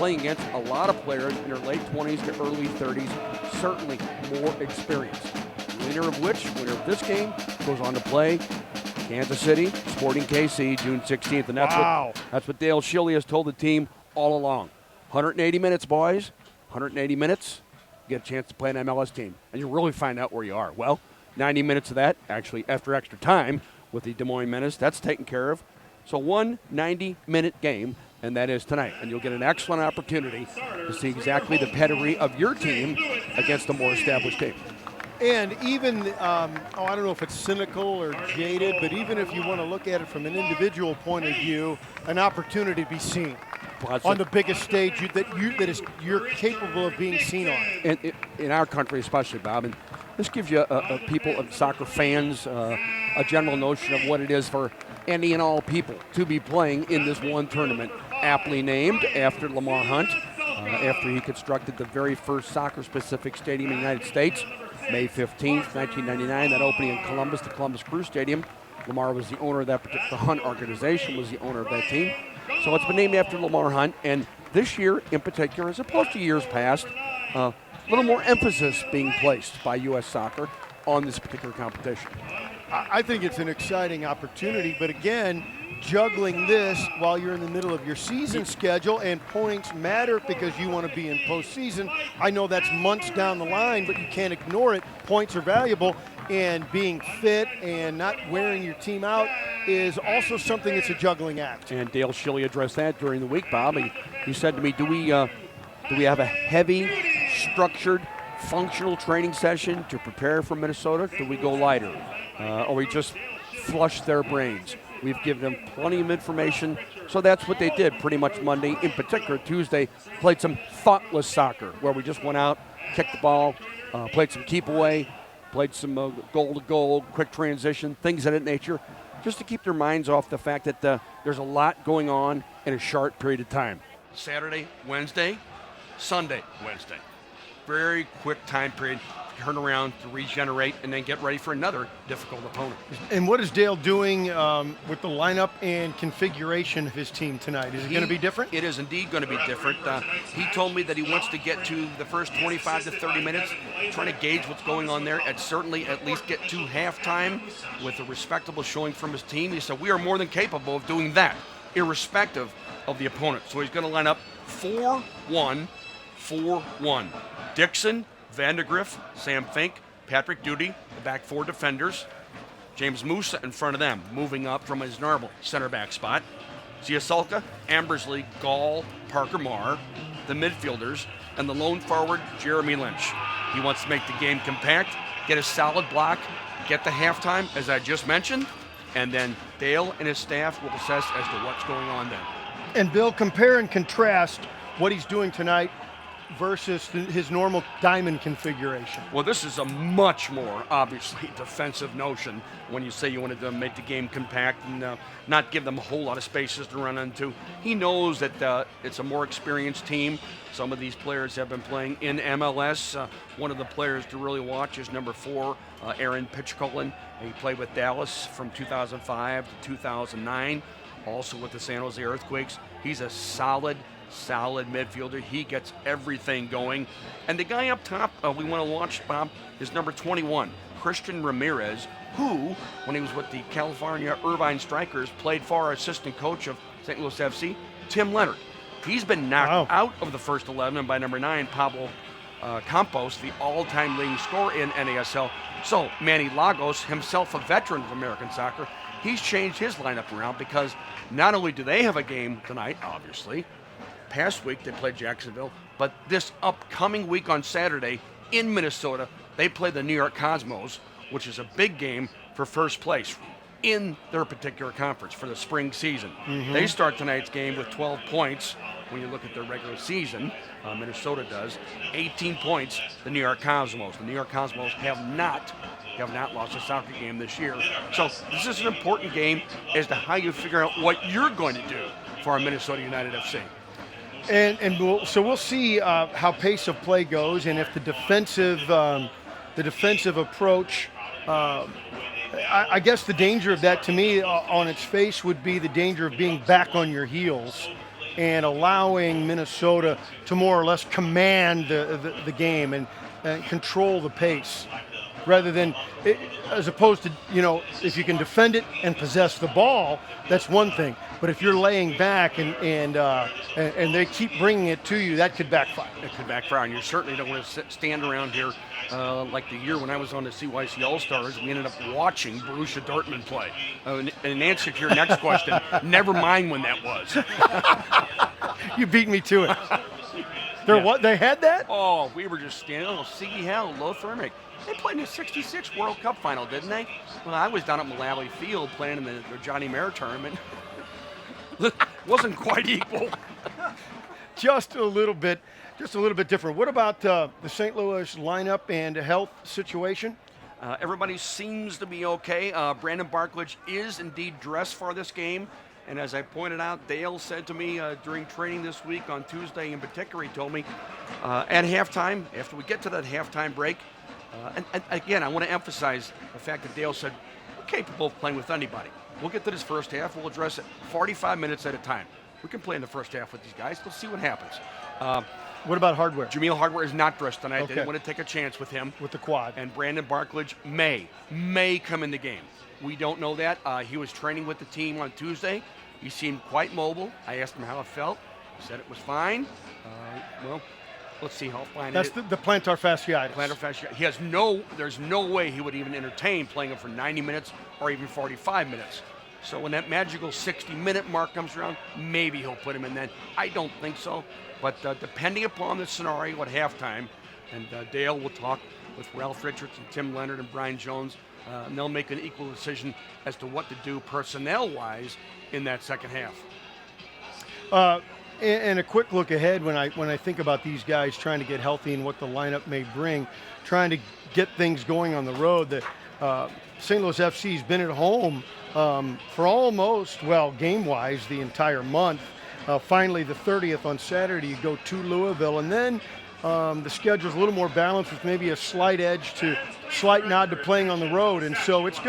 playing against a lot of players in their late 20s to early 30s, certainly more experienced. Winner of this game, goes on to play Kansas City, Sporting KC, June 16th. And that's what Dale Schilly has told the team all along. 180 minutes, boys. 180 minutes, you get a chance to play an MLS team. And you really find out where you are. Well, 90 minutes of that, actually, after extra time with the Des Moines Menace, that's taken care of. So one 90-minute game, and that is tonight. And you'll get an excellent opportunity to see exactly the pedigree of your team against a more established team. And even, I don't know if it's cynical or jaded, but even if you want to look at it from an individual point of view, an opportunity to be seen on the biggest stage you're capable of being seen on. In our country especially, Bob, and this gives you people, soccer fans, a general notion of what it is for any and all people to be playing in this one tournament, aptly named after Lamar Hunt, after he constructed the very first soccer-specific stadium in the United States. May 15th, 1999, that opening in Columbus, the Columbus Crew Stadium. Lamar was the owner of that particular, the Hunt organization was the owner of that team. So it's been named after Lamar Hunt, and this year in particular, as opposed to years past, a little more emphasis being placed by U.S. Soccer on this particular competition. I think it's an exciting opportunity, but again, juggling this while you're in the middle of your season schedule, and points matter because you want to be in postseason. I know that's months down the line, but you can't ignore it. Points are valuable, and being fit and not wearing your team out is also something that's a juggling act. And Dale Schilly addressed that during the week, Bob. He said to me, do we have a heavy, structured, functional training session to prepare for Minnesota? Do we go lighter? Or we just flush their brains? We've given them plenty of information, so that's what they did pretty much Monday. In particular, Tuesday, played some thoughtless soccer where we just went out, kicked the ball, played some keep away, played some goal-to-goal, quick transition, things of that nature, just to keep their minds off the fact that there's a lot going on in a short period of time. Saturday, Wednesday, Sunday, Wednesday. Very quick time period. Turn around to regenerate and then get ready for another difficult opponent. And what is Dale doing with the lineup and configuration of his team tonight? Is it going to be different? It is indeed going to be different. He told me that he wants to get to the first 25 to 30 minutes, trying to gauge what's going on there, and certainly at least get to halftime with a respectable showing from his team. He said, we are more than capable of doing that, irrespective of the opponent. So he's going to line up 4-1-4-1. Dixon, Vandegrift, Sam Fink, Patrick Doody, the back four defenders. James Musa in front of them, moving up from his normal center back spot. Ziasulka, Ambersley, Gall, Parker Marr, the midfielders, and the lone forward, Jeremy Lynch. He wants to make the game compact, get a solid block, get to halftime, as I just mentioned, and then Dale and his staff will assess as to what's going on then. And Bill, compare and contrast what he's doing tonight versus his normal diamond configuration. Well, this is a much more, obviously, defensive notion when you say you wanted to make the game compact and not give them a whole lot of spaces to run into. He knows that it's a more experienced team. Some of these players have been playing in MLS. One of the players to really watch is number 4, Aaron Pitchkullen. He played with Dallas from 2005 to 2009, also with the San Jose Earthquakes. He's a solid midfielder. He gets everything going. And the guy up top we want to watch, Bob, is number 21, Christian Ramirez, who, when he was with the California Irvine Strikers, played for our assistant coach of St. Louis FC, Tim Leonard. He's been knocked out of the first 11 by number 9, Pablo Campos, the all-time leading scorer in NASL. So Manny Lagos, himself a veteran of American soccer, he's changed his lineup around because not only do they have a game tonight, obviously, past week they played Jacksonville, but this upcoming week on Saturday in Minnesota, they play the New York Cosmos, which is a big game for first place in their particular conference for the spring season. They start tonight's game with 12 points. When you look at their regular season, Minnesota does 18 points. The New York Cosmos. The New York Cosmos have not lost a soccer game this year. So this is an important game as to how you figure out what you're going to do for our Minnesota United FC. So we'll see how pace of play goes, and if the defensive approach. I guess the danger of that, to me, on its face, would be the danger of being back on your heels and allowing Minnesota to more or less command the game and control the pace, rather than, as opposed to, if you can defend it and possess the ball, that's one thing. But if you're laying back and they keep bringing it to you, that could backfire. It could backfire, and you certainly don't want to stand around here like the year when I was on the CYC All-Stars. We ended up watching Borussia Dortmund play. In answer to your next question, never mind when that was. You beat me to it. Yeah. They had that? Oh, we were just standing. Oh, Siggy Hell, low thermic. They played in the '66 World Cup final, didn't they? Well, I was down at Mullally Field playing in the Johnny Mayer tournament. Wasn't quite equal. Just a little bit different. What about the St. Louis lineup and health situation? Everybody seems to be okay. Brandon Barklage is indeed dressed for this game. And as I pointed out, Dale said to me during training this week on Tuesday in particular, he told me at halftime, after we get to that halftime break, and again, I want to emphasize the fact that Dale said, we're capable of playing with anybody. We'll get to this first half. We'll address it 45 minutes at a time. We can play in the first half with these guys. Let's see what happens. What about Hardware? Jameel Hardware is not dressed tonight. Okay. They didn't want to take a chance with him. With the quad. And Brandon Barklage may come in the game. We don't know that. He was training with the team on Tuesday. He seemed quite mobile. I asked him how it felt. He said it was fine. Well, let's see how fine That's it is. the plantar fasciitis. Plantar fasciitis. There's no way he would even entertain playing him for 90 minutes or even 45 minutes. So when that magical 60-minute mark comes around, maybe he'll put him in then. I don't think so. But depending upon the scenario at halftime, and Dale will talk with Ralph Richards and Tim Leonard and Brian Jones, and they'll make an equal decision as to what to do personnel-wise in that second half. And a quick look ahead when I think about these guys trying to get healthy and what the lineup may bring, trying to get things going on the road. The St. Louis FC's been at home for almost, game-wise, the entire month. Finally, the 30th on Saturday, you go to Louisville, and then the schedule's a little more balanced with maybe a slight nod to playing on the road, and so it's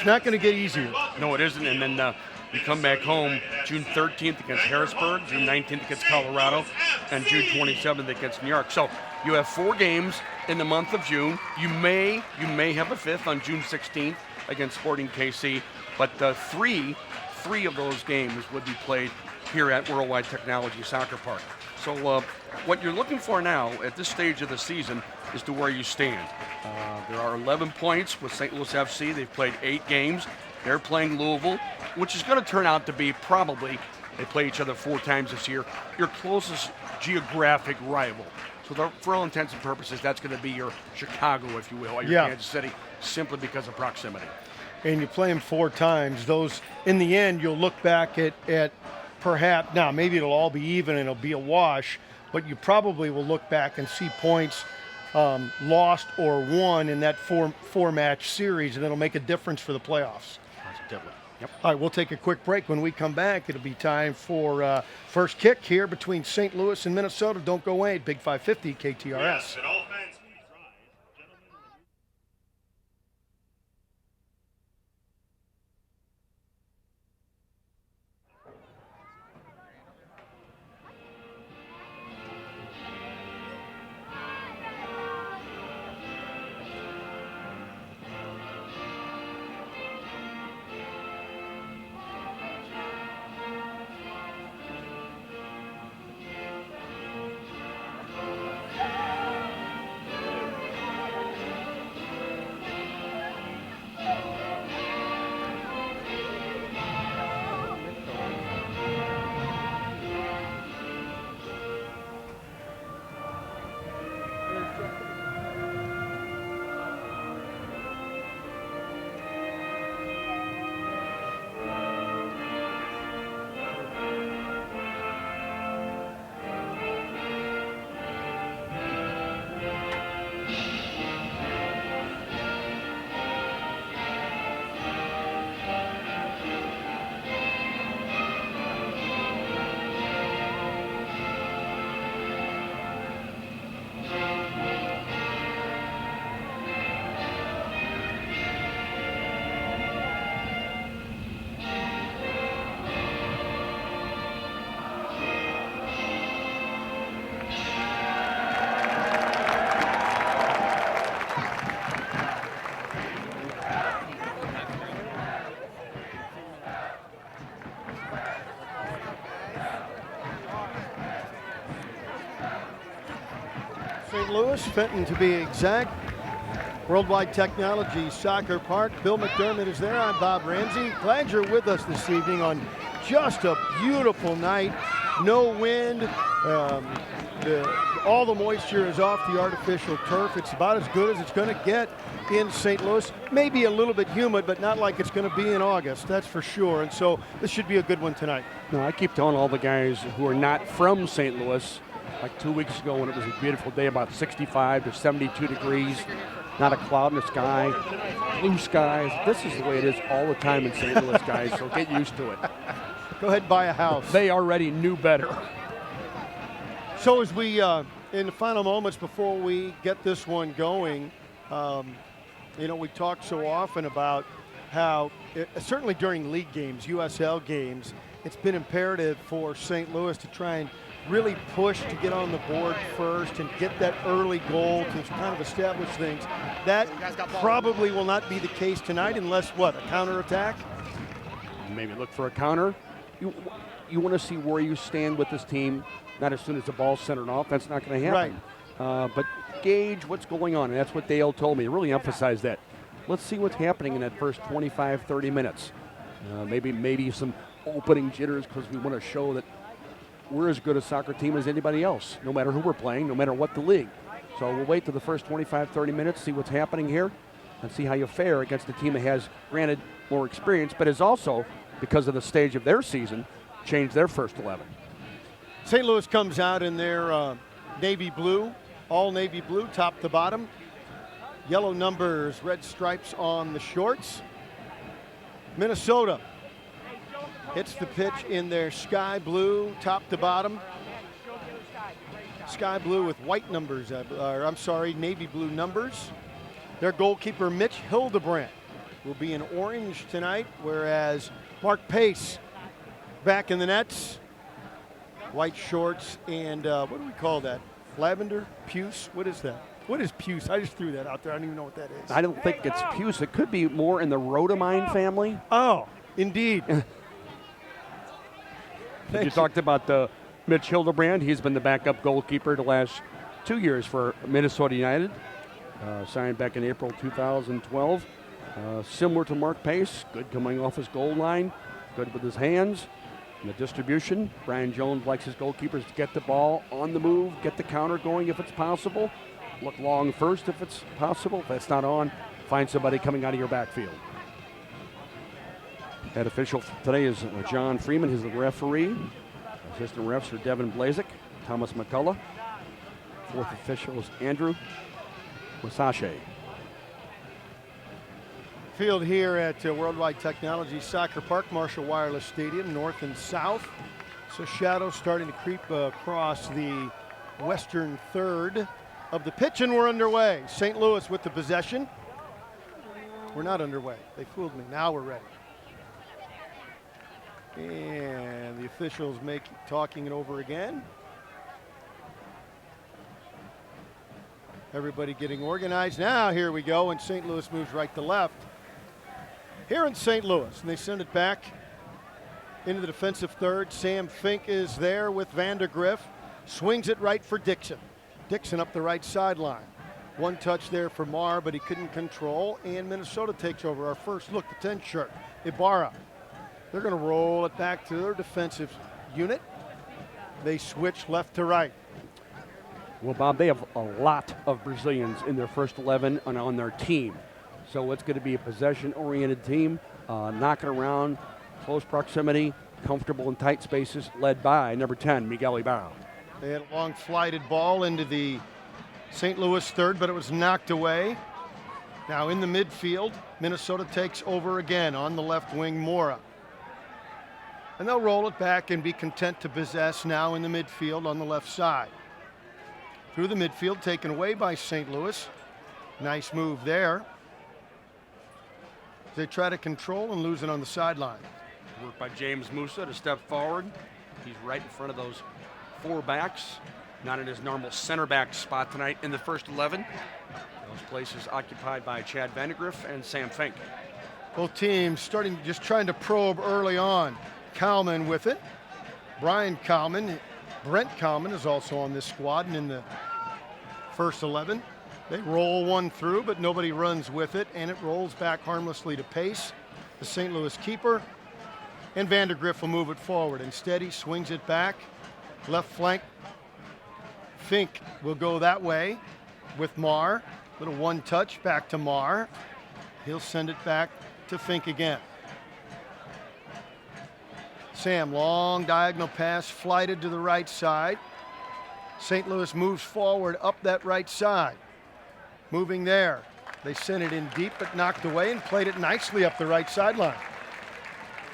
not gonna get easier. No, it isn't, and then you come back home June 13th against Harrisburg, June 19th against Colorado, and June 27th against New York. So you have 4 games in the month of June. You may have a 5th on June 16th against Sporting KC, but 3 of those games would be played here at Worldwide Technology Soccer Park. So what you're looking for now at this stage of the season is to where you stand. There are 11 points with St. Louis FC. They've played 8 games. They're playing Louisville, which is going to turn out to be probably, they play each other 4 times this year, your closest geographic rival. So for all intents and purposes, that's going to be your Chicago, if you will, or your Kansas City, simply because of proximity. And you play them 4 times. Those, in the end, you'll look back at perhaps, now maybe it'll all be even and it'll be a wash, but you probably will look back and see points lost or won in that four-match series, and it'll make a difference for the playoffs. Positively. Yep. All right, we'll take a quick break. When we come back, it'll be time for first kick here between St. Louis and Minnesota. Don't go away. Big 550 KTRS. St. Louis, Fenton to be exact. Worldwide Technology Soccer Park. Bill McDermott is there. I'm Bob Ramsey. Glad you're with us this evening on just a beautiful night. No wind. All the moisture is off the artificial turf. It's about as good as it's going to get in St. Louis. Maybe a little bit humid, but not like it's going to be in August, that's for sure. And so this should be a good one tonight. No, I keep telling all the guys who are not from St. Louis, like 2 weeks ago when it was a beautiful day, about 65 to 72 degrees, not a cloud in the sky, blue skies. This is the way it is all the time in St. Louis, guys, so get used to it. Go ahead and buy a house. They already knew better. So as we, in the final moments before we get this one going, we talk so often about how, certainly during league games, USL games, it's been imperative for St. Louis to try and really push to get on the board first and get that early goal to kind of establish things. That probably will not be the case tonight unless, what, a counterattack? Maybe look for a counter. You want to see where you stand with this team, not as soon as the ball's centered off. That's not going to happen. Right. But gauge what's going on, and that's what Dale told me. Really emphasize that. Let's see what's happening in that first 25, 30 minutes. Maybe some opening jitters because we want to show that we're as good a soccer team as anybody else, no matter who we're playing, no matter what the league. So we'll wait till the first 25, 30 minutes, see what's happening here, and see how you fare against a team that has, granted, more experience, but has also, because of the stage of their season, changed their first 11. St. Louis comes out in their navy blue, all navy blue, top to bottom. Yellow numbers, red stripes on the shorts. Minnesota hits the pitch in their sky blue, top to bottom. Sky blue with white numbers, navy blue numbers. Their goalkeeper, Mitch Hildebrandt, will be in orange tonight, whereas Mark Pace back in the nets. White shorts and what do we call that? Lavender? Puce? What is that? What is puce? I just threw that out there. I don't even know what that is. I don't think it's puce. It could be more in the rhodamine family. Oh, indeed. You talked about Mitch Hildebrandt. He's been the backup goalkeeper the last 2 years for Minnesota United. Signed back in April 2012. Similar to Mark Pace, good coming off his goal line, good with his hands. And the distribution, Brian Jones likes his goalkeepers to get the ball on the move, get the counter going if it's possible. Look long first if it's possible. If that's not on, find somebody coming out of your backfield. Head official today is John Freeman. He's the referee. Assistant refs are Devin Blazik, Thomas McCullough. Fourth official is Andrew Wasache. Field here at Worldwide Technology Soccer Park, Marshall Wireless Stadium, north and south. So shadows starting to creep across the western third of the pitch, and we're underway. St. Louis with the possession. We're not underway. They fooled me. Now we're ready. And the officials talking it over again. Everybody getting organized. Now here we go, and St. Louis moves right to left. Here in St. Louis, and they send it back into the defensive third. Sam Fink is there with Vandergriff. Swings it right for Dixon. Dixon up the right sideline. One touch there for Marr, but he couldn't control, and Minnesota takes over. Our first look, the 10 shirt, Ibarra. They're going to roll it back to their defensive unit. They switch left to right. Well, Bob, they have a lot of Brazilians in their first 11 and on their team. So it's going to be a possession-oriented team, knocking around, close proximity, comfortable in tight spaces, led by number 10, Miguel Ibarra. They had a long flighted ball into the St. Louis third, but it was knocked away. Now in the midfield, Minnesota takes over again on the left wing, Mora. And they'll roll it back and be content to possess now in the midfield on the left side. Through the midfield, taken away by St. Louis. Nice move there. They try to control and lose it on the sideline. Work by James Musa to step forward. He's right in front of those four backs. Not in his normal center back spot tonight in the first 11. Those places occupied by Chad Vandegrift and Sam Fink. Both teams just trying to probe early on. Kalman with it. Brian Kalman. Brent Kalman is also on this squad and in the First 11. They roll one through, but nobody runs with it, and it rolls back harmlessly to Pace, the St. Louis keeper. And Vandergrift will move it forward. Instead, he swings it back. Left flank. Fink will go that way with Marr. Little one touch back to Marr. He'll send it back to Fink again. Sam, long diagonal pass, flighted to the right side. St. Louis moves forward up that right side. Moving there. They sent it in deep, but knocked away and played it nicely up the right sideline.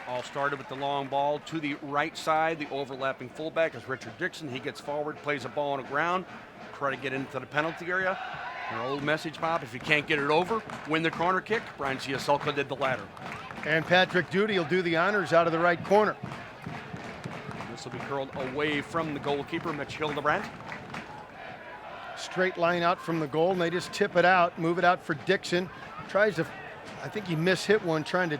All started with the long ball to the right side. The overlapping fullback is Richard Dixon. He gets forward, plays a ball on the ground, try to get into the penalty area. Our old message, Bob, if you can't get it over, win the corner kick. Brian Ciasulca did the latter. And Patrick Duty will do the honors out of the right corner. This will be curled away from the goalkeeper, Mitch Hildebrandt. Straight line out from the goal, and they just tip it out, move it out for Dixon. Tries to, I think he mishit one trying to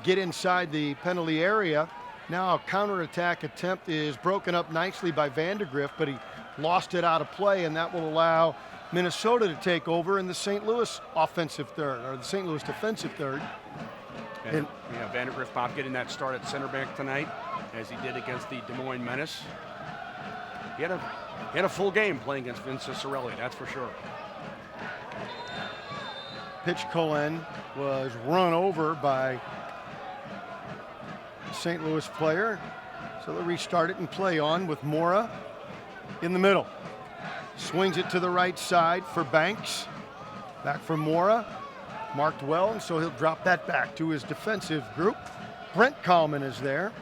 get inside the penalty area. Now a counterattack attempt is broken up nicely by Vandergrift, but he lost it out of play, and that will allow Minnesota to take over in the St. Louis offensive third, or the St. Louis defensive third. And yeah, Vandergrift, Bob, getting that start at center back tonight, as he did against the Des Moines Menace. He had a full game playing against Vince Cicerelli, that's for sure. Pitch Cullen was run over by a St. Louis player. So they restart it and play on with Mora in the middle. Swings it to the right side for Banks. Back for Mora. Marked well, and so he'll drop that back to his defensive group. Brent Kallman is there.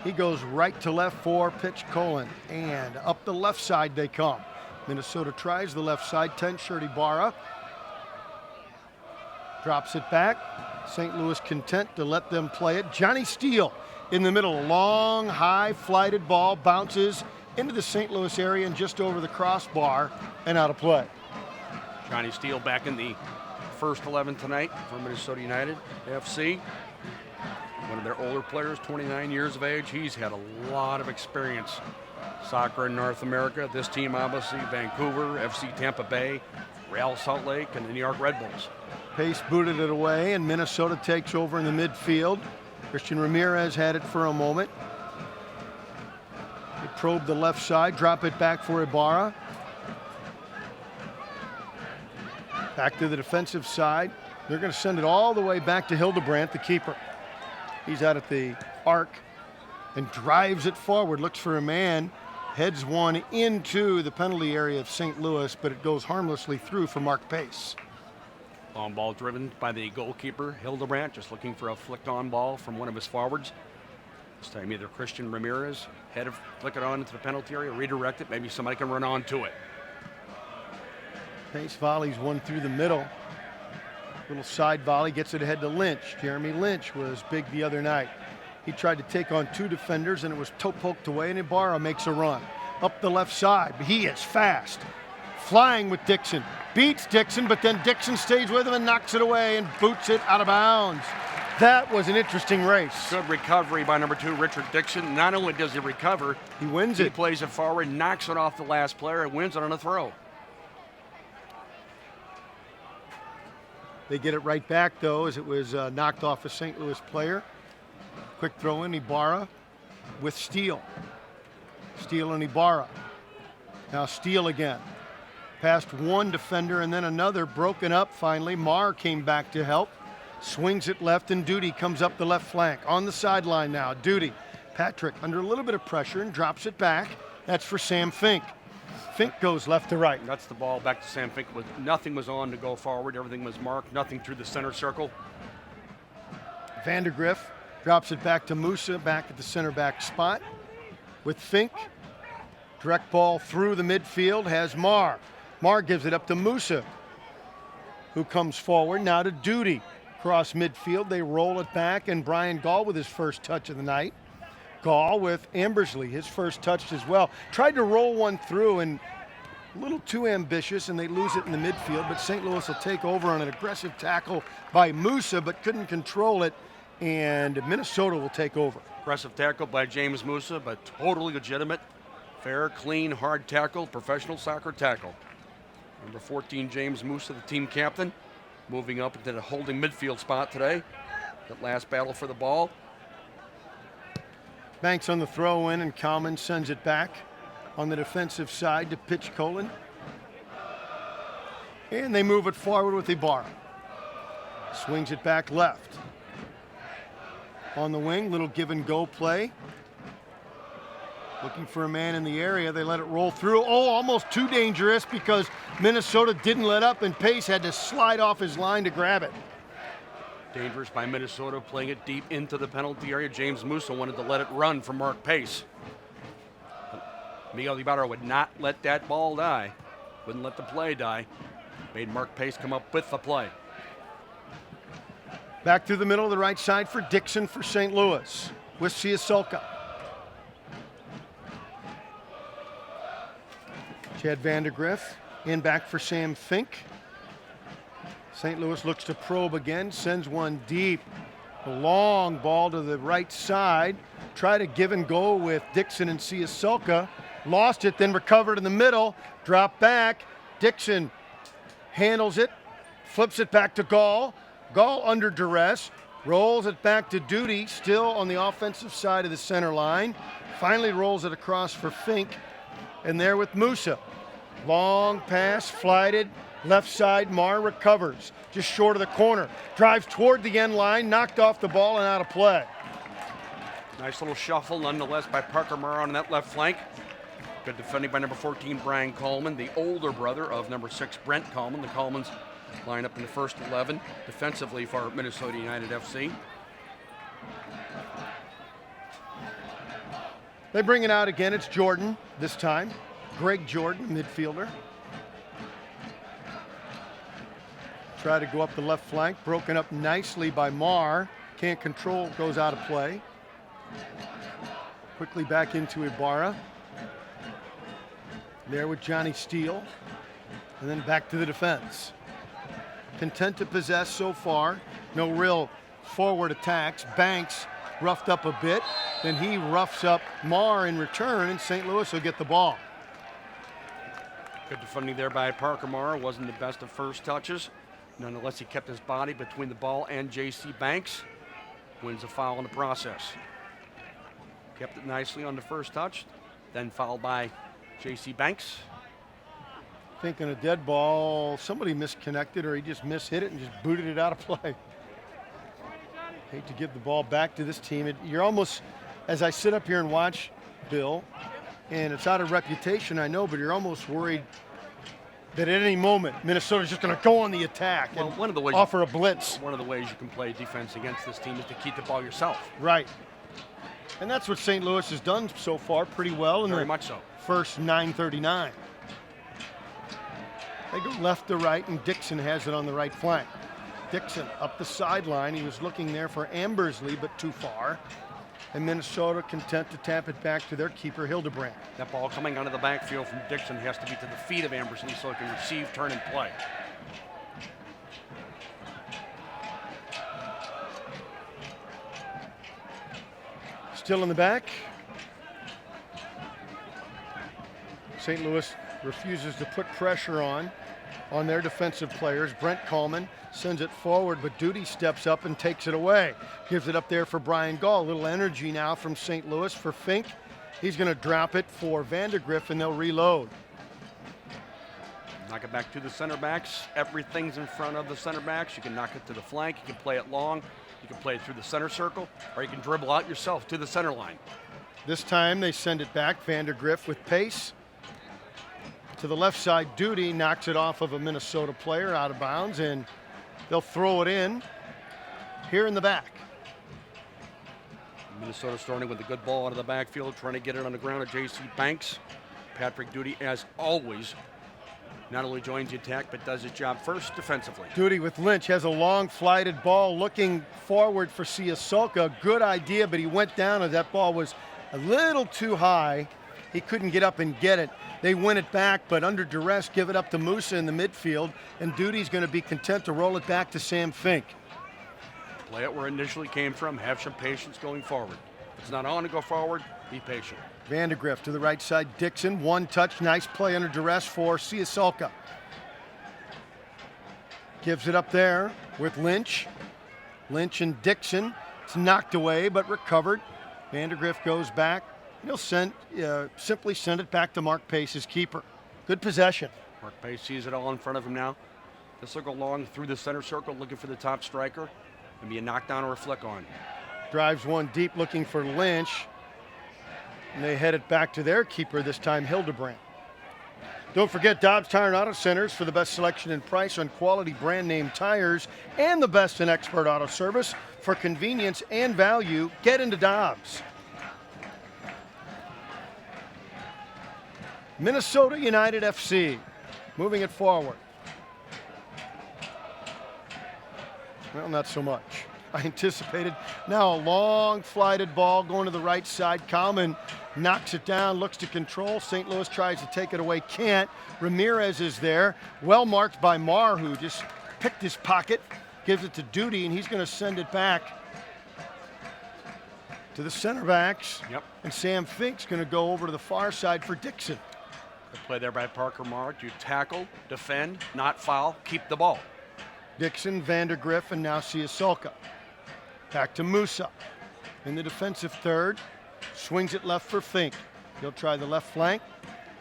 He goes right to left for Pitch Cullen, and up the left side they come. Minnesota tries the left side. Shirt Ibarra drops it back. St. Louis content to let them play it. Johnny Steele in the middle. Long, high, flighted ball bounces into the St. Louis area and just over the crossbar and out of play. Johnny Steele back in the first 11 tonight for Minnesota United FC. One of their older players, 29 years of age. He's had a lot of experience. Soccer in North America. This team, obviously, Vancouver, FC Tampa Bay, Real Salt Lake, and the New York Red Bulls. Pace booted it away, and Minnesota takes over in the midfield. Christian Ramirez had it for a moment. They probe the left side, drop it back for Ibarra. Back to the defensive side. They're going to send it all the way back to Hildebrandt, the keeper. He's out at the arc and drives it forward, looks for a man, heads one into the penalty area of St. Louis, but it goes harmlessly through for Mark Pace. Long ball driven by the goalkeeper, Hildebrandt, just looking for a flicked on ball from one of his forwards. This time either Christian Ramirez, flick it on into the penalty area, redirect it, maybe somebody can run on to it. Pace volleys one through the middle. Little side volley, gets it ahead to Lynch. Jeremy Lynch was big the other night. He tried to take on two defenders, and it was toe poked away, and Ibarra makes a run. Up the left side, he is fast. Flying with Dixon. Beats Dixon, but then Dixon stays with him and knocks it away and boots it out of bounds. That was an interesting race. Good recovery by number 2, Richard Dixon. Not only does he recover, he wins it. He it. plays it forward, knocks it off the last player, and wins it on a throw. They get it right back, though, as it was knocked off a St. Louis player. Quick throw in, Ibarra with Steele. Steele and Ibarra. Now Steele again. Past one defender and then another, broken up finally. Marr came back to help. Swings it left, and Duty comes up the left flank. On the sideline now, Duty. Patrick under a little bit of pressure and drops it back. That's for Sam Fink. Fink goes left to right. That's the ball back to Sam Fink. Nothing was on to go forward. Everything was marked. Nothing through the center circle. Vandergrift drops it back to Musa, back at the center back spot. With Fink. Direct ball through the midfield has Marr. Marr gives it up to Musa, who comes forward now to Duty. Cross midfield, they roll it back, and Brian Gall with his first touch of the night. Gall with Ambersley, his first touch as well. Tried to roll one through, and a little too ambitious, and they lose it in the midfield, but St. Louis will take over on an aggressive tackle by Musa, but couldn't control it, and Minnesota will take over. Aggressive tackle by James Musa, but totally legitimate. Fair, clean, hard tackle, professional soccer tackle. Number 14, James Musa, the team captain, moving up into the holding midfield spot today. That last battle for the ball. Banks on the throw in, and Kalman sends it back on the defensive side to pitch Colin. And they move it forward with Ibarra. Swings it back left. On the wing, little give and go play. Looking for a man in the area. They let it roll through. Oh, almost too dangerous because Minnesota didn't let up and Pace had to slide off his line to grab it. Dangerous by Minnesota, playing it deep into the penalty area. James Musa wanted to let it run for Mark Pace. But Miguel Ibarra would not let that ball die. Wouldn't let the play die. Made Mark Pace come up with the play. Back through the middle of the right side for Dixon for St. Louis with Ciasolka. Chad Vandergriff in back for Sam Fink. St. Louis looks to probe again, sends one deep. A long ball to the right side. Try to give and go with Dixon and Ciasolka. Lost it, then recovered in the middle. Drop back. Dixon handles it, flips it back to Gall. Gall under duress, rolls it back to Duty, still on the offensive side of the center line. Finally rolls it across for Fink, and there with Musa. Long pass, flighted, left side, Marr recovers, just short of the corner. Drives toward the end line, knocked off the ball and out of play. Nice little shuffle nonetheless by Parker Marr on that left flank. Good defending by number 14, Brian Coleman, the older brother of number 6, Brent Coleman. The Colemans line up in the first 11 defensively for Minnesota United FC. They bring it out again. It's Jordan this time. Greg Jordan, midfielder. Try to go up the left flank. Broken up nicely by Marr. Can't control, goes out of play. Quickly back into Ibarra. There with Johnny Steele. And then back to the defense. Content to possess so far. No real forward attacks. Banks roughed up a bit. Then he roughs up Marr in return, and St. Louis will get the ball. Good defending there by Parker Marr. Wasn't the best of first touches. Nonetheless, he kept his body between the ball and J.C. Banks. Wins a foul in the process. Kept it nicely on the first touch. Then fouled by J.C. Banks. Thinking a dead ball, somebody misconnected or he just mishit it and just booted it out of play. Hate to give the ball back to this team. You're almost, as I sit up here and watch, Bill, and it's out of reputation, I know, but you're almost worried that at any moment Minnesota's just going to go on the attack and one of the ways offer a blitz. One of the ways you can play defense against this team is to keep the ball yourself. Right. And that's what St. Louis has done so far pretty well in Very the much so. first 9:39. They go left to right, and Dixon has it on the right flank. Dixon up the sideline. He was looking there for Ambersley, but too far. And Minnesota content to tap it back to their keeper, Hildebrand. That ball coming out of the backfield from Dixon has to be to the feet of Ambersley so it can receive, turn, and play. Still in the back. St. Louis refuses to put pressure on their defensive players. Brent Coleman sends it forward, but Duty steps up and takes it away. Gives it up there for Brian Gall. A little energy now from St. Louis for Fink. He's going to drop it for Vandergriff, and they'll reload. Knock it back to the center backs. Everything's in front of the center backs. You can knock it to the flank. You can play it long. You can play it through the center circle, or you can dribble out yourself to the center line. This time they send it back. Vandergriff with pace. To the left side, Duty knocks it off of a Minnesota player out of bounds, and they'll throw it in here in the back. Minnesota starting with a good ball out of the backfield, trying to get it on the ground at J.C. Banks. Patrick Duty, as always, not only joins the attack, but does his job first defensively. Duty with Lynch has a long flighted ball looking forward for Ciasolka. Good idea, but he went down as that ball was a little too high. He couldn't get up and get it. They win it back, but under duress, give it up to Musa in the midfield, and Duty's going to be content to roll it back to Sam Fink. Play it where it initially came from. Have some patience going forward. If it's not on to go forward, be patient. Vandergriff to the right side. Dixon, one touch, nice play under duress for Ciasolka. Gives it up there with Lynch. Lynch and Dixon. It's knocked away but recovered. Vandergriff goes back. He'll simply send it back to Mark Pace, his keeper. Good possession. Mark Pace sees it all in front of him now. This will go long through the center circle, looking for the top striker. And be a knockdown or a flick on. Drives one deep looking for Lynch. And they head it back to their keeper, this time Hildebrand. Don't forget Dobbs Tire and Auto Centers for the best selection and price on quality brand name tires and the best in expert auto service. For convenience and value, get into Dobbs. Minnesota United FC moving it forward. Well, not so much. I anticipated. Now a long flighted ball going to the right side. Kalman knocks it down, looks to control. St. Louis tries to take it away, can't. Ramirez is there, well marked by Marr, who just picked his pocket, gives it to Duty, and he's going to send it back to the center backs. Yep. And Sam Fink's going to go over to the far side for Dixon. Good play there by Parker Marr. You tackle, defend, not foul, keep the ball. Dixon, Vandergriff, and now Siasolka. Back to Musa in the defensive third. Swings it left for Fink. He'll try the left flank.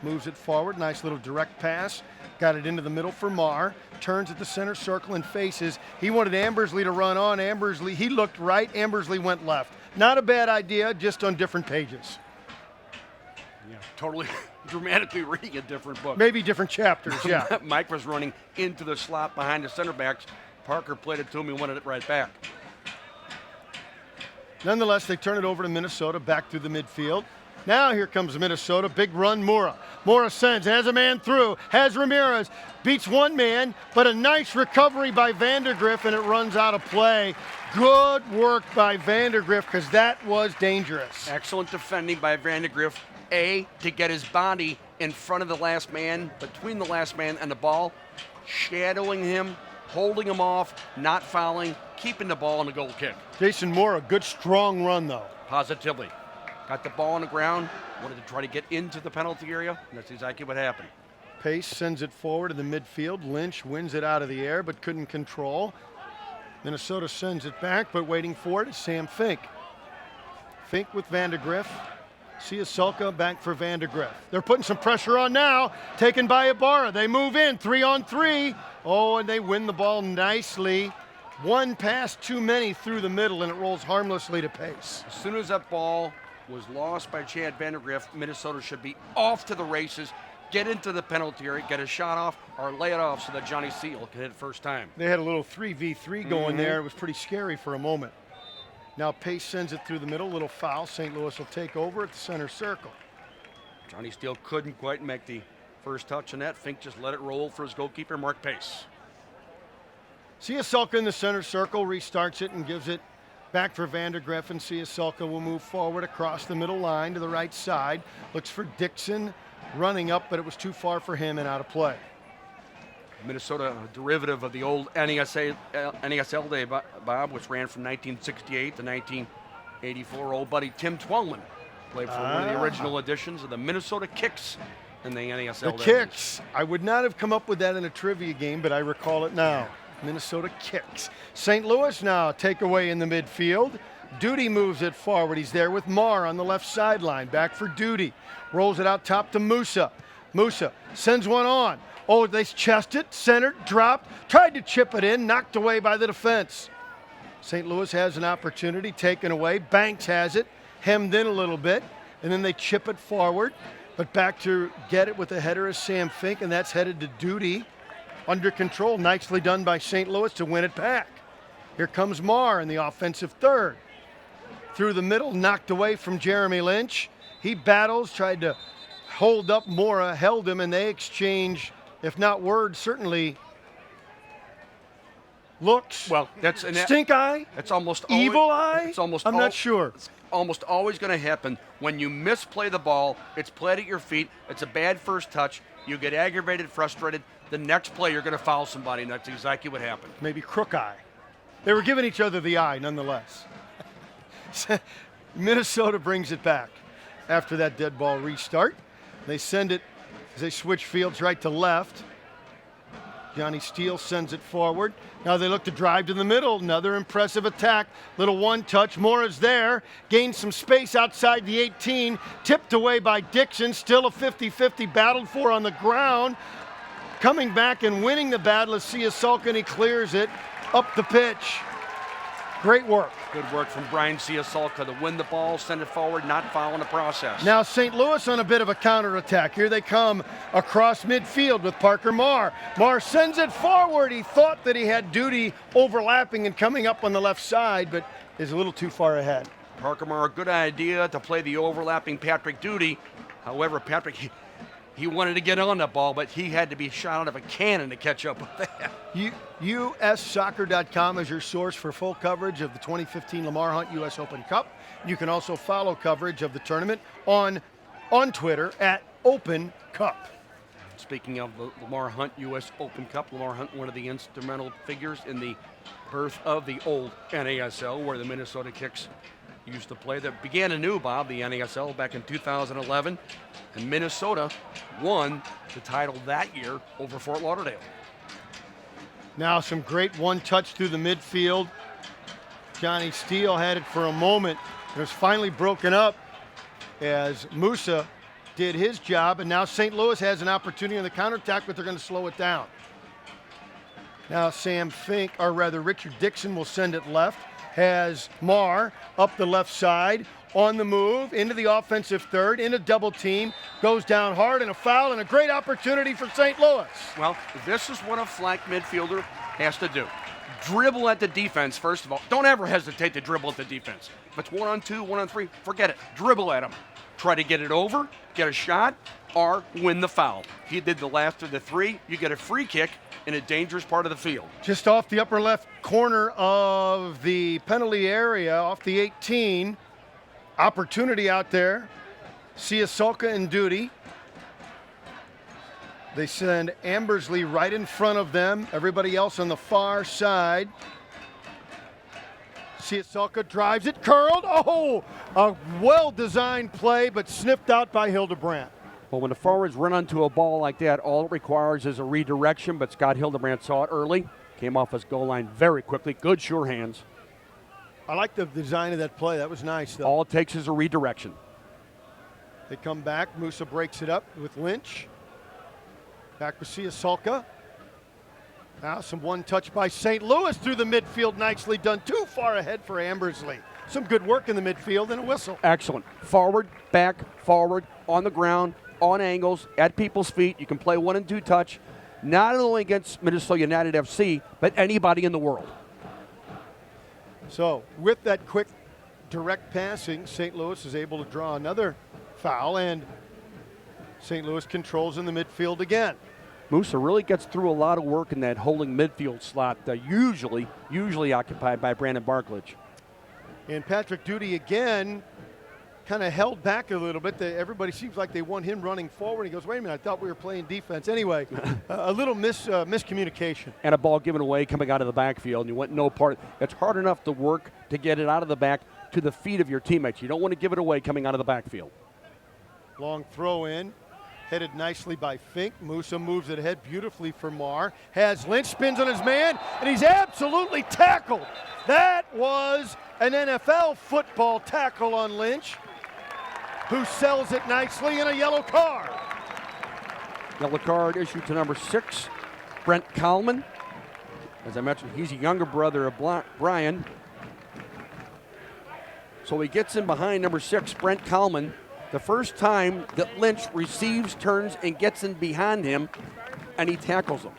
Moves it forward. Nice little direct pass. Got it into the middle for Marr. Turns at the center circle and faces. He wanted Ambersley to run on. Ambersley, he looked right. Ambersley went left. Not a bad idea, just on different pages. Yeah, totally dramatically reading a different book. Maybe different chapters, yeah. Mike was running into the slot behind the center backs. Parker played it to him. He wanted it right back. Nonetheless, they turn it over to Minnesota, back through the midfield. Now here comes Minnesota, big run, Mura. Mura sends, has a man through, has Ramirez, beats one man, but a nice recovery by Vandergriff, and it runs out of play. Good work by Vandergriff, because that was dangerous. Excellent defending by Vandergriff. To get his body in front of the last man, between the last man and the ball, shadowing him, holding him off, not fouling, keeping the ball in the goal kick. Jason Moore, a good strong run though. Positively. Got the ball on the ground, wanted to try to get into the penalty area, and that's exactly what happened. Pace sends it forward to the midfield. Lynch wins it out of the air but couldn't control. Minnesota sends it back, but waiting for it is Sam Fink. Fink with Vandergriff. Siasolka back for Vandergriff. They're putting some pressure on now. Taken by Ibarra. They move in 3-on-3. Oh, and they win the ball nicely. One pass too many through the middle, and it rolls harmlessly to Pace. As soon as that ball was lost by Chad Vandergriff, Minnesota should be off to the races, get into the penalty area, get a shot off, or lay it off so that Johnny Seal can hit it first time. They had a little 3v3 going there. It was pretty scary for a moment. Now Pace sends it through the middle, little foul. St. Louis will take over at the center circle. Johnny Steele couldn't quite make the first touch on that. Fink just let it roll for his goalkeeper, Mark Pace. Siasolka in the center circle, restarts it and gives it back for Vandergriff, and Siasolka will move forward across the middle line to the right side. Looks for Dixon, running up, but it was too far for him and out of play. Minnesota, a derivative of the old NASL day, Bob, which ran from 1968 to 1984. Old buddy Tim Twellman played for one of the original editions of the Minnesota Kicks in the NASL The Kicks. I would not have come up with that in a trivia game, but I recall it now. Minnesota Kicks. St. Louis now takeaway in the midfield. Duty moves it forward. He's there with Marr on the left sideline. Back for Duty. Rolls it out top to Musa. Musa sends one on. Oh, they chest it, centered, dropped, tried to chip it in, knocked away by the defense. St. Louis has an opportunity, taken away. Banks has it, hemmed in a little bit, and then they chip it forward. But back to get it with the header is Sam Fink, and that's headed to Duty. Under control, nicely done by St. Louis to win it back. Here comes Marr in the offensive third. Through the middle, knocked away from Jeremy Lynch. He battles, tried to hold up Mora, held him, and they exchange, if not words, certainly looks. Well, that's stink eye. That's almost evil eye. It's almost. I'm not sure. It's almost always going to happen when you misplay the ball. It's played at your feet. It's a bad first touch. You get aggravated, frustrated. The next play, you're going to foul somebody, and that's exactly what happened. Maybe crook eye. They were giving each other the eye, nonetheless. Minnesota brings it back after that dead ball restart. They send it as they switch fields right to left. Johnny Steele sends it forward. Now they look to drive to the middle. Another impressive attack. Little one touch. Moore is there. Gains some space outside the 18. Tipped away by Dixon. Still a 50-50 battled for on the ground. Coming back and winning the battle is Ciasulca, and he clears it up the pitch. Great work. Good work from Brian Ciasulca to win the ball, send it forward, not foul in the process. Now St. Louis on a bit of a counterattack. Here they come across midfield with Parker Marr. Marr sends it forward. He thought that he had Duty overlapping and coming up on the left side, but is a little too far ahead. Parker Marr, good idea to play the overlapping Patrick Duty. However, Patrick, he wanted to get on that ball, but he had to be shot out of a cannon to catch up with that. USsoccer.com is your source for full coverage of the 2015 Lamar Hunt U.S. Open Cup. You can also follow coverage of the tournament on Twitter at Open Cup. Speaking of the Lamar Hunt U.S. Open Cup, Lamar Hunt, one of the instrumental figures in the birth of the old NASL, where the Minnesota Kicks used to play. That began anew, Bob, the NASL back in 2011, and Minnesota won the title that year over Fort Lauderdale. Now some great one touch through the midfield. Johnny Steele had it for a moment. It was finally broken up as Musa did his job, and now St. Louis has an opportunity on the counterattack, but they're going to slow it down. Now Sam Fink, or rather Richard Dixon, will send it left. Has Marr up the left side, on the move, into the offensive third, in a double team, goes down hard, and a foul, and a great opportunity for St. Louis. Well, this is what a flank midfielder has to do. Dribble at the defense, first of all. Don't ever hesitate to dribble at the defense. If it's 1-on-2, 1-on-3, forget it. Dribble at them. Try to get it over, get a shot, or win the foul. If you did the last of the three, you get a free kick in a dangerous part of the field. Just off the upper left corner of the penalty area, off the 18. Opportunity out there. Ciasulca and Duty. They send Ambersley right in front of them. Everybody else on the far side. Ciasulca drives it, curled. Oh, a well-designed play, but sniffed out by Hildebrandt. Well, when the forwards run onto a ball like that, all it requires is a redirection, but Scott Hildebrandt saw it early. Came off his goal line very quickly. Good sure hands. I like the design of that play. That was nice, though. All it takes is a redirection. They come back. Musa breaks it up with Lynch. Back with Ciasulca. Now some one touch by St. Louis through the midfield. Nicely done. Too far ahead for Ambersley. Some good work in the midfield and a whistle. Excellent. Forward, back, forward, on the ground, on angles, at people's feet. You can play 1 and 2 touch, not only against Minnesota United FC, but anybody in the world. So with that quick, direct passing, St. Louis is able to draw another foul, and St. Louis controls in the midfield again. Musa really gets through a lot of work in that holding midfield slot, usually occupied by Brandon Barklage. And Patrick Duty again kind of held back a little bit. Everybody seems like they want him running forward. He goes, wait a minute, I thought we were playing defense. Anyway, a little miscommunication. And a ball given away coming out of the backfield, and you went no part. It's hard enough to work to get it out of the back to the feet of your teammates. You don't want to give it away coming out of the backfield. Long throw in, headed nicely by Fink. Musa moves it ahead beautifully for Marr. Has Lynch, spins on his man, and he's absolutely tackled. That was an NFL football tackle on Lynch, who sells it nicely in a yellow card. Yellow card issued to number 6, Brent Kallman. As I mentioned, he's a younger brother of Brian. So he gets in behind number 6, Brent Kallman. The first time that Lynch receives, turns, and gets in behind him, and he tackles him.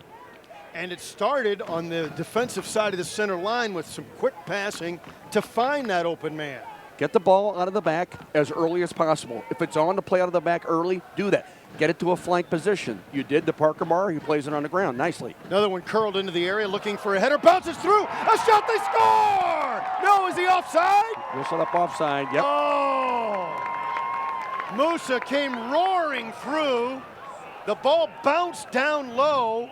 And it started on the defensive side of the center line with some quick passing to find that open man. Get the ball out of the back as early as possible. If it's on to play out of the back early, do that. Get it to a flank position. You did to Parker Marr. He plays it on the ground nicely. Another one curled into the area, looking for a header. Bounces through. A shot. They score! No, is he offside? Whistle up offside. Yep. Oh! Musa came roaring through. The ball bounced down low.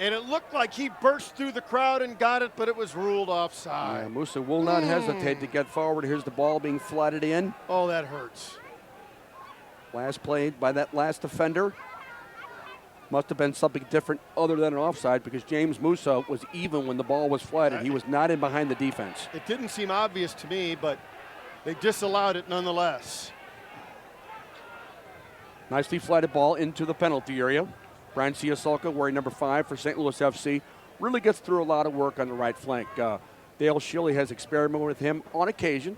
And it looked like he burst through the crowd and got it, but it was ruled offside. Yeah, Musa will not hesitate to get forward. Here's the ball being flooded in. Oh, that hurts. Last played by that last defender. Must have been something different other than an offside because James Musa was even when the ball was flatted. He was not in behind the defense. It didn't seem obvious to me, but they disallowed it nonetheless. Nicely flatted ball into the penalty area. Brian Ciasolka, wearing number 5 for St. Louis FC, really gets through a lot of work on the right flank. Dale Schilly has experimented with him on occasion,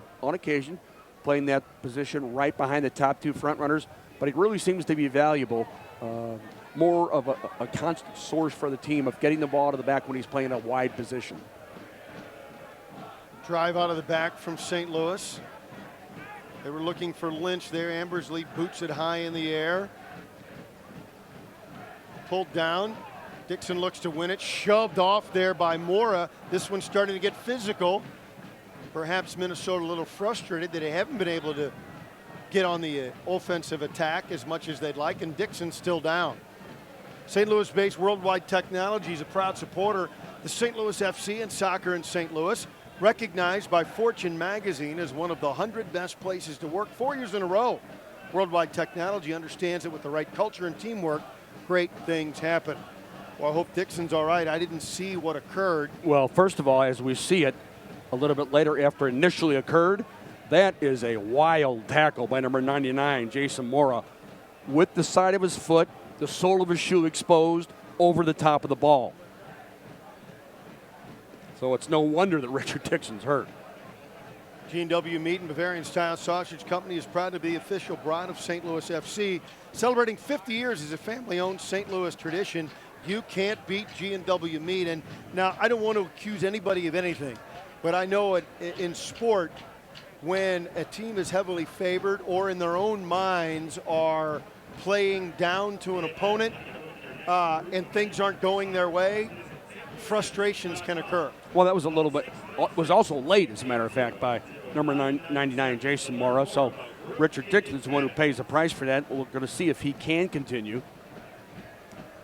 playing that position right behind the top 2 front runners, but he really seems to be valuable. More of a constant source for the team of getting the ball to the back when he's playing a wide position. Drive out of the back from St. Louis. They were looking for Lynch there. Ambersley boots it high in the air. Pulled down. Dixon looks to win it. Shoved off there by Mora. This one's starting to get physical. Perhaps Minnesota a little frustrated that they haven't been able to get on the offensive attack as much as they'd like, and Dixon's still down. St. Louis-based Worldwide Technology is a proud supporter of the St. Louis FC and soccer in St. Louis, recognized by Fortune magazine as one of the 100 best places to work 4 years in a row. Worldwide Technology understands that with the right culture and teamwork, great things happen. Well, I hope Dixon's all right. I didn't see what occurred. Well, first of all, as we see it a little bit later after it initially occurred, that is a wild tackle by number 99, Jason Mora, with the side of his foot, the sole of his shoe exposed over the top of the ball. So it's no wonder that Richard Dixon's hurt. G&W Meat and Bavarian Style Sausage Company is proud to be the official brand of St. Louis FC. Celebrating 50 years as a family-owned St. Louis tradition, you can't beat G&W Meat. And now, I don't want to accuse anybody of anything, but I know in sport, when a team is heavily favored or in their own minds are playing down to an opponent and things aren't going their way, frustrations can occur. Well, that was a little bit, was also late, as a matter of fact, by number 99, Jason Mora. So Richard Dixon's the one who pays the price for that. We're going to see if he can continue.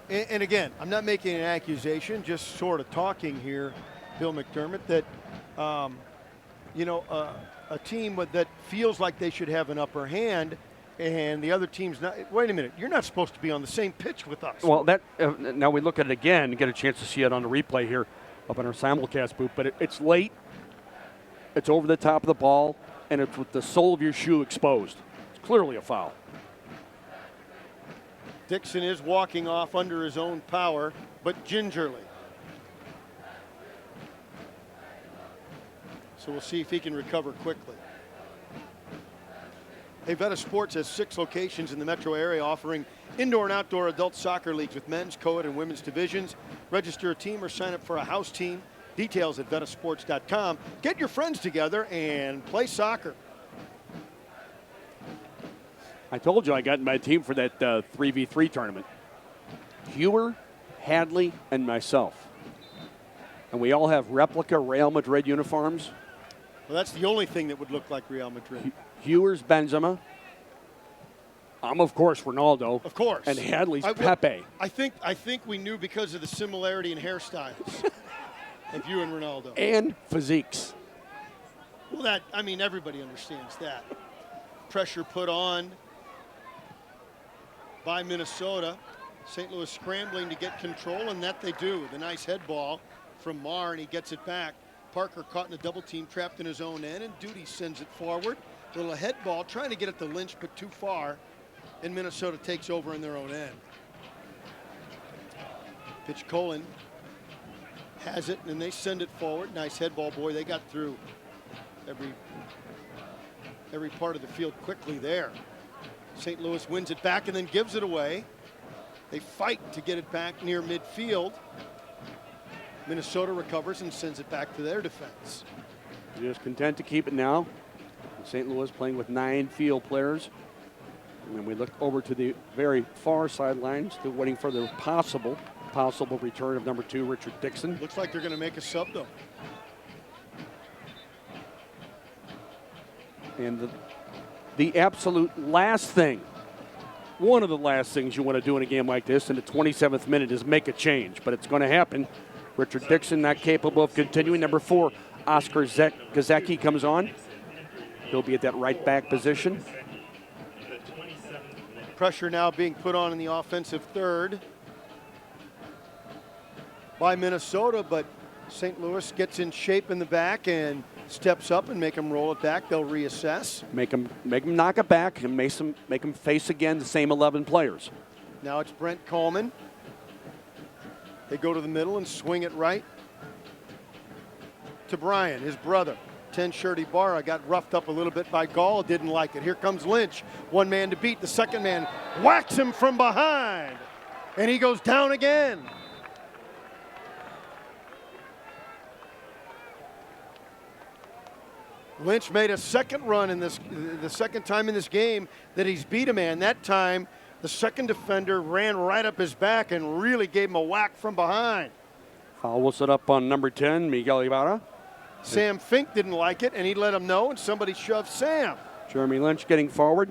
And again, I'm not making an accusation, just sort of talking here, Bill McDermott, that, a team that feels like they should have an upper hand and the other team's not. Wait a minute, you're not supposed to be on the same pitch with us. Well, now we look at it again and get a chance to see it on the replay here up in our simulcast booth, but it's late, it's over the top of the ball, and it's with the sole of your shoe exposed. It's clearly a foul. Dixon is walking off under his own power, but gingerly. So we'll see if he can recover quickly. Hey, Veta Sports has 6 locations in the metro area offering indoor and outdoor adult soccer leagues with men's, co-ed, and women's divisions. Register a team or sign up for a house team. Details at vetasports.com. Get your friends together and play soccer. I told you I got my team for that 3v3 tournament. Hewer, Hadley, and myself. And we all have replica Real Madrid uniforms. Well, that's the only thing that would look like Real Madrid. Hewer's Benzema. I'm, of course, Ronaldo. Of course. And Hadley's Pepe. I think we knew because of the similarity in hairstyles of you and Ronaldo. And physiques. Well, everybody understands that. Pressure put on by Minnesota. St. Louis scrambling to get control, and that they do. The nice head ball from Marr, and he gets it back. Parker caught in a double team, trapped in his own end, and Duty sends it forward. Little head ball, trying to get it to Lynch, but too far, and Minnesota takes over in their own end. Pitch Colin has it, and they send it forward. Nice head ball, boy. They got through every part of the field quickly there. St. Louis wins it back and then gives it away. They fight to get it back near midfield. Minnesota recovers and sends it back to their defense. Just content to keep it now. St. Louis playing with 9 field players. And then we look over to the very far sidelines, still waiting for the possible return of number 2, Richard Dixon. Looks like they're going to make a sub, though. And the absolute last thing, one of the last things you want to do in a game like this in the 27th minute is make a change, but it's going to happen. Richard Dixon not capable of continuing. Number 4, Oscar Gazecki comes on. He'll be at that right back position. Pressure now being put on in the offensive third. by Minnesota, but St. Louis gets in shape in the back and steps up and make them roll it back. They'll reassess. Make them knock it back and make them face again the same 11 players. Now it's Brent Coleman. They go to the middle and swing it right to Brian, his brother. 10 shirt Ibarra got roughed up a little bit by Gall, didn't like it. Here comes Lynch, one man to beat. The second man whacks him from behind, and he goes down again. Lynch made a second run in this, the second time in this game that he's beat a man. That time, the second defender ran right up his back and really gave him a whack from behind. Foul will set up on number 10, Miguel Ibarra. Sam Fink didn't like it, and he let him know, and somebody shoved Sam. Jeremy Lynch getting forward.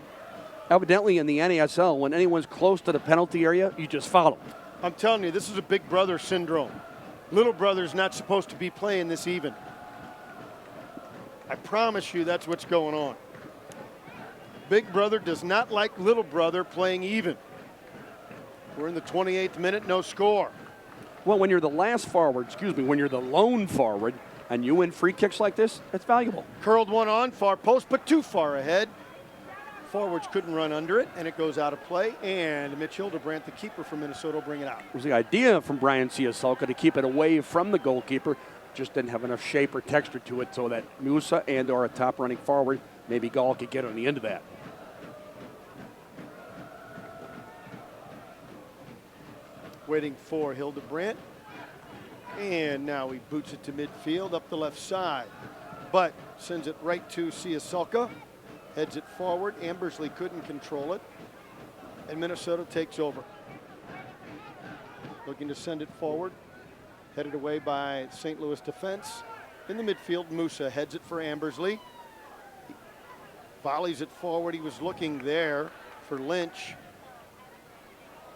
Evidently in the NASL, when anyone's close to the penalty area, you just foul. I'm telling you, this is a big brother syndrome. Little brother's not supposed to be playing this even. I promise you that's what's going on. Big brother does not like little brother playing even. We're in the 28th minute, no score. Well, when you're the last forward, when you're the lone forward, and you win free kicks like this, that's valuable. Curled one on far post, but too far ahead. Forwards couldn't run under it, and it goes out of play. And Mitch Hildebrandt, the keeper from Minnesota, will bring it out. It was the idea from Brian Ciasulca to keep it away from the goalkeeper. Just didn't have enough shape or texture to it so that Musa and or a top running forward, maybe Gall could get on the end of that. Waiting for Hildebrandt. And now he boots it to midfield up the left side. But sends it right to Ciasulca. Heads it forward. Ambersley couldn't control it. And Minnesota takes over. Looking to send it forward. Headed away by St. Louis defense. In the midfield, Musa heads it for Ambersley. Volleys it forward. He was looking there for Lynch.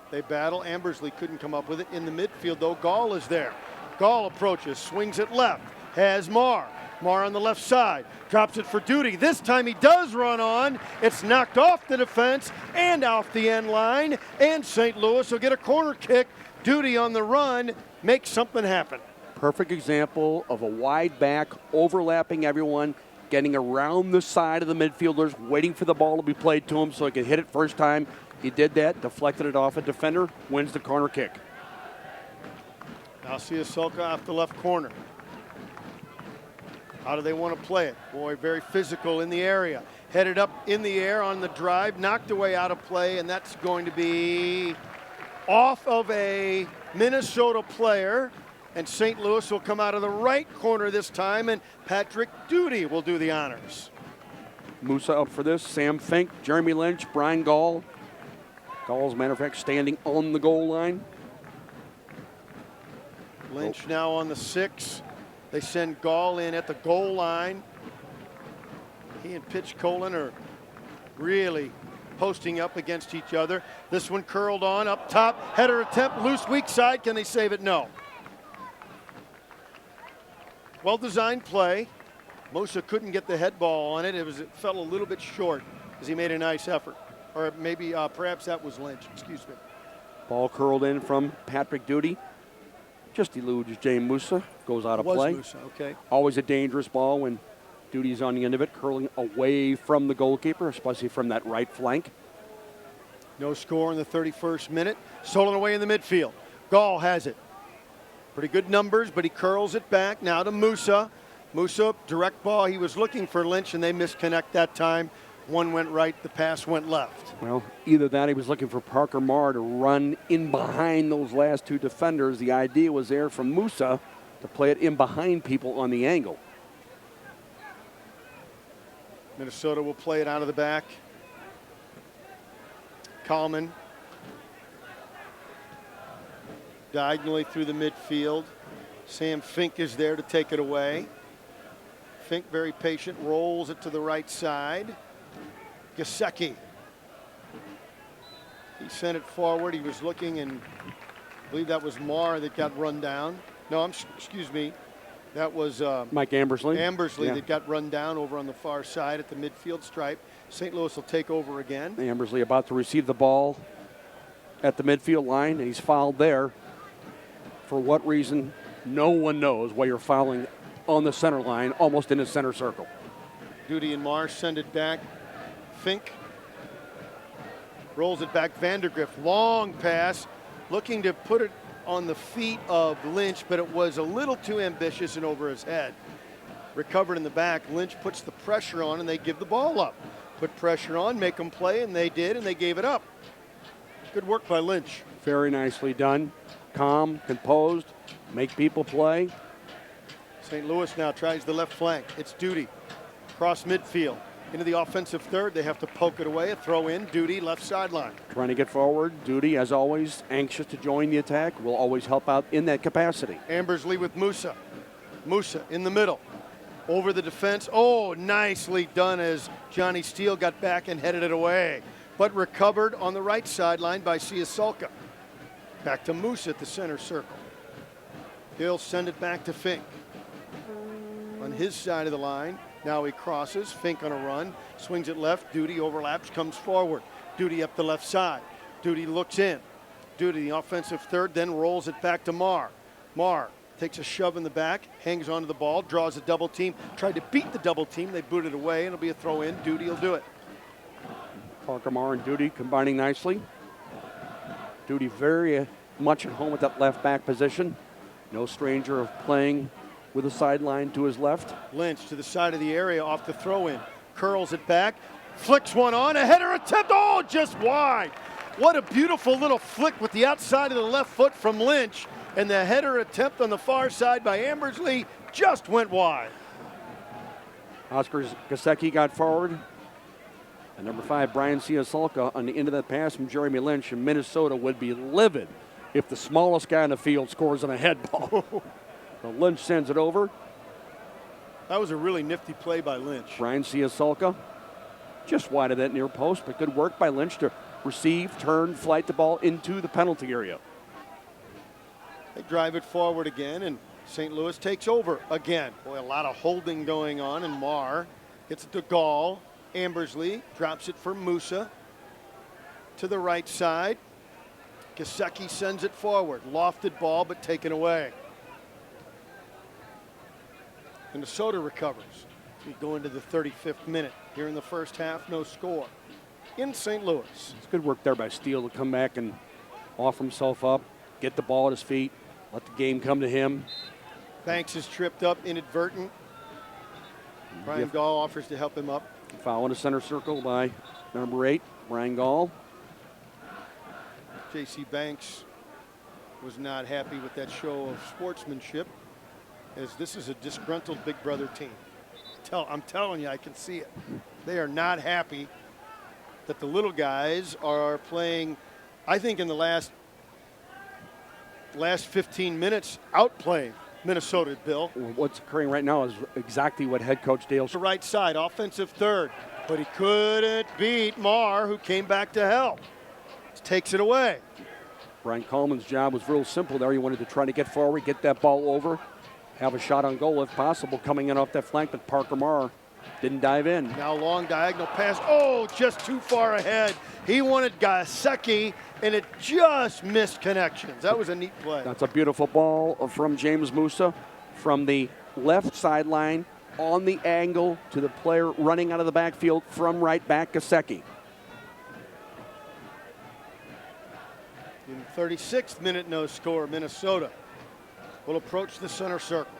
They battle. Ambersley couldn't come up with it. In the midfield, though, Gall is there. Gall approaches, swings it left, has Marr. Marr on the left side, drops it for Duty. This time he does run on. It's knocked off the defense and off the end line. And St. Louis will get a corner kick. Duty on the run, makes something happen. Perfect example of a wide back, overlapping everyone, getting around the side of the midfielders, waiting for the ball to be played to him so he could hit it first time. He did that, deflected it off a defender, wins the corner kick. Now Ciasulca off the left corner. How do they want to play it? Boy, very physical in the area. Headed up in the air on the drive, knocked away out of play, and that's going to be off of a Minnesota player. And St. Louis will come out of the right corner this time, and Patrick Duty will do the honors. Musa up for this, Sam Fink, Jeremy Lynch, Brian Gall. Gall, as a matter of fact, standing on the goal line. Lynch now on the 6. They send Gall in at the goal line. He and Pitch Colin are really posting up against each other. This one curled on up top. Header attempt, loose weak side. Can they save it? No. Well-designed play. Musa couldn't get the head ball on it. It fell a little bit short as he made a nice effort. Or maybe, perhaps that was Lynch. Excuse me. Ball curled in from Patrick Duty. Just eludes Jay Musa. Goes out of play. Musa, okay. Always a dangerous ball when Duty's on the end of it, curling away from the goalkeeper, especially from that right flank. No score in the 31st minute. Stolen away in the midfield. Gall has it. Pretty good numbers, but he curls it back now to Musa. Musa, direct ball. He was looking for Lynch, and they misconnect that time. One went right, the pass went left. Well, either that, he was looking for Parker Marr to run in behind those last two defenders. The idea was there from Musa to play it in behind people on the angle. Minnesota will play it out of the back. Kallman. Diagonally through the midfield. Sam Fink is there to take it away. Fink, very patient, rolls it to the right side. Gesicki. He sent it forward. He was looking, and I believe that was Marr that got run down. No, excuse me. That was Mike Ambersley. Ambersley that got run down over on the far side at the midfield stripe. St. Louis will take over again. Ambersley about to receive the ball at the midfield line, and he's fouled there. For what reason, no one knows why you're fouling on the center line, almost in the center circle. Duty and Marsh send it back. Fink rolls it back. Vandergriff, long pass, looking to put it on the feet of Lynch, but it was a little too ambitious and over his head. Recovered in the back. Lynch puts the pressure on, and they give the ball up. Put pressure on, make them play, and they did, and they gave it up. Good work by Lynch. Very nicely done. Calm, composed, make people play. St. Louis now tries the left flank. It's Duty. Cross midfield. Into the offensive third. They have to poke it away. A throw in. Duty, left sideline. Trying to get forward. Duty, as always, anxious to join the attack. Will always help out in that capacity. Ambersley with Musa. Musa in the middle. Over the defense. Oh, nicely done as Johnny Steele got back and headed it away. But recovered on the right sideline by Siasolka. Back to Musa at the center circle. He'll send it back to Fink. On his side of the line. Now he crosses. Fink on a run. Swings it left. Duty overlaps. Comes forward. Duty up the left side. Duty looks in. Duty, the offensive third, then rolls it back to Marr. Marr takes a shove in the back. Hangs onto the ball. Draws a double team. Tried to beat the double team. They boot it away. And it'll be a throw in. Duty will do it. Parker Marr and Duty combining nicely. Duty very much at home at that left back position. No stranger of playing with a sideline to his left. Lynch to the side of the area off the throw in. Curls it back. Flicks one on. A header attempt. Oh, just wide. What a beautiful little flick with the outside of the left foot from Lynch. And the header attempt on the far side by Ambersley just went wide. Oscar Gasecki got forward. And number 5, Brian Siasolka on the end of that pass from Jeremy Lynch. And Minnesota would be livid if the smallest guy in the field scores on a head ball. So Lynch sends it over. That was a really nifty play by Lynch. Brian Siasolka just wide of that near post, but good work by Lynch to receive, turn, flight the ball into the penalty area. They drive it forward again, and St. Louis takes over again. Boy, a lot of holding going on, and Marr gets it to Gall. Ambersley drops it for Musa to the right side. Gasecki sends it forward. Lofted ball, but taken away. Minnesota recovers. We go into the 35th minute. Here in the first half, no score. In St. Louis. It's good work there by Steele to come back and offer himself up, get the ball at his feet, let the game come to him. Banks is tripped up, inadvertent. Brian Gall offers to help him up. Foul in the center circle by number 8, Brian Gall. J.C. Banks was not happy with that show of sportsmanship, as this is a disgruntled Big Brother team. I'm telling you, I can see it. They are not happy that the little guys are playing, I think in the last 15 minutes, outplaying Minnesota, Bill. What's occurring right now is exactly what head coach Dale. To right side, offensive third, but he couldn't beat Marr, who came back to help. Takes it away. Brian Coleman's job was real simple there. He wanted to try to get forward, get that ball over, have a shot on goal if possible, coming in off that flank, but Parker Marr didn't dive in. Now long diagonal pass. Oh, just too far ahead. He wanted Gasecki, and it just missed connections. That was a neat play. That's a beautiful ball from James Musa from the left sideline on the angle to the player running out of the backfield from right back, Gasecki. In 36th minute, no score. Minnesota will approach the center circle.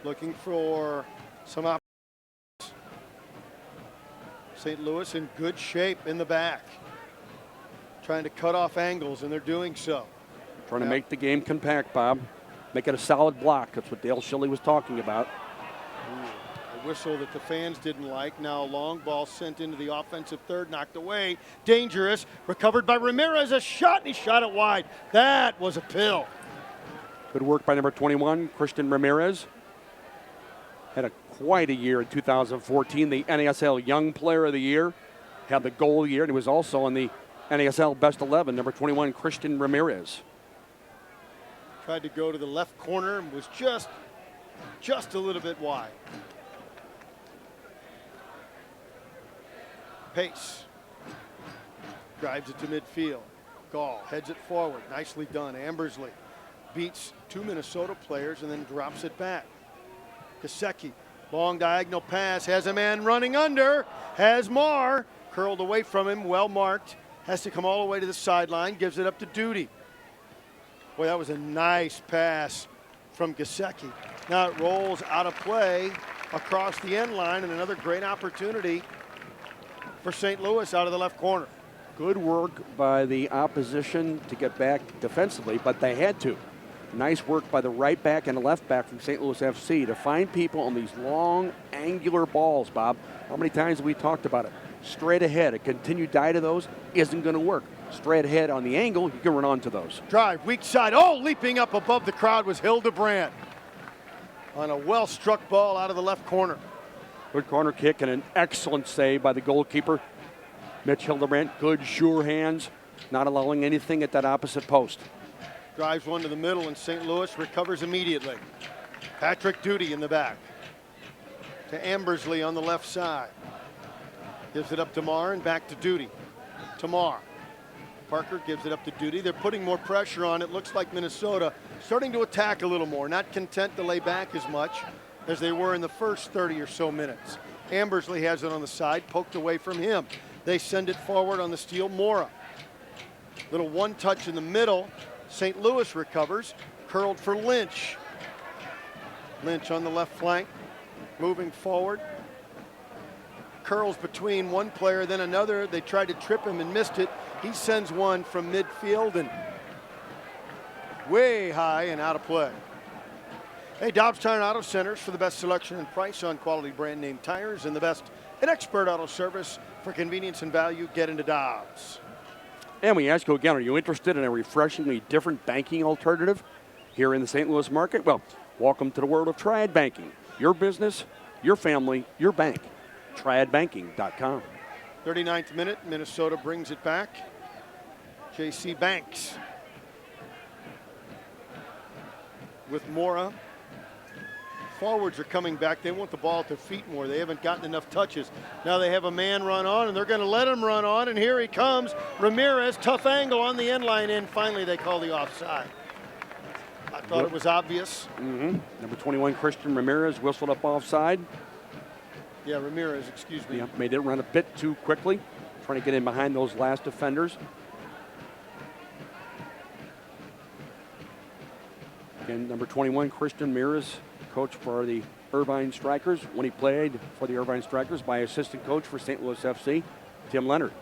Looking for some opportunities. St. Louis in good shape in the back. Trying to cut off angles, and they're doing so. Trying to make the game compact, Bob. Make it a solid block. That's what Dale Schilly was talking about. A whistle that the fans didn't like. Now a long ball sent into the offensive third, knocked away. Dangerous. Recovered by Ramirez. A shot, and he shot it wide. That was a pill. Good work by number 21, Christian Ramirez. Had quite a year in 2014. The NASL Young Player of the Year. Had the goal of the year, and he was also on the NASL Best 11, number 21, Christian Ramirez. Tried to go to the left corner and was just a little bit wide. Pace drives it to midfield. Gall heads it forward. Nicely done. Ambersley beats 2 Minnesota players and then drops it back. Kasecki, long diagonal pass, has a man running under, has Marr curled away from him, well marked, has to come all the way to the sideline, gives it up to Duty. Boy, that was a nice pass from Kasecki. Now it rolls out of play across the end line, and another great opportunity for St. Louis out of the left corner. Good work by the opposition to get back defensively, but they had to. Nice work by the right back and the left back from St. Louis FC to find people on these long, angular balls, Bob. How many times have we talked about it? Straight ahead, a continued diet of those isn't going to work. Straight ahead on the angle, you can run onto those. Drive, weak side. Oh, leaping up above the crowd was Hildebrandt on a well-struck ball out of the left corner. Good corner kick and an excellent save by the goalkeeper, Mitch Hildebrandt. Good, sure hands, not allowing anything at that opposite post. Drives one to the middle, and St. Louis recovers immediately. Patrick Duty in the back. To Ambersley on the left side. Gives it up to Marr and back to Duty. To Marr. Parker gives it up to Duty. They're putting more pressure on. It looks like Minnesota starting to attack a little more, not content to lay back as much as they were in the first 30 or so minutes. Ambersley has it on the side, poked away from him. They send it forward on the steal. Mora. Little one touch in the middle. St. Louis recovers, curled for Lynch. Lynch on the left flank, moving forward. Curls between one player, then another. They tried to trip him and missed it. He sends one from midfield and way high and out of play. Hey, Dobbs Tire and Auto Centers for the best selection and price on quality brand name tires and the best and expert auto service for convenience and value. Get into Dobbs. And we ask you again, are you interested in a refreshingly different banking alternative here in the St. Louis market? Well, welcome to the world of Triad Banking. Your business, your family, your bank. TriadBanking.com. 39th minute, Minnesota brings it back. J.C. Banks with Mora. Forwards are coming back. They want the ball at their feet more. They haven't gotten enough touches. Now they have a man run on, and they're going to let him run on, and here he comes. Ramirez, tough angle on the end line in. Finally, they call the offside. I thought it was obvious. Number 21, Christian Ramirez, whistled up offside. Yeah, Ramirez, excuse me. Yeah, made it run a bit too quickly, trying to get in behind those last defenders. Again, number 21, Christian Ramirez, coach for the Irvine Strikers when he played for the Irvine Strikers by assistant coach for St. Louis FC, Tim Leonard.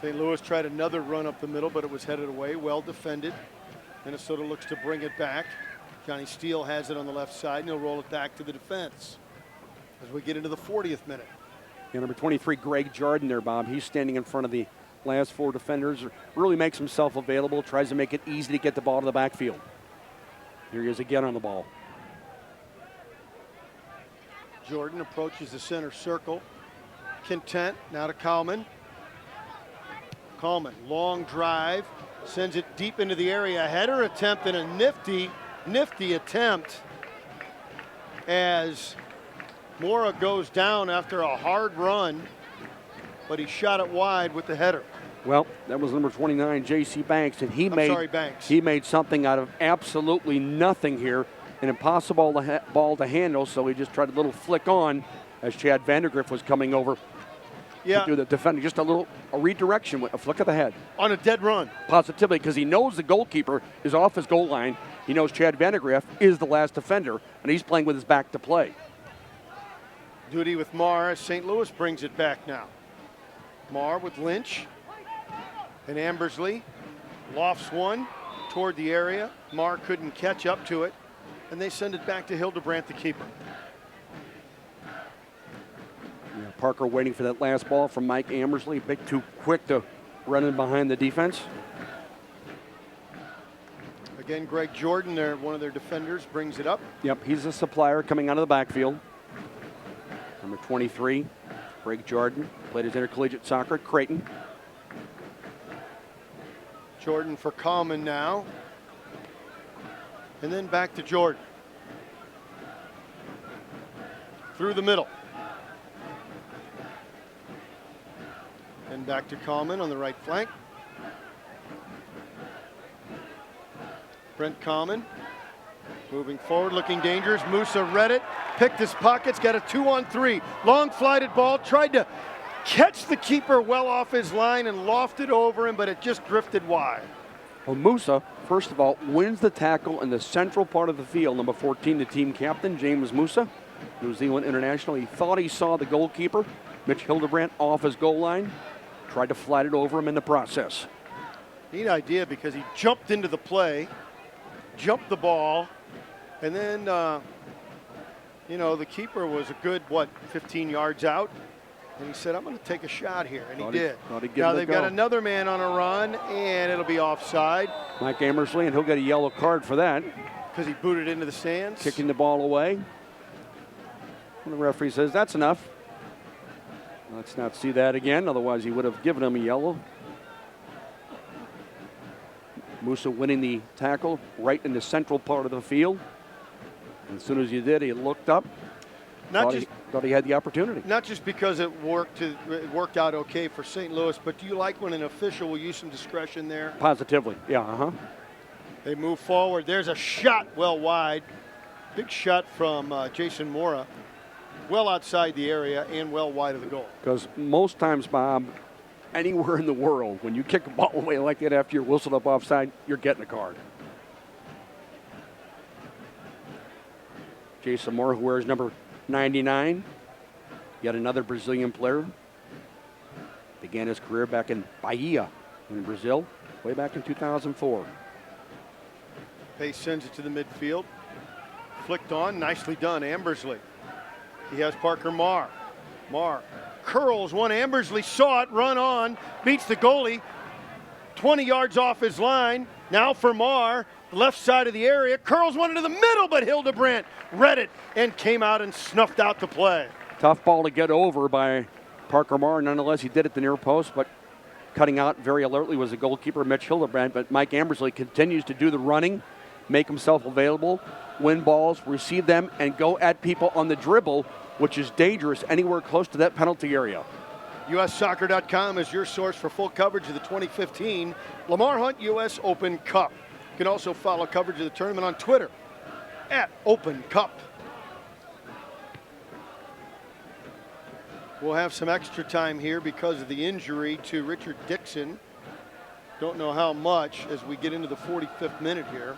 St. Louis tried another run up the middle, but it was headed away, well defended. Minnesota looks to bring it back. Johnny Steele has it on the left side, and he'll roll it back to the defense as we get into the 40th minute. Yeah, number 23, Greg Jordan there, Bob. He's standing in front of the last four defenders, really makes himself available, tries to make it easy to get the ball to the backfield. Here he is again on the ball. Jordan approaches the center circle. Content, now to Kallman. Kallman, long drive, sends it deep into the area. Header attempt and a nifty attempt as Mora goes down after a hard run, but he shot it wide with the header. Well, that was number 29, J.C. Banks, and he made something out of absolutely nothing here. An impossible ball to handle, so he just tried a little flick on as Chad Vandergriff was coming over to do the defending. Just a redirection with a flick of the head. On a dead run. Positively, because he knows the goalkeeper is off his goal line. He knows Chad Vandergriff is the last defender, and he's playing with his back to play. Duty with Marr. St. Louis brings it back now. Marr with Lynch. And Ambersley lofts one toward the area. Marr couldn't catch up to it. And they send it back to Hildebrandt, the keeper. Yeah, Parker waiting for that last ball from Mike Ambersley. A bit too quick to run in behind the defense. Again, Greg Jordan, one of their defenders, brings it up. Yep, he's a supplier coming out of the backfield. Number 23, Greg Jordan, played his intercollegiate soccer at Creighton. Jordan for Kallman now. And then back to Jordan. Through the middle. And back to Kallman on the right flank. Brent Common moving forward, looking dangerous. Musa read it, picked his pockets, got a 2-on-3. Long flighted ball, tried to catch the keeper well off his line and lofted over him, but it just drifted wide. Well, Musa, first of all, wins the tackle in the central part of the field. Number 14, the team captain, James Musa, New Zealand international. He thought he saw the goalkeeper, Mitch Hildebrandt, off his goal line. Tried to flat it over him in the process. Neat idea because he jumped into the play, jumped the ball, and then, the keeper was a good, 15 yards out. And he said, I'm going to take a shot here, and he did. Now they've got another man on a run, and it'll be offside. Mike Amersley, and he'll get a yellow card for that. Because he booted into the stands. Kicking the ball away. And the referee says, that's enough. Let's not see that again, otherwise he would have given him a yellow. Musa winning the tackle right in the central part of the field. And as soon as he did, he looked up. Thought he had the opportunity. Not just because it worked out okay for St. Louis, but do you like when an official will use some discretion there? Positively, yeah, They move forward. There's a shot well wide. Big shot from Jason Mora. Well outside the area and well wide of the goal. Because most times, Bob, anywhere in the world, when you kick a ball away like that after you're whistled up offside, you're getting a card. Jason Mora, who wears number 99, yet another Brazilian player. Began his career back in Bahia in Brazil, way back in 2004. Pace sends it to the midfield. Flicked on, nicely done, Ambersley. He has Parker Marr. Marr curls one. Ambersley saw it, run on, beats the goalie. 20 yards off his line. Now for Marr, left side of the area. Curls one into the middle, but Hildebrandt read it and came out and snuffed out the play. Tough ball to get over by Parker Marr. Nonetheless, he did it at the near post, but cutting out very alertly was the goalkeeper, Mitch Hildebrandt. But Mike Ambersley continues to do the running, make himself available, win balls, receive them, and go at people on the dribble, which is dangerous anywhere close to that penalty area. USsoccer.com is your source for full coverage of the 2015 Lamar Hunt U.S. Open Cup. You can also follow coverage of the tournament on Twitter @OpenCup. We'll have some extra time here because of the injury to Richard Dixon. Don't know how much as we get into the 45th minute here.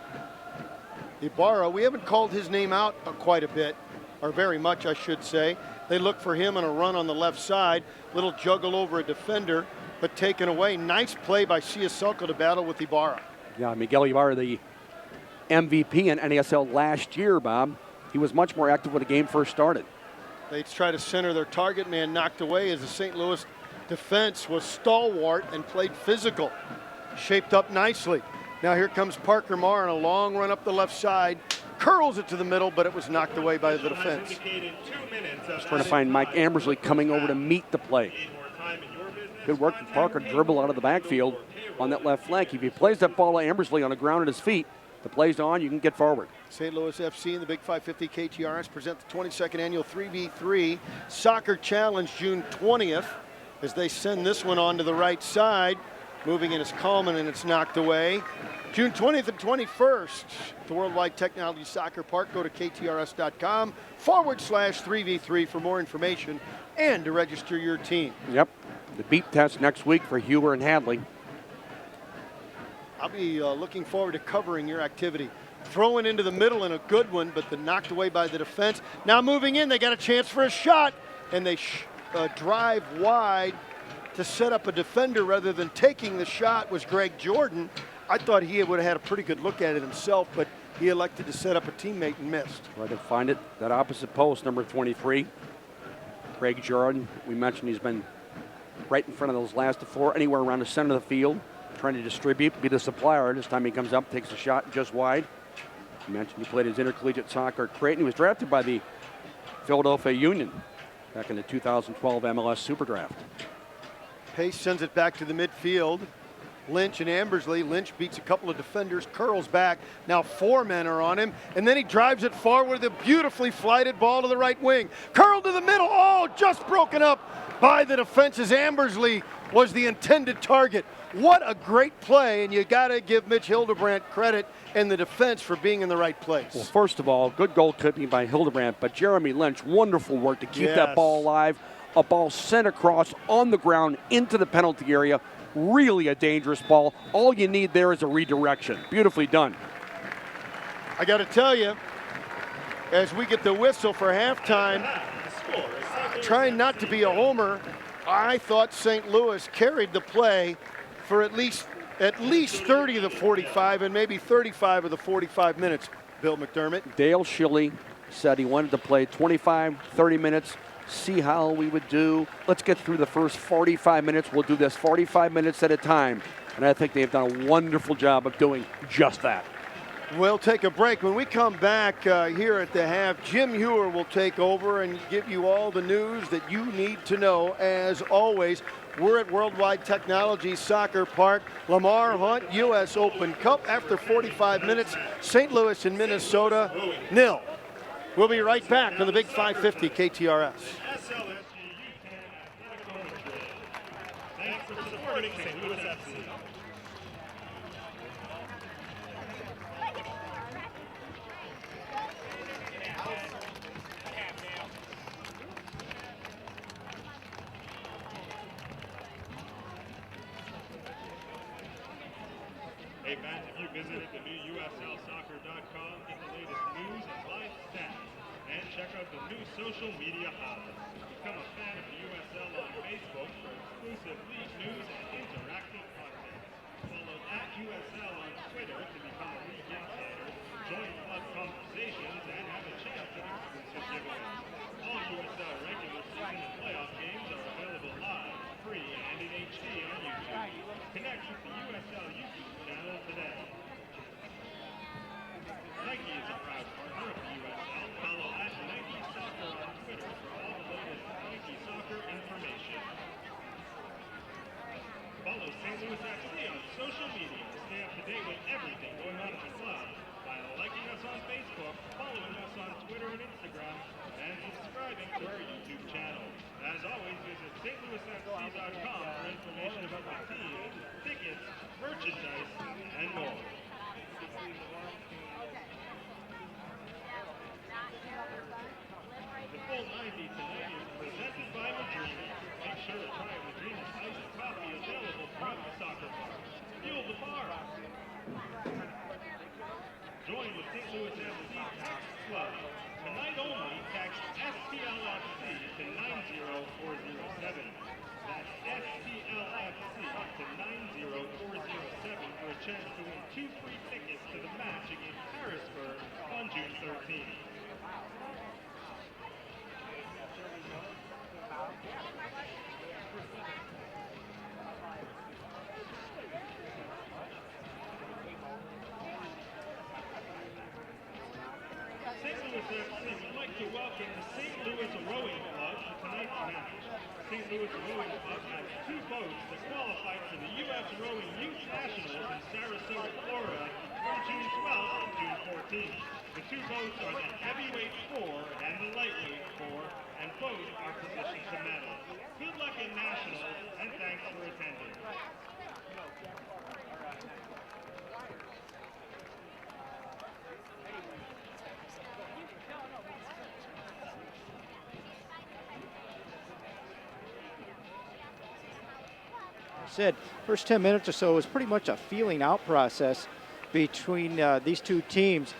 Ibarra, we haven't called his name out quite a bit, or very much, I should say. They look for him on a run on the left side. Little juggle over a defender, but taken away. Nice play by Siaselko to battle with Ibarra. Yeah, Miguel Ibarra, the MVP in NASL last year, Bob. He was much more active when the game first started. They try to center their target man, knocked away as the St. Louis defense was stalwart and played physical. Shaped up nicely. Now here comes Parker Marr on a long run up the left side. Curls it to the middle, but it was knocked away by the defense. Just trying to find Mike Ambersley coming over to meet the play. Good work from Parker, dribble out of the backfield on that left flank. If he plays that ball to Ambersley on the ground at his feet, the play's on, you can get forward. St. Louis FC and the Big 550 KTRS present the 22nd annual 3v3 Soccer Challenge June 20th as they send this one on to the right side. Moving in is Coleman and it's knocked away. June 20th and 21st, the Worldwide Technology Soccer Park. Go to ktrs.com/3v3 for more information and to register your team. Yep, the beep test next week for Huber and Hadley. I'll be looking forward to covering your activity. Throwing into the middle and a good one, but then knocked away by the defense. Now moving in, they got a chance for a shot, and they drive wide to set up a defender rather than taking the shot was Greg Jordan. I thought he would have had a pretty good look at it himself, but he elected to set up a teammate and missed. Right to find it, that opposite post, number 23. Greg Jordan, we mentioned he's been right in front of those last four, anywhere around the center of the field, trying to distribute, be the supplier. This time he comes up, takes a shot just wide. You mentioned he played his intercollegiate soccer at Creighton. He was drafted by the Philadelphia Union back in the 2012 MLS Super Draft. Pace sends it back to the midfield. Lynch and Ambersley. Lynch beats a couple of defenders, curls back. Now four men are on him, and then he drives it forward with a beautifully flighted ball to the right wing. Curled to the middle, oh, just broken up by the defense as Ambersley was the intended target. What a great play, and you got to give Mitch Hildebrandt credit and the defense for being in the right place. Well, first of all, good goalkeeping by Hildebrandt, but Jeremy Lynch, wonderful work to keep that ball alive. A ball sent across on the ground into the penalty area. Really a dangerous ball. All you need there is a redirection. Beautifully done. I got to tell you, as we get the whistle for halftime, trying not to be a homer, I thought St. Louis carried the play for at least 30 of the 45 and maybe 35 of the 45 minutes, Bill McDermott. Dale Schilly said he wanted to play 25, 30 minutes, see how we would do. Let's get through the first 45 minutes. We'll do this 45 minutes at a time. And I think they've done a wonderful job of doing just that. We'll take a break. When we come back here at the half, Jim Hewer will take over and give you all the news that you need to know. As always, we're at Worldwide Technology Soccer Park, Lamar Hunt U.S. Open Cup. After 45 minutes, St. Louis and Minnesota, 0. We'll be right back on the Big 550 KTRS. Thanks for supporting St. Louis FC. Hey fans, if you visited the new USLsoccer.com, get the latest news and live stats, and check out the new social media hubs. Become a fan of the USL on Facebook for exclusive league news and interactive content. Follow @USL on Twitter to become a league insider, join club conversations, and have a chance at exclusive giveaways. All USL regular season and playoff games are available live, free, and in HD on YouTube. Connect with the USL YouTube channel today. Nike is a proud partner of the USL. Follow @Nike Soccer on Twitter for all the latest Nike soccer information. Follow St. Louis FC on social media to stay up to date with everything going on at the club by liking us on Facebook, following us on Twitter and Instagram, and subscribing to our YouTube channel. As always, visit stlouisfc.com for information about the team, tickets, merchandise, and more. The full 90 tonight is presented by Madrini. Make sure to try Madrini's iced coffee available throughout the soccer park. Fuel the bar. Join the St. Louis FC Text Club. Tonight only, text STLFC to 90407. That's STLFC to 90407 for a chance to win 2 free tickets to the match against Harrisburg on June 13th. St. Louis FC would like to welcome the St. Louis Rowing Club to tonight's match. St. Louis Rowing Club has 2 boats that qualified for the U.S. Rowing Youth Nationals in Sarasota, Florida from June 12th to June 14th. The 2 boats are the Heavyweight 4 and the Lightweight 4, and both are positioned to medal. Good luck in Nationals, and thanks for attending. Said first 10 minutes or so was pretty much a feeling out process between these two teams.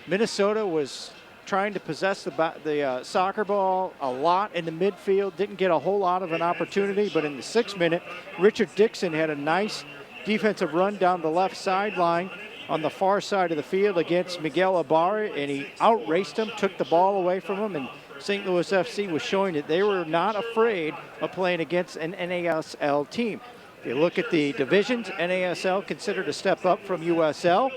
Minnesota was trying to possess the soccer ball a lot in the midfield, didn't get a whole lot of an opportunity, but in the 6th minute, Richard Dixon had a nice defensive run down the left sideline on the far side of the field against Miguel Ibarra, and he outraced him, took the ball away from him, and St. Louis FC was showing that they were not afraid of playing against an NASL team. If you look at the divisions, NASL considered a step up from USL,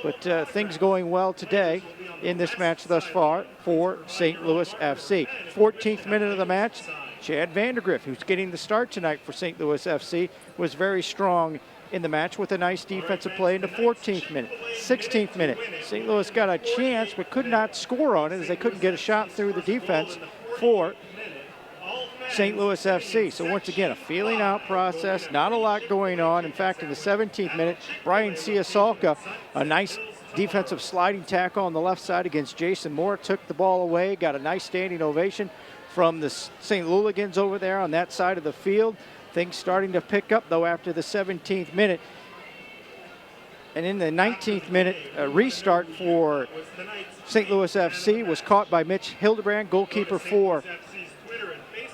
but things going well today in this match thus far for St. Louis FC. 14th minute of the match, Chad Vandergriff, who's getting the start tonight for St. Louis FC, was very strong in the match with a nice defensive play in the 14th minute. 16th minute, St. Louis got a chance but could not score on it as they couldn't get a shot through the defense for St. Louis FC. So once again, a feeling out process, not a lot going on. In fact, in the 17th minute, Brian Ciasolka, a nice defensive sliding tackle on the left side against Jason Moore, took the ball away, got a nice standing ovation from the St. Louligans over there on that side of the field. Things starting to pick up, though, after the 17th minute. And in the 19th minute, a restart for St. Louis FC was caught by Mitch Hildebrand, goalkeeper for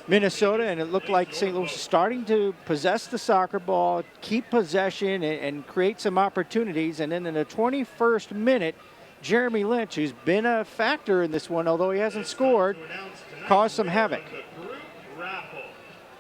Minnesota, and it looked like St. Louis was starting to possess the soccer ball, keep possession, and create some opportunities. And then in the 21st minute, Jeremy Lynch, who's been a factor in this one, although he hasn't scored, caused some havoc.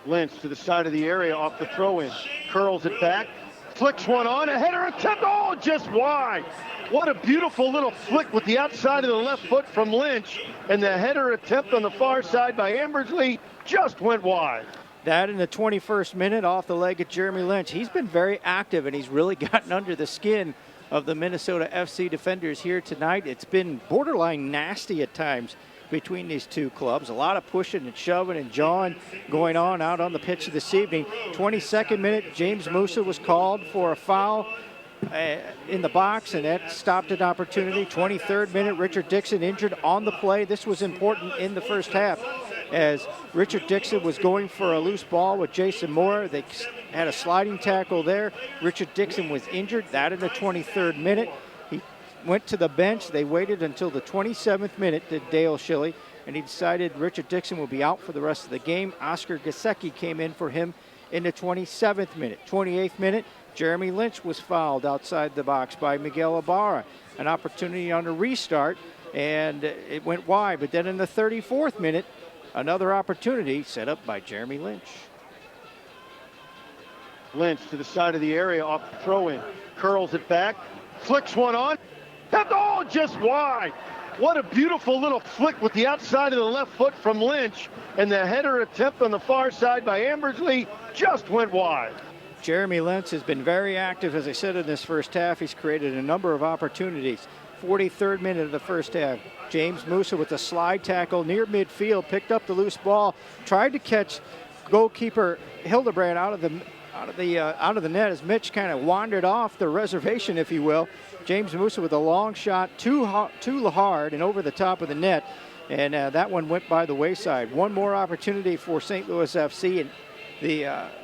Lynch to the side of the area off the throw-in. Curls it back. Flicks one on. A header attempt. Oh, just wide. What a beautiful little flick with the outside of the left foot from Lynch. And the header attempt on the far side by Ambersley just went wide. That in the 21st minute off the leg of Jeremy Lynch. He's been very active, and he's really gotten under the skin of the Minnesota FC defenders here tonight. It's been borderline nasty at times between these two clubs. A lot of pushing and shoving and jawing going on out on the pitch this evening. 22nd minute, James Musa was called for a foul in the box, and that stopped an opportunity. 23rd minute, Richard Dixon injured on the play. This was important in the first half, as Richard Dixon was going for a loose ball with Jason Moore. They had a sliding tackle there. Richard Dixon was injured. That in the 23rd minute. He went to the bench. They waited until the 27th minute, did Dale Schilly, and he decided Richard Dixon will be out for the rest of the game. Oscar Gasecki came in for him in the 27th minute. 28th minute, Jeremy Lynch was fouled outside the box by Miguel Ibarra. An opportunity on a restart, and it went wide. But then in the 34th minute, another opportunity set up by Jeremy Lynch. Lynch to the side of the area off the throw-in. Curls it back. Flicks one on. Oh, just wide. What a beautiful little flick with the outside of the left foot from Lynch. And the header attempt on the far side by Ambersley just went wide. Jeremy Lynch has been very active, as I said, in this first half. He's created a number of opportunities. 43rd minute of the first half. James Musa with a slide tackle near midfield, picked up the loose ball, tried to catch goalkeeper Hildebrand out of the net as Mitch kind of wandered off the reservation, if you will. James Musa with a long shot, too hard and over the top of the net, and that one went by the wayside. One more opportunity for St. Louis FC, and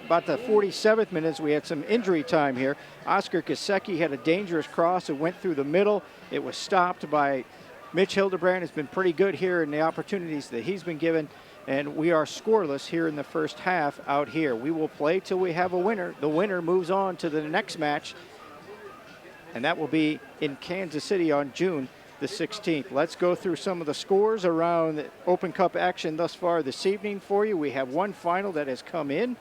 about the 47th minute, we had some injury time here. Oscar Gasecki had a dangerous cross. It went through the middle. It was stopped by Mitch Hildebrand. Has been pretty good here in the opportunities that he's been given, and we are scoreless here in the first half out here. We will play till we have a winner. The winner moves on to the next match, and that will be in Kansas City on June the 16th. Let's go through some of the scores around the Open Cup action thus far this evening for you. We have one final that has come in,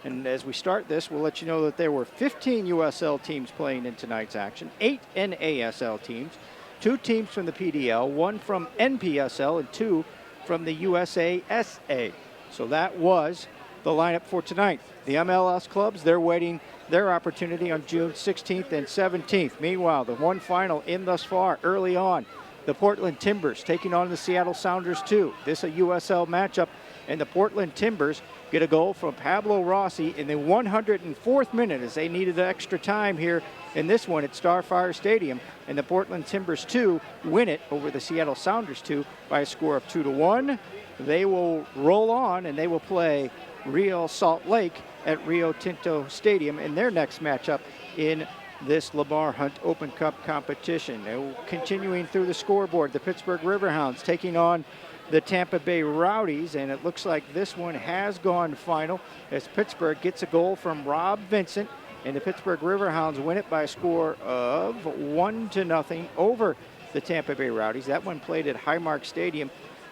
and as we start this, we'll let you know that there were 15 USL teams playing in tonight's action, 8 NASL teams, 2 teams from the PDL, 1 from NPSL, and 2 from the USASA. So that was the lineup for tonight. The MLS clubs, they're waiting their opportunity on June 16th and 17th. Meanwhile, the one final in thus far early on, the Portland Timbers taking on the Seattle Sounders 2. This is a USL matchup, and the Portland Timbers get a goal from Pablo Rossi in the 104th minute as they needed extra time here in this one at Starfire Stadium, and the Portland Timbers 2 win it over the Seattle Sounders 2 by a score of 2-1. They will roll on, and they will play Real Salt Lake at Rio Tinto Stadium in their next matchup in this Lamar Hunt Open Cup competition. Now, continuing through the scoreboard, the Pittsburgh Riverhounds taking on the Tampa Bay Rowdies, and it looks like this one has gone final as Pittsburgh gets a goal from Rob Vincent, and the Pittsburgh Riverhounds win it by a score of 1-0 over the Tampa Bay Rowdies. That one played at Highmark Stadium.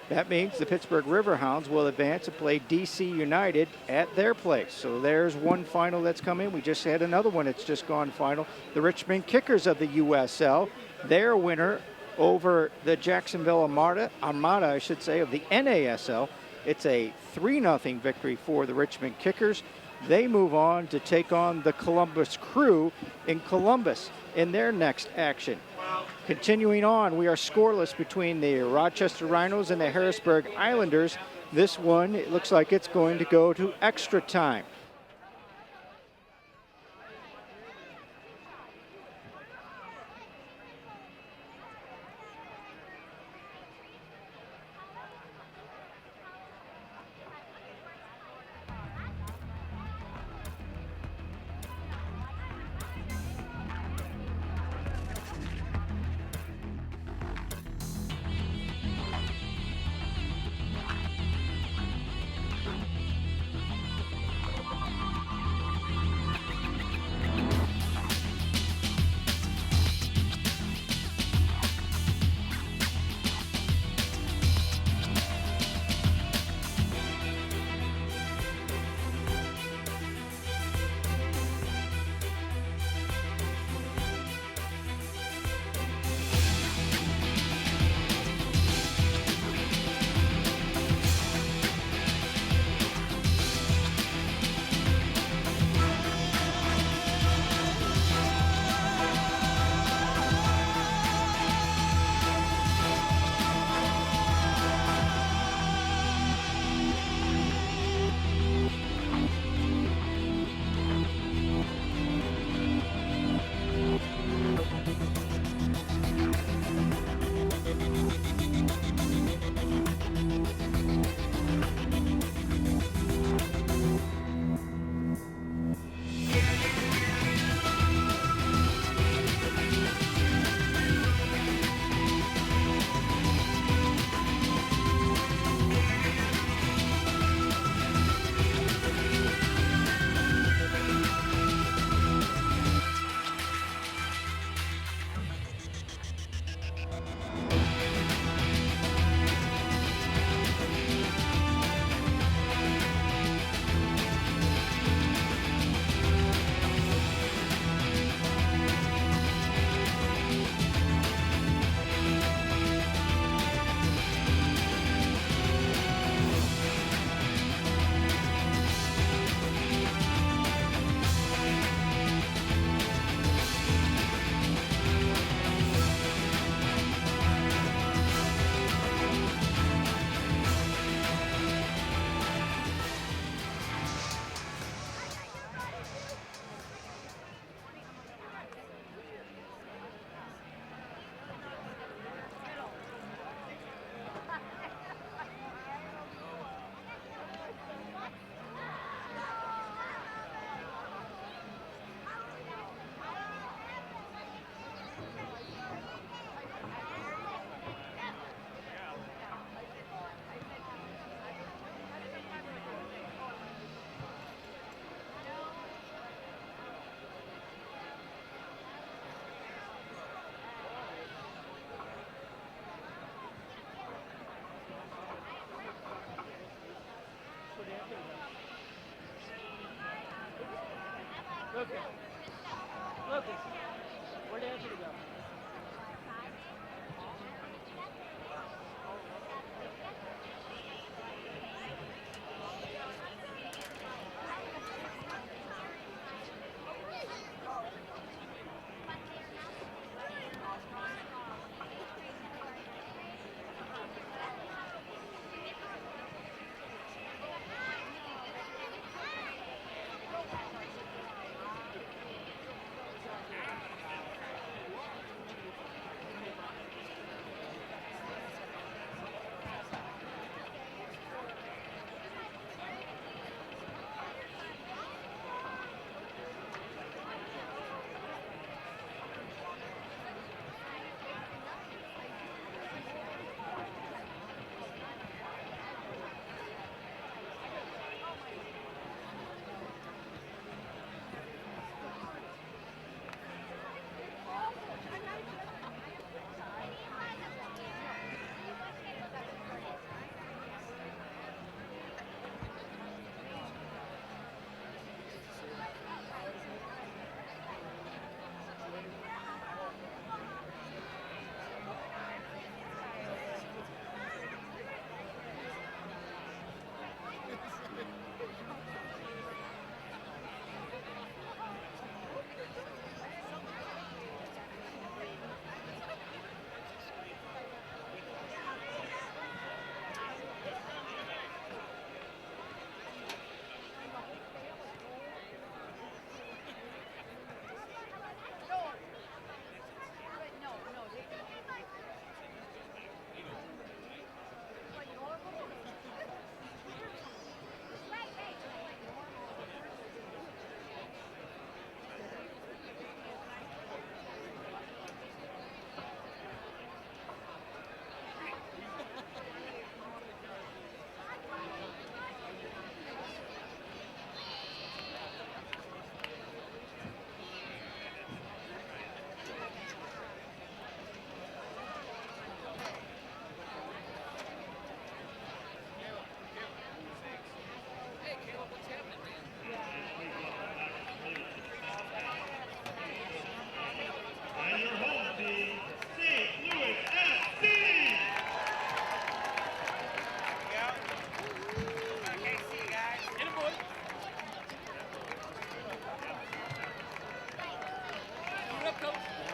That means the Pittsburgh Riverhounds will advance and play DC United at their place. So there's one final that's come in. We just had another one that's just gone final. The Richmond Kickers of the USL, their winner over the Jacksonville Armada, of the NASL. It's a 3-0 victory for the Richmond Kickers. They move on to take on the Columbus Crew in Columbus in their next action. Continuing on, we are scoreless between the Rochester Rhinos and the Harrisburg Islanders. This one, it looks like it's going to go to extra time.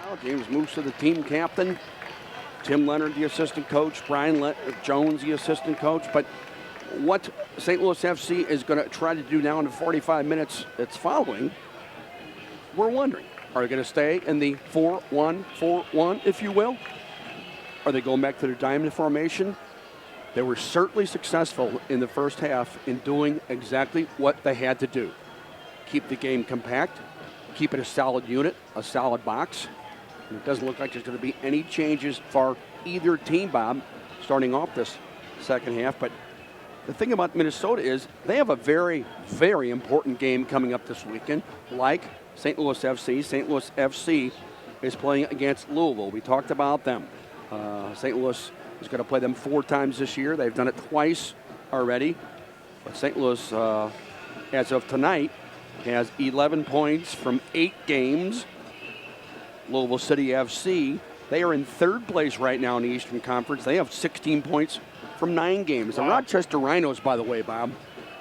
Now James Musa, the team captain. Tim Leonard, the assistant coach. Brian Jones, the assistant coach. But what St. Louis FC is going to try to do now in the 45 minutes that's following, we're wondering. Are they going to stay in the 4-1-4-1, if you will? Are they going back to their diamond formation? They were certainly successful in the first half in doing exactly what they had to do. Keep the game compact, keep it a solid unit, a solid box. And it doesn't look like there's going to be any changes for either team, Bob, starting off this second half. But the thing about Minnesota is they have a very, very important game coming up this weekend, like St. Louis FC. St. Louis FC is playing against Louisville. We talked about them. St. Louis is going to play them 4 times this year. They've done it twice already. But St. Louis, as of tonight, has 11 points from 8 games. Louisville City FC, they are in 3rd place right now in the Eastern Conference. They have 16 points from 9 games. Wow. The Rochester Rhinos, by the way, Bob,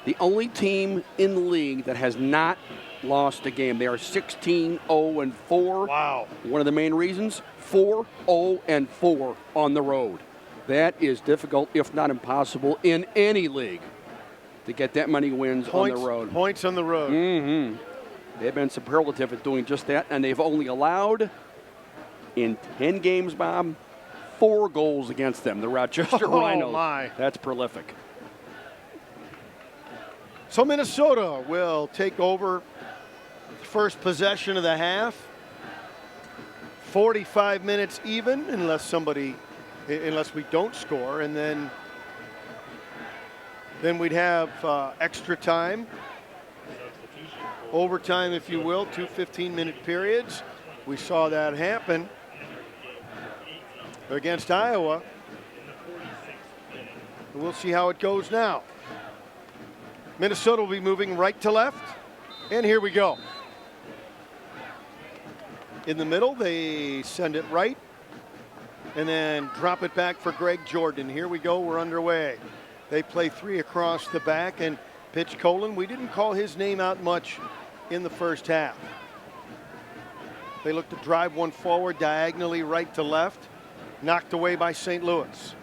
the only team in the league that has not lost a game. They are 16-0-4. Wow. One of the main reasons, 4-0-4 on the road. That is difficult, if not impossible, in any league to get that many wins on the road. Points on the road. Mm-hmm. They've been superlative at doing just that, and they've only allowed, in 10 games, Bob, 4 goals against them, the Rochester Rhinos. My. That's prolific. So Minnesota will take over first possession of the half. 45 minutes even, unless we don't score, and then we'd have extra time, overtime, if you will, 2 15-minute periods. We saw that happen against Iowa. We'll see how it goes now. Minnesota will be moving right to left, and here we go. In the middle, they send it right, and then drop it back for Greg Jordan. Here we go, we're underway. They play 3 across the back, and Pitch Colin, we didn't call his name out much in the first half. They look to drive one forward diagonally right to left, knocked away by St. Louis.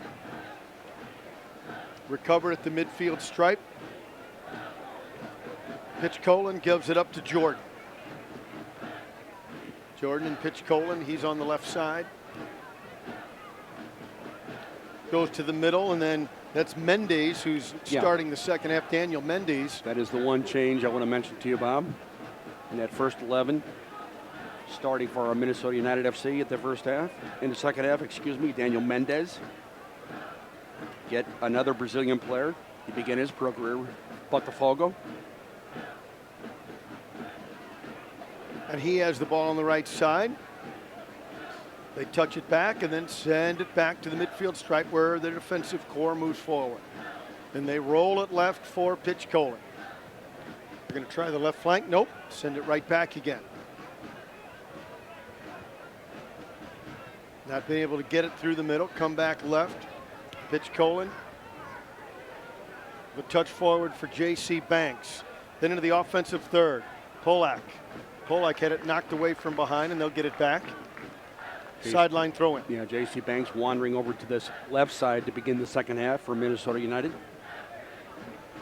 Recovered at the midfield stripe. Pitch Colin gives it up to Jordan. Jordan and Pitch Colin, he's on the left side. Goes to the middle, and then that's Mendes who's starting the second half, Daniel Mendes. That is the one change I want to mention to you, Bob. In that first 11, starting for our Minnesota United FC at the first half. In the second half, Daniel Mendes. Get another Brazilian player. He began his pro career with Botafogo. And he has the ball on the right side. They touch it back and then send it back to the midfield stripe where the defensive core moves forward. And they roll it left for Pitch Colin. They're going to try the left flank. Nope. Send it right back again. Not being able to get it through the middle. Come back left. Pitch Colin. The touch forward for J.C. Banks. Then into the offensive third. Polak. Polak had it knocked away from behind, and they'll get it back. Sideline throw in. Yeah, J.C. Banks wandering over to this left side to begin the second half for Minnesota United.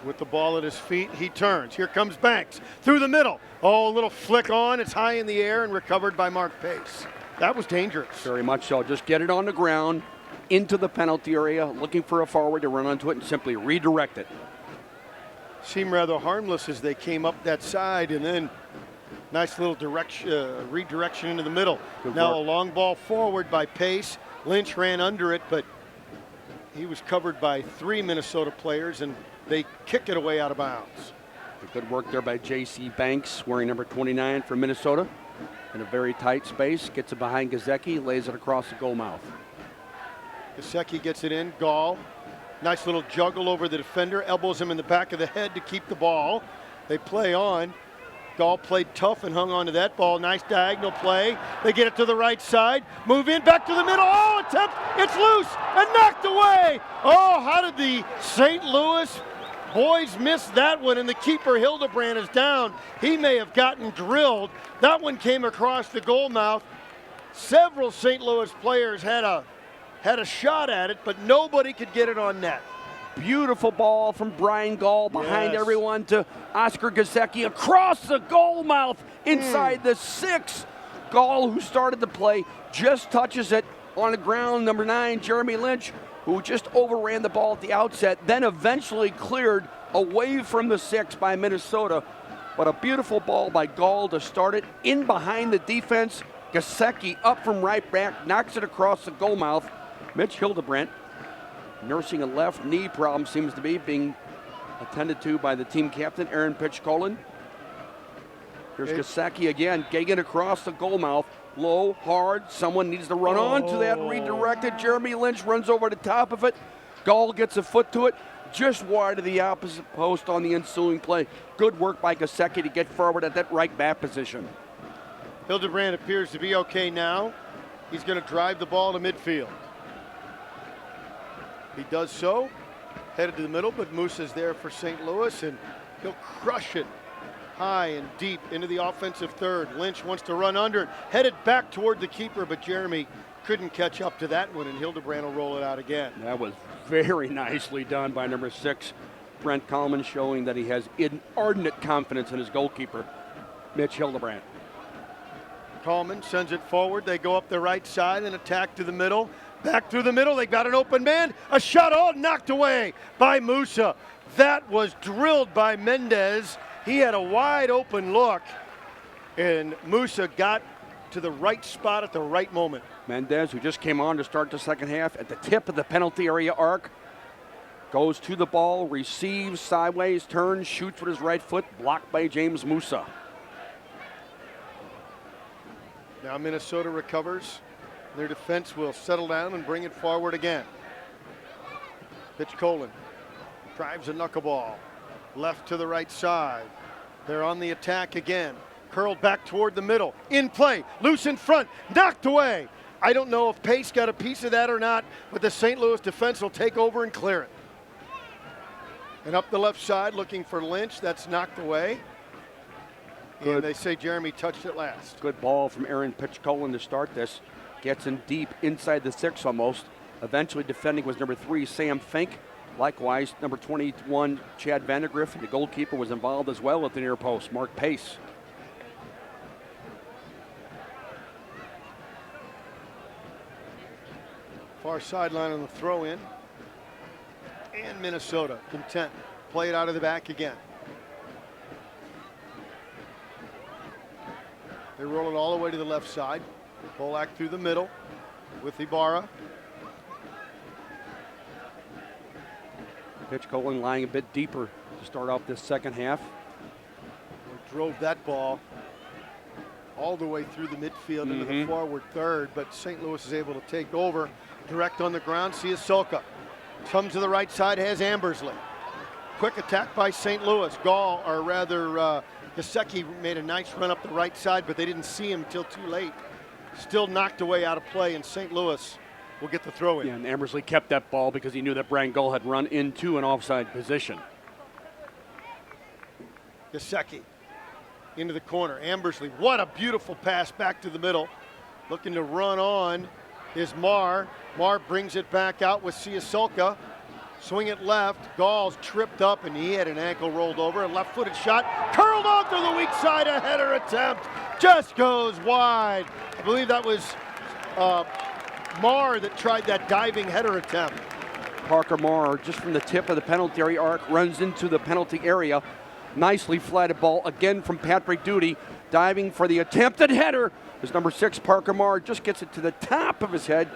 With the ball at his feet, he turns. Here comes Banks through the middle. Oh, a little flick on. It's high in the air and recovered by Mark Pace. That was dangerous. Very much so. Just get it on the ground, into the penalty area, looking for a forward to run onto it and simply redirect it. Seemed rather harmless as they came up that side, and then nice little redirection into the middle. Good now work. A long ball forward by Pace. Lynch ran under it, but he was covered by 3 Minnesota players, and they kick it away out of bounds. Good work there by J.C. Banks, wearing number 29 for Minnesota. In a very tight space, gets it behind Gazecki, lays it across the goal mouth. Gazecki gets it in. Gall, nice little juggle over the defender, elbows him in the back of the head to keep the ball. They play on. Gall played tough and hung on to that ball. Nice diagonal play. They get it to the right side. Move in, back to the middle. Oh, attempt. It's loose and knocked away. Oh, how did the St. Louis boys miss that one? And the keeper, Hildebrand, is down. He may have gotten drilled. That one came across the goal mouth. Several St. Louis players had a shot at it, but nobody could get it on net. Beautiful ball from Brian Gall behind Yes. everyone to Oscar Gazecki across the goal mouth inside the 6. Gall, who started the play, just touches it on the ground. Number 9, Jeremy Lynch, who just overran the ball at the outset, then eventually cleared away from the 6 by Minnesota. But a beautiful ball by Gall to start it in behind the defense. Gazecki up from right back, knocks it across the goal mouth. Mitch Hildebrandt, nursing a left knee problem, seems to be being attended to by the team captain, Aaron Pitchkolin. Here's Gazecki again, Gagan across the goal mouth. Low, hard, someone needs to run on to that, redirected. Jeremy Lynch runs over the top of it. Gall gets a foot to it, just wide of the opposite post on the ensuing play. Good work by Gazecki to get forward at that right back position. Hildebrand appears to be okay now. He's going to drive the ball to midfield. He does so, headed to the middle, but Moose is there for St. Louis, and he'll crush it high and deep into the offensive third. Lynch wants to run under it, headed back toward the keeper, but Jeremy couldn't catch up to that one, and Hildebrand will roll it out again. That was very nicely done by number 6, Brent Coleman, showing that he has inordinate confidence in his goalkeeper, Mitch Hildebrandt. Coleman sends it forward. They go up the right side and attack to the middle. Back through the middle. They got an open man. A shot all knocked away by Musa. That was drilled by Mendez. He had a wide open look, and Musa got to the right spot at the right moment. Mendez, who just came on to start the second half, at the tip of the penalty area arc, goes to the ball, receives sideways, turns, shoots with his right foot, blocked by James Musa. Now Minnesota recovers. Their defense will settle down and bring it forward again. Pitchkolin drives a knuckleball left to the right side. They're on the attack again. Curled back toward the middle. In play, loose in front, knocked away. I don't know if Pace got a piece of that or not, but the St. Louis defense will take over and clear it. And up the left side looking for Lynch. That's knocked away. Good. And they say Jeremy touched it last. Good ball from Aaron Pitchkolin to start this. Gets in deep inside the 6 almost. Eventually defending was number 3, Sam Fink. Likewise, number 21, Chad Vandergriff. The goalkeeper was involved as well at the near post, Mark Pace. Far sideline on the throw in. And Minnesota content. Play it out of the back again. They roll it all the way to the left side. Polak through the middle with Ibarra. Pitchkolin lying a bit deeper to start off this second half. Drove that ball all the way through the midfield into the forward third, but St. Louis is able to take over. Direct on the ground, Siasolka. Comes to the right side, has Ambersley. Quick attack by St. Louis. Gall, or rather, Gazecki made a nice run up the right side, but they didn't see him until too late. Still knocked away out of play, and St. Louis will get the throw in. Yeah, and Ambersley kept that ball because he knew that Brian Gull had run into an offside position. Gazecki into the corner. Ambersley, what a beautiful pass back to the middle. Looking to run on is Marr. Marr brings it back out with Siasolka. Swing it left. Gall's tripped up, and he had an ankle rolled over. A left-footed shot. Curled onto the weak side. A header attempt. Just goes wide. I believe that was Marr that tried that diving header attempt. Parker Marr, just from the tip of the penalty area arc, runs into the penalty area. Nicely flatted ball again from Patrick Doody, diving for the attempted header. As number 6, Parker Marr, just gets it to the top of his head.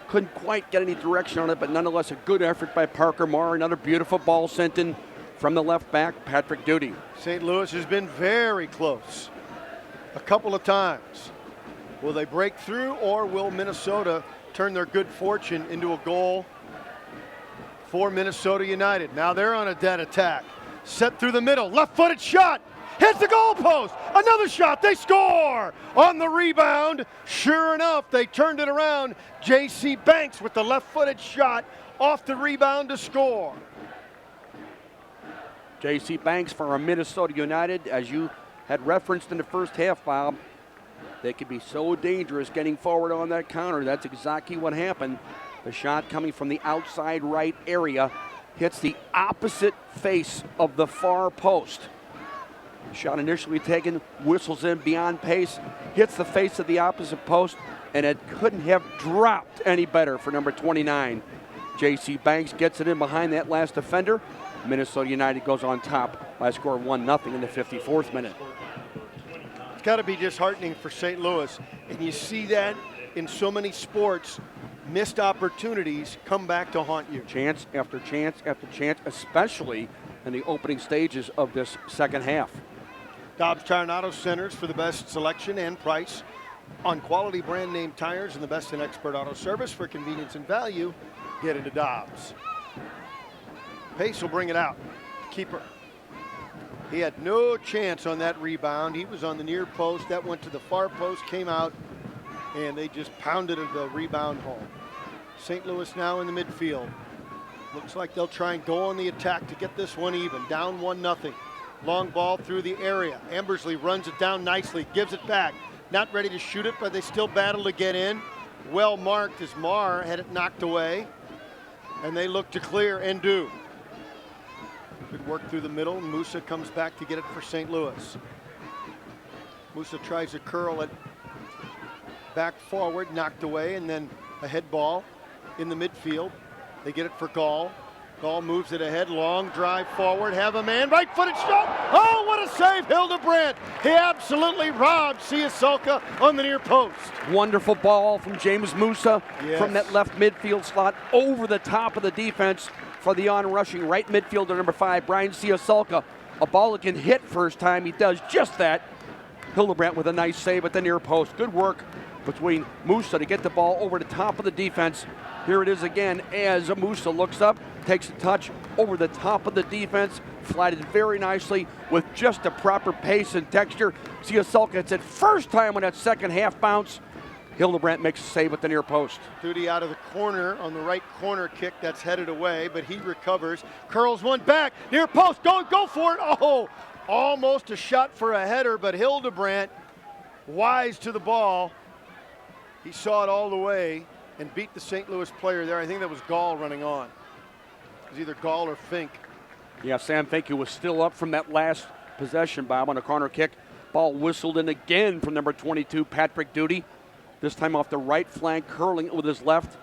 Couldn't quite get any direction on it, but nonetheless a good effort by Parker Marr. Another beautiful ball sent in from the left back, Patrick Doody. St. Louis has been very close a couple of times. Will they break through, or will Minnesota turn their good fortune into a goal for Minnesota United? Now they're on a dead attack. Set through the middle, left-footed shot, hits the goalpost, another shot, they score! On the rebound, sure enough, they turned it around. J.C. Banks with the left-footed shot off the rebound to score. J.C. Banks for Minnesota United, as you had referenced in the first half, Bob. They can be so dangerous getting forward on that counter. That's exactly what happened. The shot coming from the outside right area hits the opposite face of the far post. Shot initially taken, whistles in beyond pace, hits the face of the opposite post, and it couldn't have dropped any better for number 29. J.C. Banks gets it in behind that last defender. Minnesota United goes on top by a score of 1-0 in the 54th minute. It's got to be disheartening for St. Louis, and you see that in so many sports. Missed opportunities come back to haunt you. Chance after chance after chance, especially in the opening stages of this second half. Dobbs Tire and Auto Centers for the best selection and price on quality brand name tires and the best in expert auto service. For convenience and value, get into Dobbs. Pace will bring it out. Keeper. He had no chance on that rebound. He was on the near post. That went to the far post, came out, and they just pounded the rebound home. St. Louis now in the midfield. Looks like they'll try and go on the attack to get this one even. Down 1-0. Long ball through the area. Embersley runs it down nicely, gives it back. Not ready to shoot it, but they still battle to get in. Well marked as Marr had it knocked away. And they look to clear and do. Good work through the middle. Musa comes back to get it for St. Louis. Musa tries to curl it back forward, knocked away, and then a head ball in the midfield. They get it for Gall. Gall moves it ahead, long drive forward, have a man, right-footed shot. Oh, what a save, Hildebrandt. He absolutely robbed Siasolka on the near post. Wonderful ball from James Musa from that left midfield slot over the top of the defense for the on-rushing right midfielder, number 5, Brian Siasolka. A ball that can hit first time. He does just that. Hildebrandt with a nice save at the near post. Good work between Musa to get the ball over the top of the defense. Here it is again as Musa looks up, takes a touch over the top of the defense, flighted very nicely with just the proper pace and texture. Siasolka, it's his first time on that second half bounce. Hildebrandt makes a save at the near post. Duty out of the corner on the right corner kick that's headed away, but he recovers, curls one back, near post, go for it. Oh, almost a shot for a header, but Hildebrandt, wise to the ball. He saw it all the way and beat the St. Louis player there. I think that was Gall running on. It was either Gall or Fink. Yeah, Sam Fink, who was still up from that last possession, Bob, on a corner kick. Ball whistled in again from number 22, Patrick Duty. This time off the right flank, curling it with his left.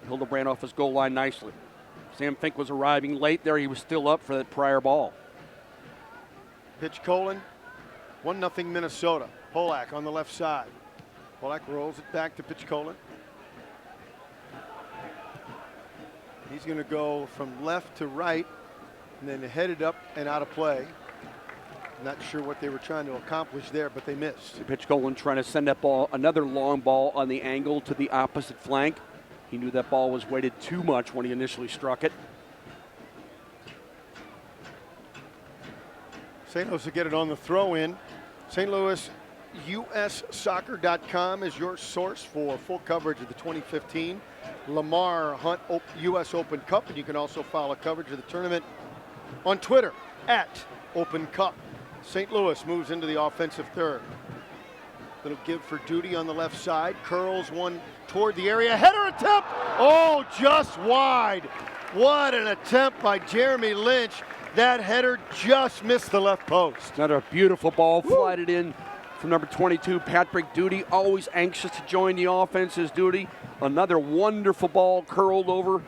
Hildebrandt off his goal line nicely. Sam Fink was arriving late there. He was still up for that prior ball. Pitch Colon, 1-0 Minnesota. Polak on the left side. Polak rolls it back to Pitch Colon. He's going to go from left to right and then headed up and out of play. Not sure what they were trying to accomplish there, but they missed. Pitch Colon trying to send that ball, another long ball on the angle to the opposite flank. He knew that ball was weighted too much when he initially struck it. St. Louis will get it on the throw in. St. Louis USsoccer.com is your source for full coverage of the 2015 Lamar Hunt US Open Cup, and you can also follow coverage of the tournament on Twitter at Open Cup. St. Louis moves into the offensive third. Little give for Duty on the left side, curls one toward the area, header attempt, oh, just wide. What an attempt by Jeremy Lynch. That header just missed the left post. Another beautiful ball flighted in from number 22, Patrick Duty, always anxious to join the offense is Duty. Another wonderful ball curled over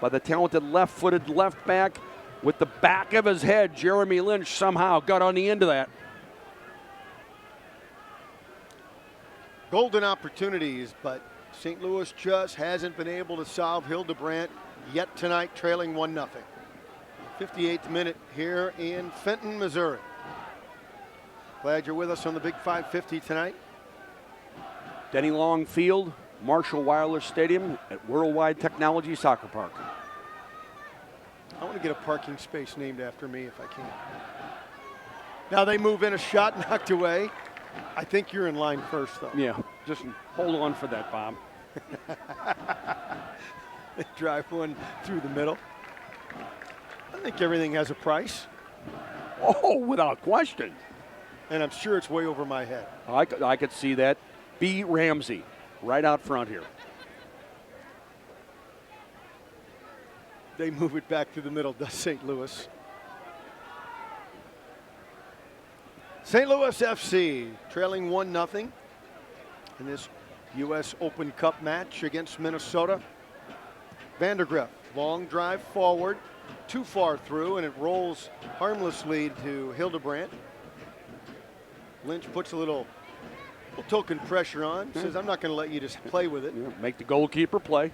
by the talented left-footed left back. With the back of his head, Jeremy Lynch somehow got on the end of that. Golden opportunities, but St. Louis just hasn't been able to solve Hildebrandt yet tonight, trailing 1-0. 58th minute here in Fenton, Missouri. Glad you're with us on the Big 550 tonight. Denny Long Field, Marshall Wireless Stadium at Worldwide Technology Soccer Park. I want to get a parking space named after me if I can. Now they move in, a shot knocked away. I think you're in line first, though. Yeah, just hold on for that, Bob. They drive one through the middle. I think everything has a price. Oh, without question. and I'm sure it's way over my head. I could see that. B. Ramsey, right out front here. They move it back to the middle, does St. Louis. St. Louis FC trailing 1-0 in this U.S. Open Cup match against Minnesota. Vandergriff, long drive forward, too far through, and it rolls harmlessly to Hildebrandt. Lynch puts a little token pressure on, says, I'm not going to let you just play with it. Yeah, make the goalkeeper play.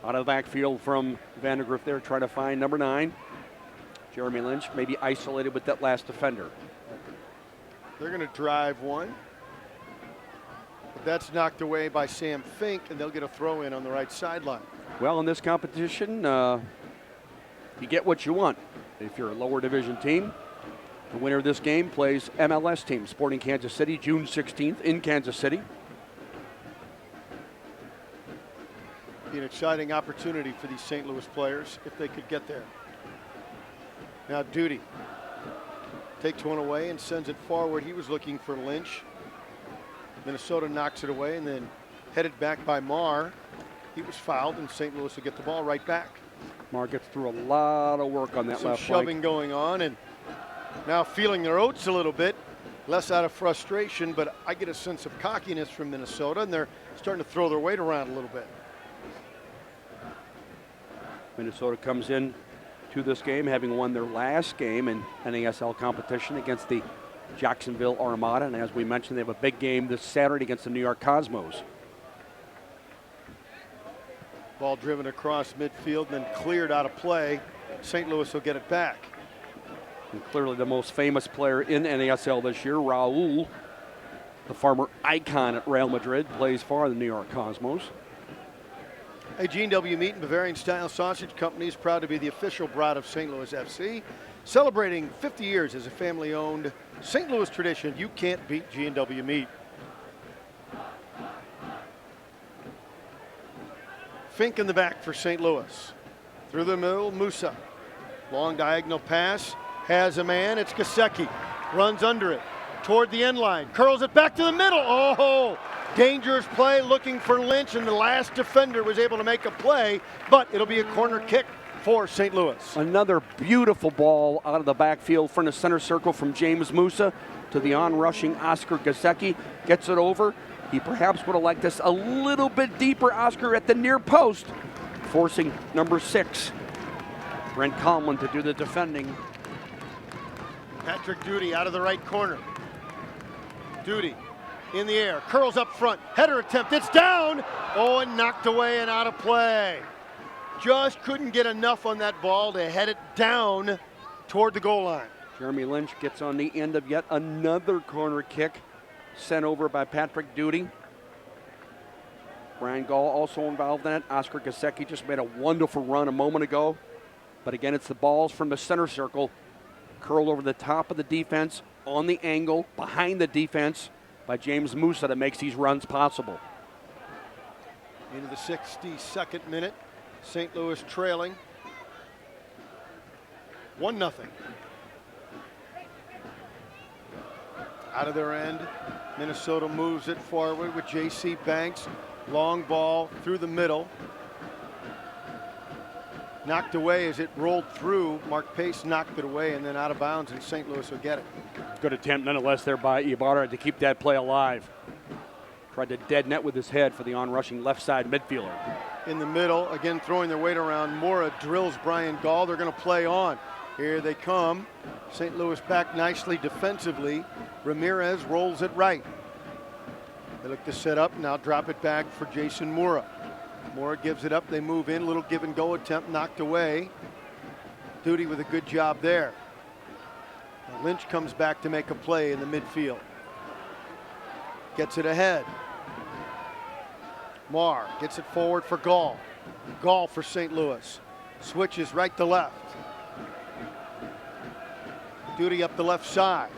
Out of the backfield from Vandergriff there, trying to find number 9. Jeremy Lynch maybe isolated with that last defender. They're going to drive one. But that's knocked away by Sam Fink, and they'll get a throw in on the right sideline. Well, in this competition, you get what you want. If you're a lower division team, the winner of this game plays MLS team, Sporting Kansas City, June 16th in Kansas City. Be an exciting opportunity for these St. Louis players if they could get there. Now Duty takes one away and sends it forward. He was looking for Lynch. Minnesota knocks it away and then headed back by Marr. He was fouled, and St. Louis will get the ball right back. Marr gets through a lot of work on that Some left shoving flank. going on, and now feeling their oats a little bit, less out of frustration, but I get a sense of cockiness from Minnesota, and they're starting to throw their weight around a little bit. Minnesota comes in to this game having won their last game in NASL competition against the Jacksonville Armada, and as we mentioned, they have a big game this Saturday against the New York Cosmos. Ball driven across midfield and then cleared out of play. St. Louis will get it back. And clearly the most famous player in NASL this year, Raul, the former icon at Real Madrid, plays for the New York Cosmos. Hey, G&W Meat and Bavarian Style Sausage Company is proud to be the official bride of St. Louis FC. Celebrating 50 years as a family-owned St. Louis tradition, you can't beat G&W Meat. Fink in the back for St. Louis. Through the middle, Musa. Long diagonal pass, has a man, it's Gasecki. Runs under it, toward the end line, curls it back to the middle. Oh, dangerous play looking for Lynch, and the last defender was able to make a play, but it'll be a corner kick for St. Louis. Another beautiful ball out of the backfield from the center circle from James Musa to the on-rushing Oscar Gasecki. Gets it over. He perhaps would have liked this a little bit deeper, Oscar, at the near post, forcing number 6, Brent Conlon, to do the defending. Patrick Duty out of the right corner. Duty in the air, curls up front, header attempt, it's down! Oh, and knocked away and out of play. Just couldn't get enough on that ball to head it down toward the goal line. Jeremy Lynch gets on the end of yet another corner kick sent over by Patrick Duty. Brian Gall also involved in it. Oscar Gasecki just made a wonderful run a moment ago. But again, it's the balls from the center circle, curled over the top of the defense, on the angle, behind the defense by James Musa that makes these runs possible. Into the 62nd minute, St. Louis trailing 1-0. Out of their end, Minnesota moves it forward with J.C. Banks. Long ball through the middle. Knocked away as it rolled through. Mark Pace knocked it away and then out of bounds, and St. Louis will get it. Good attempt nonetheless there by Ibarra to keep that play alive. Tried to dead net with his head for the on-rushing left side midfielder. In the middle, again throwing their weight around. Mora drills Brian Gall. They're going to play on. Here they come. St. Louis back nicely defensively. Ramirez rolls it right. They look to set up, now drop it back for Jason Mora. Mora gives it up, they move in, little give and go attempt, knocked away. Duty with a good job there. Now Lynch comes back to make a play in the midfield. Gets it ahead. Marr gets it forward for Gall. Gall for St. Louis. Switches right to left. Duty up the left side.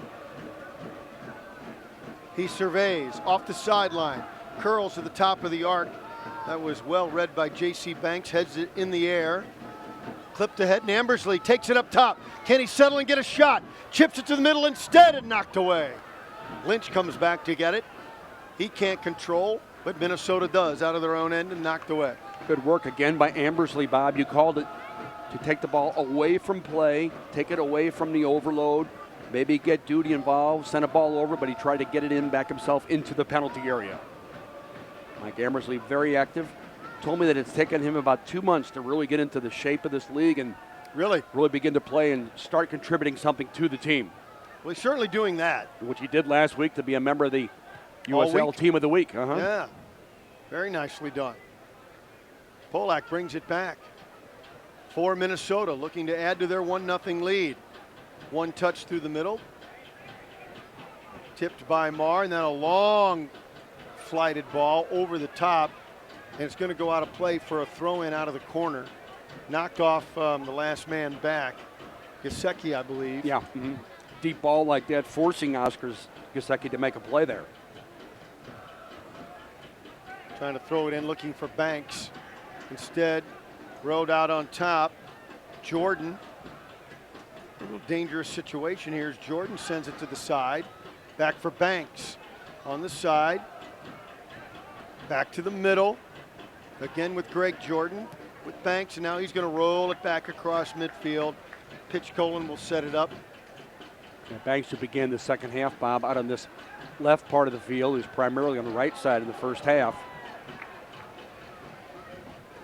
He surveys off the sideline, curls to the top of the arc. That was well read by J.C. Banks, heads it in the air. Clipped ahead, and Ambersley takes it up top. Can he settle and get a shot? Chips it to the middle instead and knocked away. Lynch comes back to get it. He can't control, but Minnesota does out of their own end and knocked away. Good work again by Ambersley, Bob. You called it, to take the ball away from play, take it away from the overload, maybe get Duty involved, send a ball over, but he tried to get it in back himself into the penalty area. Mike Ambersley, very active. Told me that it's taken him about 2 months to really get into the shape of this league and really begin to play and start contributing something to the team. Well, he's certainly doing that. Which he did last week to be a member of the USL Team of the Week. Yeah, very nicely done. Polak brings it back for Minnesota, looking to add to their 1-0 lead. One touch through the middle. Tipped by Marr, and then a long flighted ball over the top. And it's going to go out of play for a throw-in out of the corner. Knocked off the last man back. Gesicki, I believe. Yeah. Deep ball like that, forcing Oscar Gesicki to make a play there. Trying to throw it in, looking for Banks. Instead, rode out on top. Jordan. A little dangerous situation here as Jordan sends it to the side. Back for Banks. On the side. Back to the middle. Again with Greg Jordan. With Banks, and now he's going to roll it back across midfield. Pitch Colin will set it up. Yeah, Banks, who began the second half, Bob, out on this left part of the field, is primarily on the right side in the first half.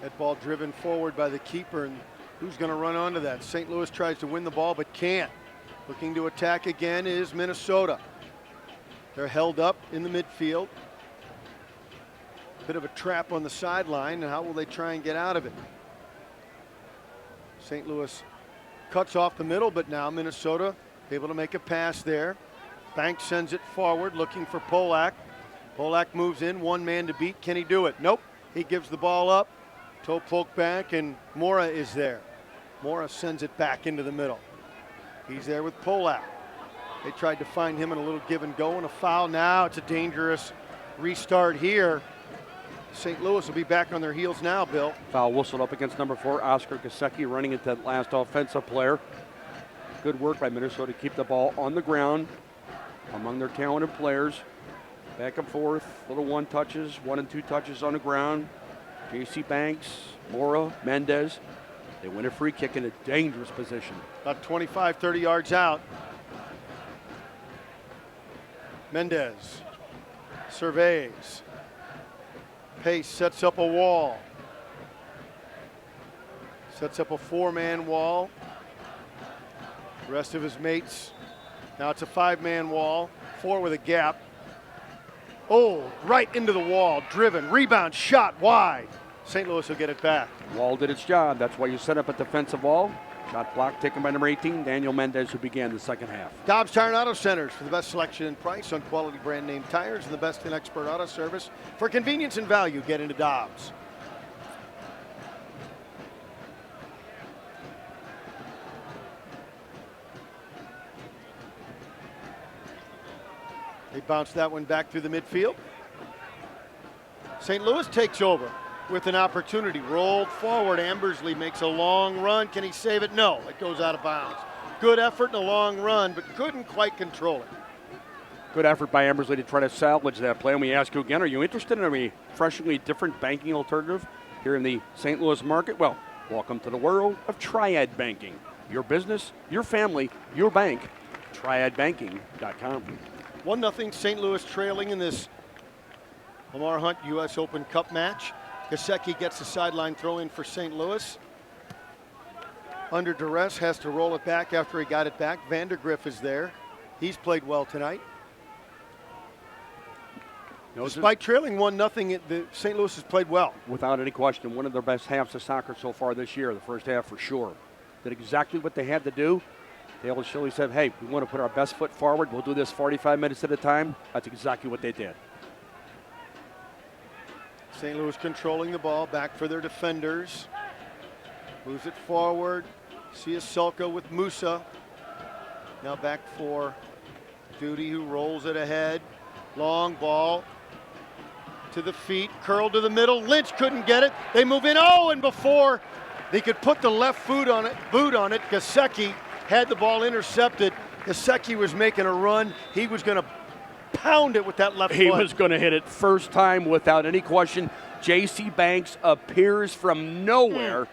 That ball driven forward by the keeper, and who's going to run onto that? St. Louis tries to win the ball but can't. Looking to attack again is Minnesota. They're held up in the midfield. Bit of a trap on the sideline, and how will they try and get out of it? St. Louis cuts off the middle, but now Minnesota able to make a pass there. Banks sends it forward, looking for Polak. Polak moves in, one man to beat. Can he do it? Nope. He gives the ball up. Toe poke back, and Mora is there. Mora sends it back into the middle. He's there with Polak. They tried to find him in a little give and go, and a foul. Now it's a dangerous restart here. St. Louis will be back on their heels now, Bill. Foul whistled up against number 4, Oscar Gesicki, running into that last offensive player. Good work by Minnesota to keep the ball on the ground among their talented players. Back and forth, little 1 touches, 1 and 2 touches on the ground. J.C. Banks, Mora, Mendez. They win a free kick in a dangerous position. About 25, 30 yards out. Mendez surveys. Pace sets up a wall. Sets up a 4-man wall. The rest of his mates. Now it's a 5-man wall. 4 with a gap. Oh, right into the wall. Driven. Rebound. Shot wide. St. Louis will get it back. Wall did its job. That's why you set up a defensive wall. Shot block taken by number 18, Daniel Mendez, who began the second half. Dobbs Tire and Auto Centers for the best selection and price on quality brand name tires and the best in expert auto service. For convenience and value, get into Dobbs. They bounce that one back through the midfield. St. Louis takes over with an opportunity. Rolled forward. Ambersley makes a long run. Can he save it? No, it goes out of bounds. Good effort and a long run, but couldn't quite control it. Good effort by Ambersley to try to salvage that play. And we ask you again, are you interested in a refreshingly different banking alternative here in the St. Louis market? Well, welcome to the world of Triad Banking. Your business, your family, your bank. TriadBanking.com. 1-0 St. Louis trailing in this Lamar Hunt U.S. Open Cup match. Gesicki gets the sideline throw in for St. Louis. Under duress, has to roll it back after he got it back. Vandergriff is there. He's played well tonight. Despite trailing 1-0, the St. Louis has played well. Without any question, one of their best halves of soccer so far this year, the first half for sure. Did exactly what they had to do. Dale Schilly said, hey, we want to put our best foot forward. We'll do this 45 minutes at a time. That's exactly what they did. St. Louis controlling the ball, back for their defenders. Moves it forward. Siaselka with Musa. Now back for Duty, who rolls it ahead. Long ball to the feet, curled to the middle. Lynch couldn't get it. They move in. Oh, and before They could put the left boot on it. Gesicki had the ball intercepted. Gesicki was making a run. He was going to pound it with that left He foot. was going to hit it first time without any question. J.C. Banks appears from nowhere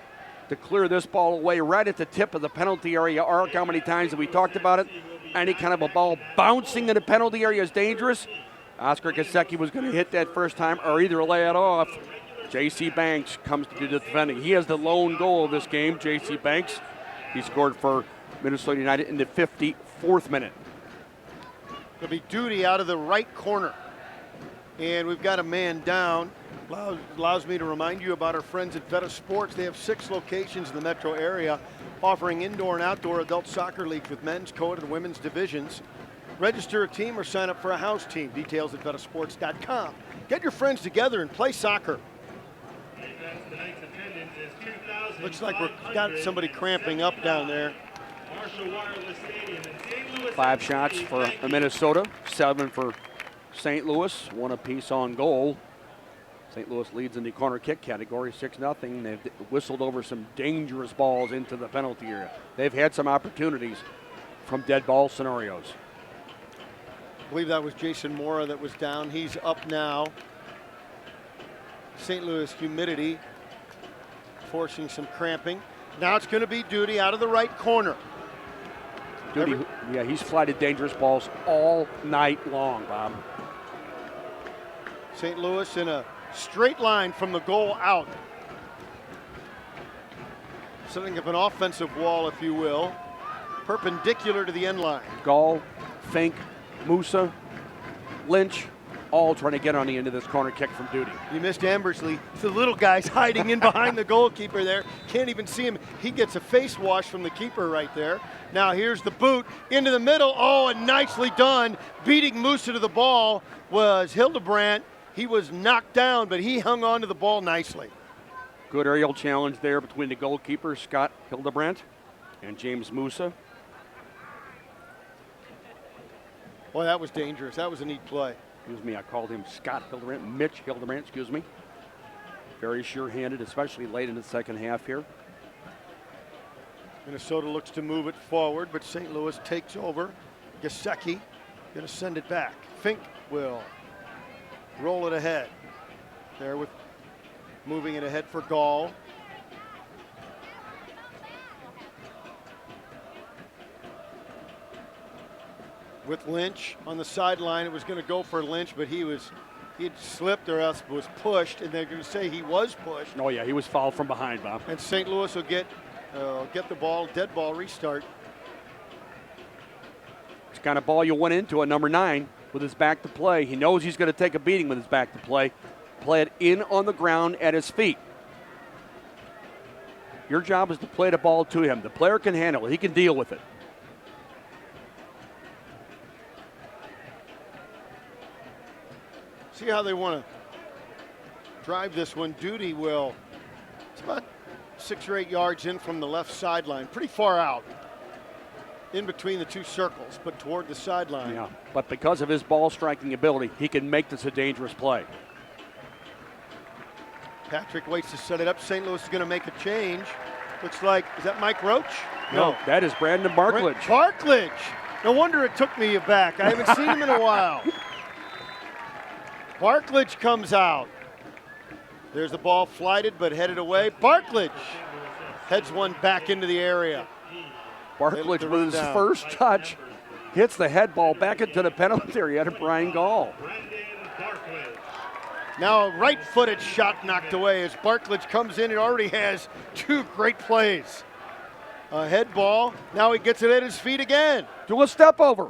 to clear this ball away right at the tip of the penalty area arc. How many times have we talked about it? Any kind of a ball bouncing in the penalty area is dangerous. Oscar Gesicki was going to hit that first time or either lay it off. J.C. Banks comes to do the defending. He has the lone goal of this game, J.C. Banks. He scored for Minnesota United in the 54th minute. It'll be Duty out of the right corner. And we've got a man down. Allows me to remind you about our friends at Veta Sports. They have 6 locations in the metro area offering indoor and outdoor adult soccer leagues with men's, co-ed, and women's divisions. Register a team or sign up for a house team. Details at vetasports.com. Get your friends together and play soccer. Tonight's attendance is 2,500. Looks like we've got somebody cramping up down there. Marshall Wireless Stadium in St. Louis. 5 shots for Minnesota, 7 for St. Louis, 1 apiece on goal. St. Louis leads in the corner kick category, 6-0. They've whistled over some dangerous balls into the penalty area. They've had some opportunities from dead ball scenarios. I believe that was Jason Mora that was down. He's up now. St. Louis humidity forcing some cramping. Now it's going to be Duty out of the right corner. Duty, yeah, he's flighted dangerous balls all night long, Bob. St. Louis in a straight line from the goal out. Setting up an offensive wall, if you will, perpendicular to the end line. Gall, Fink, Musa, Lynch, all trying to get on the end of this corner kick from Duty. You missed Ambersley. The little guy's hiding in behind the goalkeeper there. Can't even see him. He gets a face wash from the keeper right there. Now here's the boot into the middle. Oh, and nicely done. Beating Musa to the ball was Hildebrandt. He was knocked down, but he hung on to the ball nicely. Good aerial challenge there between the goalkeeper, Scott Hildebrandt, and James Musa. Boy, that was dangerous. That was a neat play. Excuse me, I called him Scott Hildebrandt, Mitch Hildebrandt, excuse me. Very sure-handed, especially late in the second half here. Minnesota looks to move it forward, but St. Louis takes over. Gesicki going to send it back. Fink will roll it ahead. There with moving it ahead for Gall. With Lynch on the sideline, it was going to go for Lynch, but he had slipped or else was pushed, and they're going to say he was pushed. Oh yeah, he was fouled from behind, Bob. And St. Louis will get the ball, dead ball restart. It's the kind of ball you went into a number 9 with his back to play. He knows he's going to take a beating with his back to play. Play it in on the ground at his feet. Your job is to play the ball to him. The player can handle it. He can deal with it. See how they want to drive this one. Duty will, it's about 6 or 8 yards in from the left sideline, pretty far out, in between the 2 circles, but toward the sideline. Yeah, but because of his ball striking ability, he can make this a dangerous play. Patrick waits to set it up. St. Louis is going to make a change. Looks like, is that Mike Roach? No, that is Brandon Barklage. Barklage. No wonder it took me aback. I haven't seen him in a while. Barklage comes out. There's the ball flighted but headed away. Barklage heads one back into the area. Barklage with his first touch hits the head ball back into the penalty area to Brian Gall. Now a right-footed shot knocked away as Barklage comes in and already has 2 great plays. A head ball. Now he gets it at his feet again. Do a step over.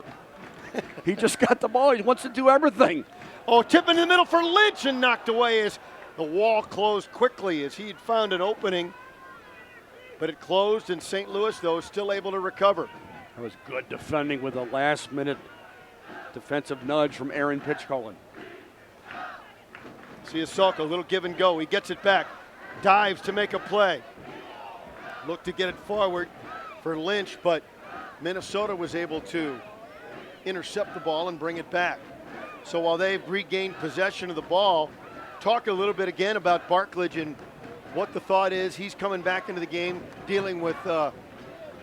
He just got the ball. He wants to do everything. Oh, tip in the middle for Lynch and knocked away as the wall closed quickly as he had found an opening. But it closed, and St. Louis, though, still able to recover. That was good defending with a last-minute defensive nudge from Aaron Pitchcullen. Siasolka, a little give and go. He gets it back. Dives to make a play. Looked to get it forward for Lynch, but Minnesota was able to intercept the ball and bring it back. So while they've regained possession of the ball, talk a little bit again about Barklage and what the thought is. He's coming back into the game dealing with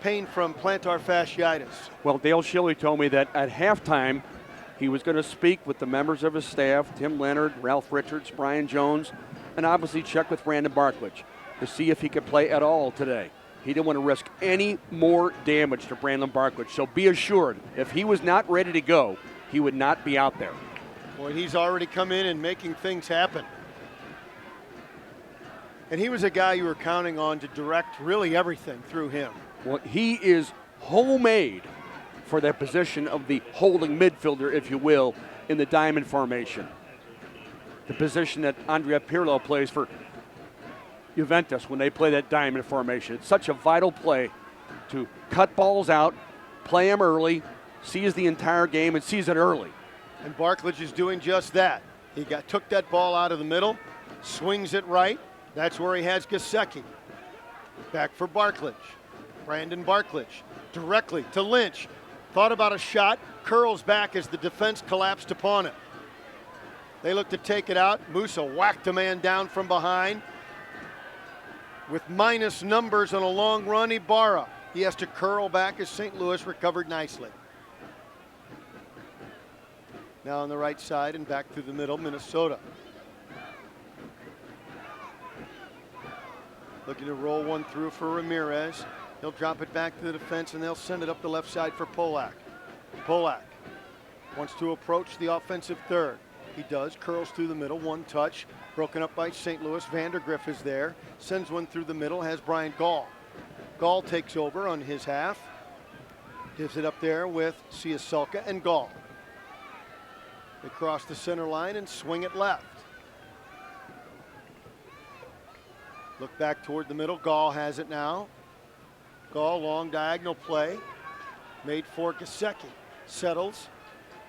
pain from plantar fasciitis. Well, Dale Shilley told me that at halftime, he was going to speak with the members of his staff, Tim Leonard, Ralph Richards, Brian Jones, and obviously check with Brandon Barklage to see if he could play at all today. He didn't want to risk any more damage to Brandon Barklage. So be assured, if he was not ready to go, he would not be out there. Boy, he's already come in and making things happen. And he was a guy you were counting on to direct really everything through him. Well, he is homemade for that position of the holding midfielder, if you will, in the diamond formation. The position that Andrea Pirlo plays for Juventus when they play that diamond formation. It's such a vital play to cut balls out, play them early, sees the entire game and sees it early. And Barklage is doing just that. He took that ball out of the middle, swings it right. That's where he has Gesicki. Back for Barklage. Brandon Barklage directly to Lynch. Thought about a shot, curls back as the defense collapsed upon him. They look to take it out. Musa whacked a man down from behind. With minus numbers on a long run, Ibarra. He has to curl back as St. Louis recovered nicely. Now on the right side and back through the middle, Minnesota. Looking to roll one through for Ramirez. He'll drop it back to the defense and they'll send it up the left side for Polak. Polak wants to approach the offensive third. He does, curls through the middle, one touch. Broken up by St. Louis. Vandergriff is there. Sends one through the middle, has Brian Gall. Gall takes over on his half. Gives it up there with Ciasulca and Gall. They cross the center line and swing it left. Look back toward the middle. Gall has it now. Gall, long diagonal play. Made for Gesicki. Settles.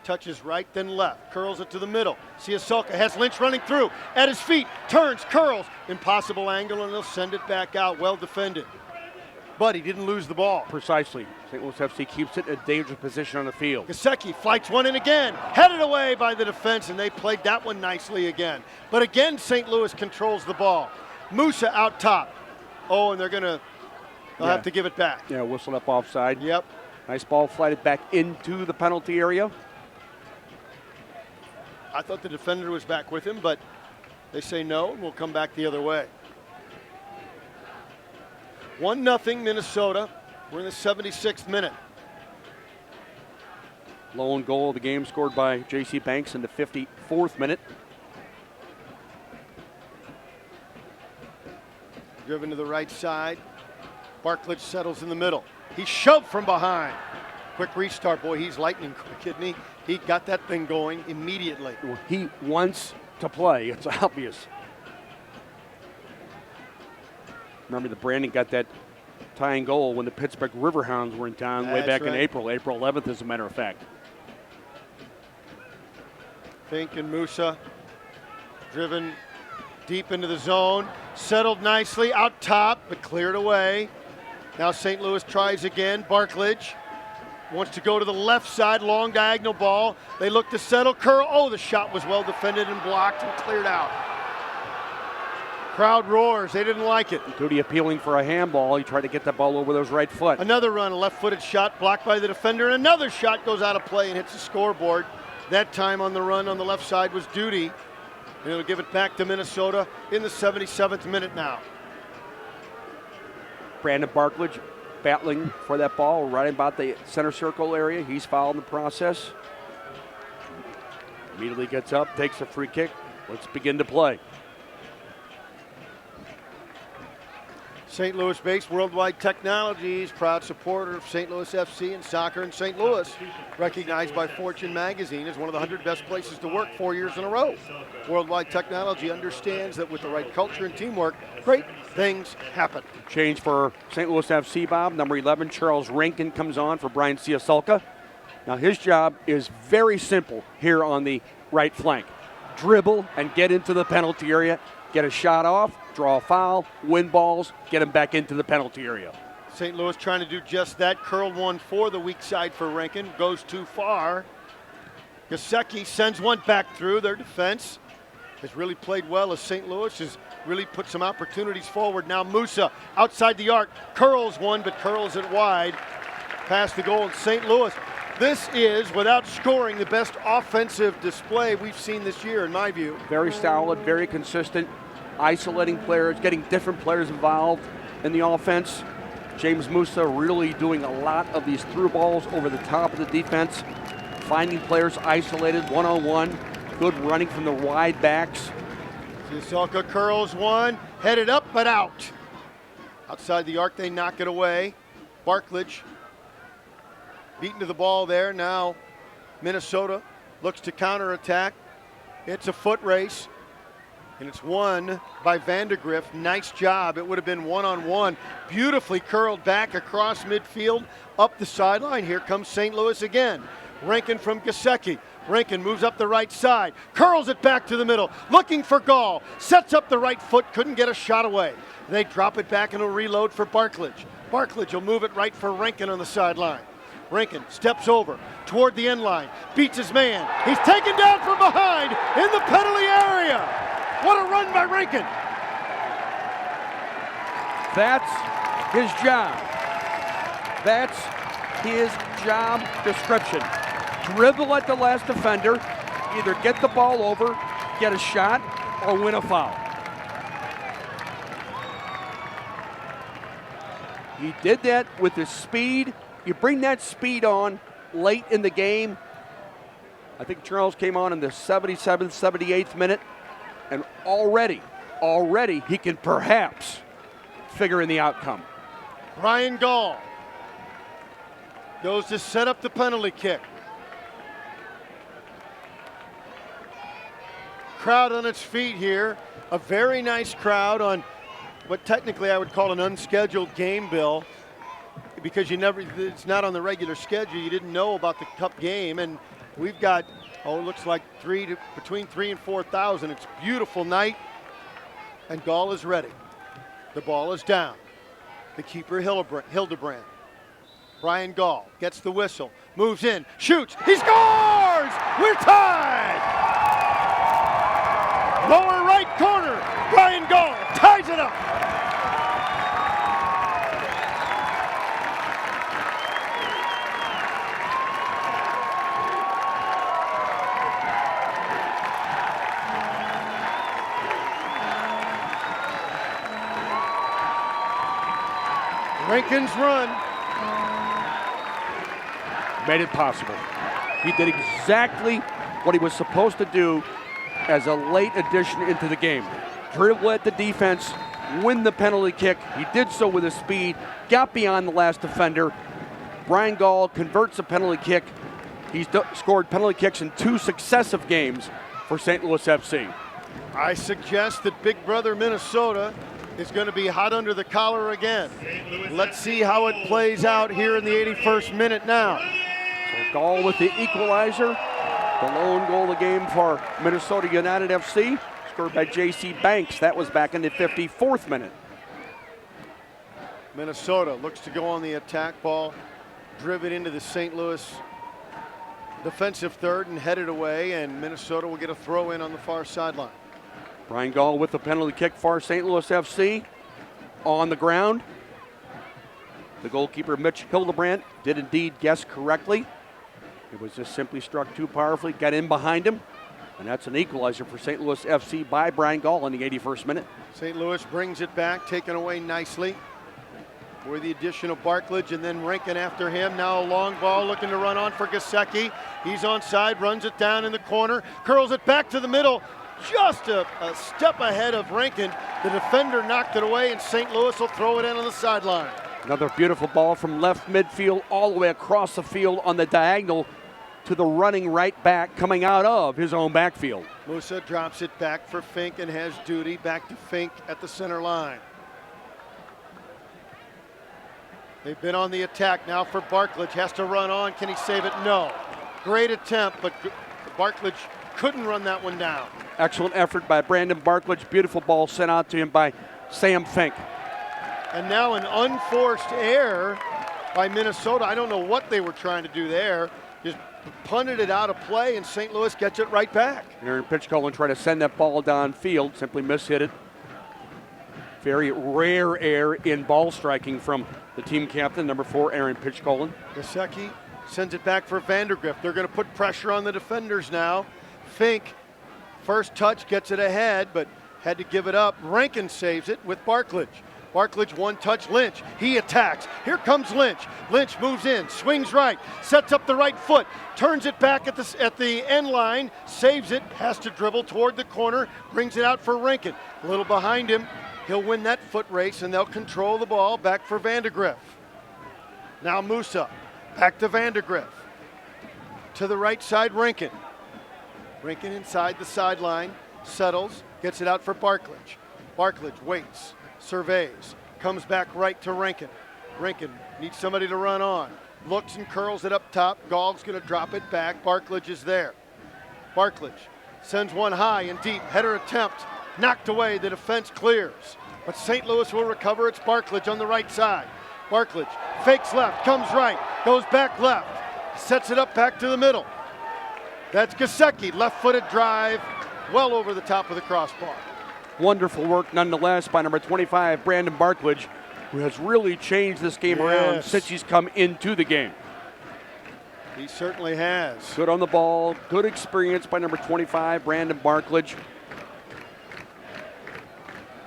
Touches right, then left. Curls it to the middle. Ciasulca has Lynch running through. At his feet. Turns, curls. Impossible angle, and they'll send it back out. Well defended. But he didn't lose the ball. Precisely. St. Louis FC keeps it in a dangerous position on the field. Gesicki flights one in again. Headed away by the defense, and they played that one nicely again. But again, St. Louis controls the ball. Musa out top. Oh, and they'll have to give it back. Yeah, whistled up offside. Yep. Nice ball flighted back into the penalty area. I thought the defender was back with him, but they say no, and we'll come back the other way. 1-0 Minnesota. We're in the 76th minute. Lone goal of the game scored by J.C. Banks in the 54th minute. Driven to the right side. Barklage settles in the middle. He's shoved from behind. Quick restart, boy, he's lightning quick, isn't he? He got that thing going immediately. Well, he wants to play, it's obvious. Remember, the Brandon got that tying goal when the Pittsburgh Riverhounds were in town way back in April 11th, as a matter of fact. Fink and Musa driven deep into the zone, settled nicely out top, but cleared away. Now St. Louis tries again. Barklage wants to go to the left side, long diagonal ball. They look to settle, curl. Oh, the shot was well defended and blocked and cleared out. Crowd roars. They didn't like it. Duty appealing for a handball. He tried to get that ball over his right foot. Another run, a left-footed shot blocked by the defender, and another shot goes out of play and hits the scoreboard. That time on the run on the left side was Duty. And it'll give it back to Minnesota in the 77th minute now. Brandon Barklage battling for that ball right about the center circle area. He's fouled in the process. Immediately gets up, takes a free kick. Let's begin to play. St. Louis-based Worldwide Technologies, proud supporter of St. Louis FC and soccer in St. Louis, recognized by Fortune magazine as one of the 100 best places to work 4 years in a row. Worldwide Technology understands that with the right culture and teamwork, great things happen. Change for St. Louis FC, Bob. Number 11, Charles Rankin comes on for Brian Ciasulca. Now his job is very simple here on the right flank. Dribble and get into the penalty area, get a shot off, draw a foul, win balls, get him back into the penalty area. St. Louis trying to do just that. Curled one for the weak side for Rankin. Goes too far. Gesicki sends one back through their defense. has really played well as St. Louis has really put some opportunities forward. Now Musa outside the arc, curls one, but curls it wide past the goal in St. Louis. This is, without scoring, the best offensive display we've seen this year, in my view. Very solid, very consistent, isolating players, getting different players involved in the offense. James Musa really doing a lot of these through balls over the top of the defense, finding players isolated one-on-one, good running from the wide backs. Ciesielka curls one, headed up but out. Outside the arc, they knock it away. Barklage beaten to the ball there. Now Minnesota looks to counterattack. It's a foot race, and it's won by Vandegrift. Nice job. It would have been one-on-one. Beautifully curled back across midfield, up the sideline. Here comes St. Louis again. Rankin from Gesicki. Rankin moves up the right side, curls it back to the middle, looking for Gall, sets up the right foot, couldn't get a shot away. They drop it back and a reload for Barklage. Barklage will move it right for Rankin on the sideline. Rankin steps over toward the end line, beats his man. He's taken down from behind in the penalty area. What a run by Rankin. That's his job. That's his job description. Dribble at the last defender, either get the ball over, get a shot, or win a foul. He did that with his speed. You bring that speed on late in the game. I think Charles came on in the 77th, 78th minute, and already he can perhaps figure in the outcome. Brian Gall goes to set up the penalty kick. Crowd on its feet here. A very nice crowd on what technically I would call an unscheduled game, Bill, because it's not on the regular schedule. You didn't know about the Cup game, and we've got, it looks like between 3,000 and 4,000. It's a beautiful night, and Gall is ready. The ball is down. The keeper, Hildebrand. Brian Gall gets the whistle, moves in, shoots, he scores! We're tied! Lower right corner, Brian Gall ties it up. Rankin's run Made it possible. He did exactly what he was supposed to do as a late addition into the game. Dribble at the defense, win the penalty kick. He did so with his speed, got beyond the last defender. Brian Gall converts a penalty kick. He's scored penalty kicks in 2 successive games for St. Louis FC. I suggest that Big Brother Minnesota is going to be hot under the collar again. Let's see how it plays out here in the 81st minute now. So Gall with the equalizer. The lone goal of the game for Minnesota United FC, scored by J.C. Banks. That was back in the 54th minute. Minnesota looks to go on the attack. Ball driven into the St. Louis defensive third and headed away, and Minnesota will get a throw in on the far sideline. Brian Gall with the penalty kick for St. Louis FC on the ground. The goalkeeper, Mitch Hildebrand, did indeed guess correctly. It was just simply struck too powerfully, got in behind him, and that's an equalizer for St. Louis FC by Brian Gall in the 81st minute. St. Louis brings it back, taken away nicely with the addition of Barklage, and then Rankin after him. Now a long ball looking to run on for Gesicki. He's onside, runs it down in the corner, curls it back to the middle. Just a step ahead of Rankin. The defender knocked it away, and St. Louis will throw it in on the sideline. Another beautiful ball from left midfield all the way across the field on the diagonal to the running right back coming out of his own backfield. Musa drops it back for Fink and has duty. Back to Fink at the center line. They've been on the attack now for Barklage. Has to run on. Can he save it? No. Great attempt, but Barklage couldn't run that one down. Excellent effort by Brandon Barklage. Beautiful ball sent out to him by Sam Fink. And now an unforced error by Minnesota. I don't know what they were trying to do there. Just punted it out of play, and St. Louis gets it right back. Aaron Pitchcolin trying to send that ball downfield, simply mishit it. Very rare error in ball striking from the team captain, number 4, Aaron Pitchcolin. Gesicki sends it back for Vandergrift. They're going to put pressure on the defenders now. Fink, first touch, gets it ahead, but had to give it up. Rankin saves it with Barklage. Barklage one touch, Lynch. He attacks. Here comes Lynch. Lynch moves in, swings right, sets up the right foot, turns it back at the end line, saves it, has to dribble toward the corner, brings it out for Rankin. A little behind him. He'll win that foot race, and they'll control the ball back for Vandegrift. Now Musa, back to Vandegrift. To the right side, Rankin. Rankin inside the sideline, settles, gets it out for Barklage. Barklage waits, surveys, comes back right to Rankin. Rankin needs somebody to run on. Looks and curls it up top. Gaul's going to drop it back. Barklage is there. Barklage sends one high and deep. Header attempt. Knocked away, the defense clears. But St. Louis will recover. It's Barklage on the right side. Barklage fakes left, comes right, goes back left, sets it up back to the middle. That's Gesicki, left-footed drive, well over the top of the crossbar. Wonderful work nonetheless by number 25, Brandon Barklage, who has really changed this game around since he's come into the game. He certainly has. Good on the ball, good experience by number 25, Brandon Barklage.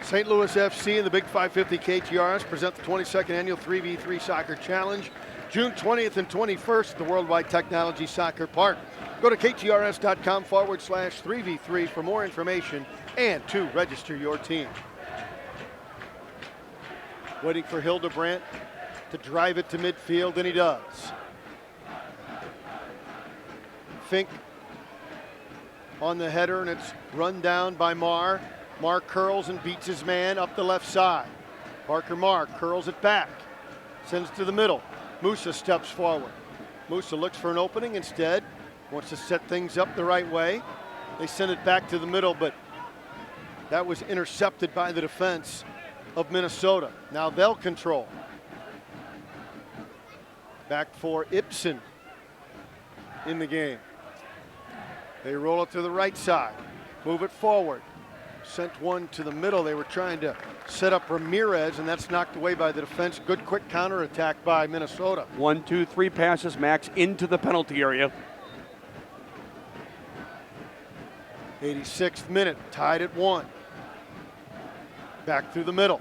St. Louis FC and the Big 550 KTRS present the 22nd Annual 3v3 Soccer Challenge, June 20th and 21st at the Worldwide Technology Soccer Park. Go to ktrs.com/3v3 for more information and to register your team. Waiting for Hildebrandt to drive it to midfield, and he does. Fink on the header, and it's run down by Marr. Marr curls and beats his man up the left side. Parker Marr curls it back, sends it to the middle. Musa steps forward. Musa looks for an opening instead, wants to set things up the right way. They send it back to the middle, but that was intercepted by the defense of Minnesota. Now they'll control. Back for Ibsen in the game. They roll it to the right side, move it forward. Sent one to the middle. They were trying to set up Ramirez, and that's knocked away by the defense. Good quick counterattack by Minnesota. 1, 2, 3 passes, Max, into the penalty area. 86th minute, tied at 1. Back through the middle.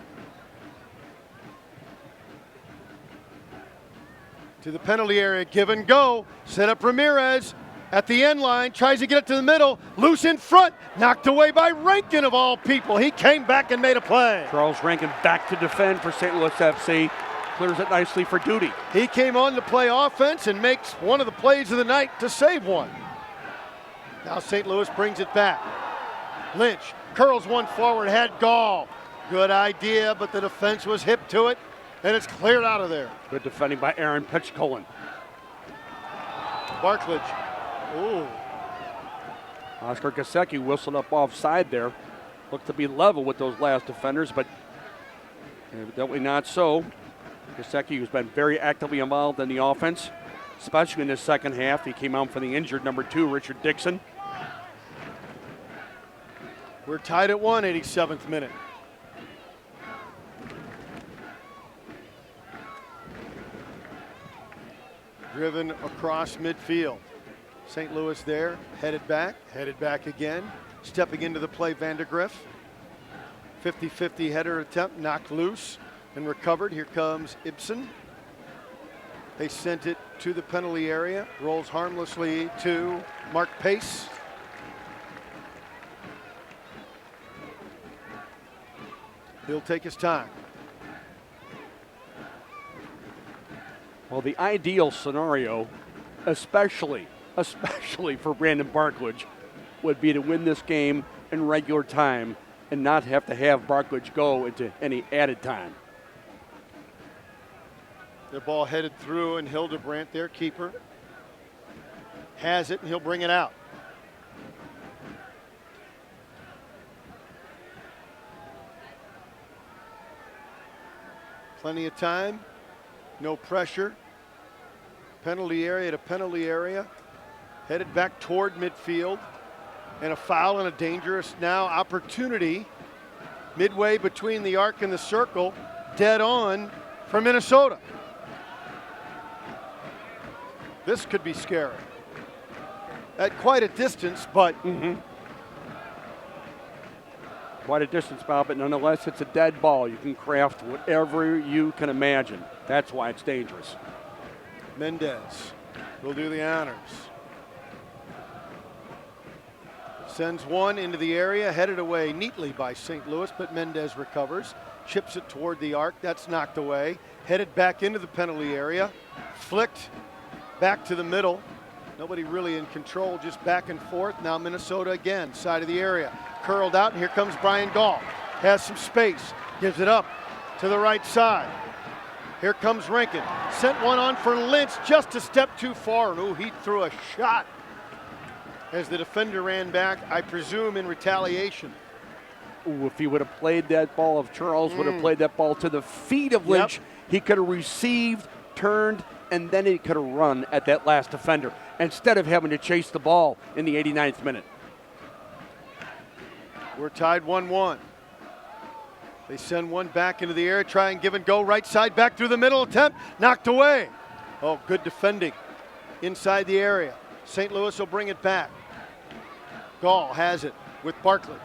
To the penalty area, give and go. Set up Ramirez. At the end line, tries to get it to the middle, loose in front, knocked away by Rankin of all people. He came back and made a play. Charles Rankin back to defend for St. Louis FC. Clears it nicely for Duty. He came on to play offense and makes one of the plays of the night to save one. Now St. Louis brings it back. Lynch curls one forward, had Gaul. Good idea, but the defense was hip to it, and it's cleared out of there. Good defending by Aaron Pitchcolin. Barklage. Ooh. Oscar Gesicki whistled up offside there. Looked to be level with those last defenders, but evidently not so. Gesicki, who's been very actively involved in the offense, especially in the second half. He came out for the injured number 2, Richard Dixon. We're tied at 1, 87th minute. Driven across midfield. St. Louis there, headed back again. Stepping into the play, Vandegrift. 50-50 header attempt, knocked loose and recovered. Here comes Ibsen. They sent it to the penalty area. Rolls harmlessly to Mark Pace. He'll take his time. Well, the ideal scenario, especially for Brandon Barklage, would be to win this game in regular time and not have to have Barklage go into any added time. The ball headed through, and Hildebrandt, their keeper, has it, and he'll bring it out. Plenty of time, no pressure. Penalty area to penalty area. headed back toward midfield. And a foul and a dangerous now opportunity midway between the arc and the circle, dead on for Minnesota. This could be scary. At quite a distance, but Quite a distance, Bob, but nonetheless, it's a dead ball. You can craft whatever you can imagine. That's why it's dangerous. Mendez will do the honors. Sends one into the area, headed away neatly by St. Louis, but Mendez recovers, chips it toward the arc. That's knocked away. Headed back into the penalty area, flicked back to the middle. Nobody really in control, just back and forth. Now Minnesota again, side of the area. Curled out, and here comes Brian Gall. Has some space, gives it up to the right side. Here comes Rankin. Sent one on for Lynch, just a step too far. And he threw a shot as the defender ran back, I presume in retaliation. Ooh, if he would have played that ball, if Charles would have played that ball to the feet of Lynch, he could have received, turned, and then he could have run at that last defender instead of having to chase the ball in the 89th minute. We're tied 1-1. They send one back into the air, try and give and go. Right side, back through the middle, attempt, knocked away. Oh, good defending inside the area. St. Louis will bring it back. Gall has it with Barklage.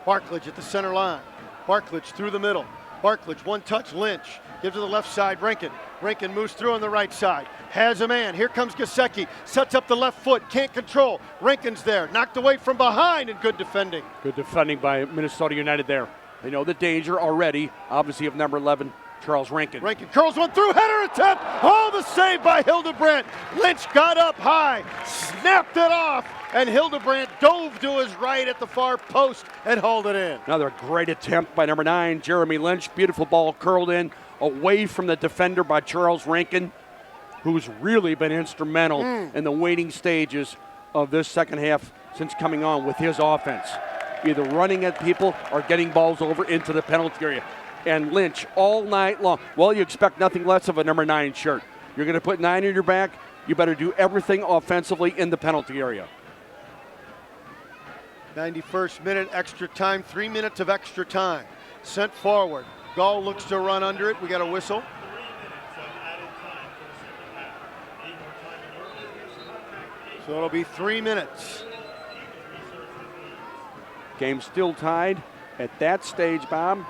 Barklage at the center line. Barklage through the middle. Barklage, one touch, Lynch. Gives to the left side, Rankin. Rankin moves through on the right side. Has a man. Here comes Gesicki. Sets up the left foot. Can't control. Rankin's there. Knocked away from behind and good defending. Good defending by Minnesota United there. They know the danger already, obviously, of number 11, Charles Rankin. Rankin curls one through, header attempt. Oh, the save by Hildebrandt. Lynch got up high, snapped it off, and Hildebrandt dove to his right at the far post and hauled it in. Another great attempt by number 9, Jeremy Lynch. Beautiful ball curled in away from the defender by Charles Rankin, who's really been instrumental in the waning stages of this second half since coming on with his offense. Either running at people or getting balls over into the penalty area. And Lynch all night long. Well, you expect nothing less of a number 9 shirt. You're going to put 9 in your back. You better do everything offensively in the penalty area. 91st minute, extra time, 3 minutes of extra time. Sent forward. Gall looks to run under it. We got a whistle. So it'll be 3 minutes. Game still tied at that stage, Bob.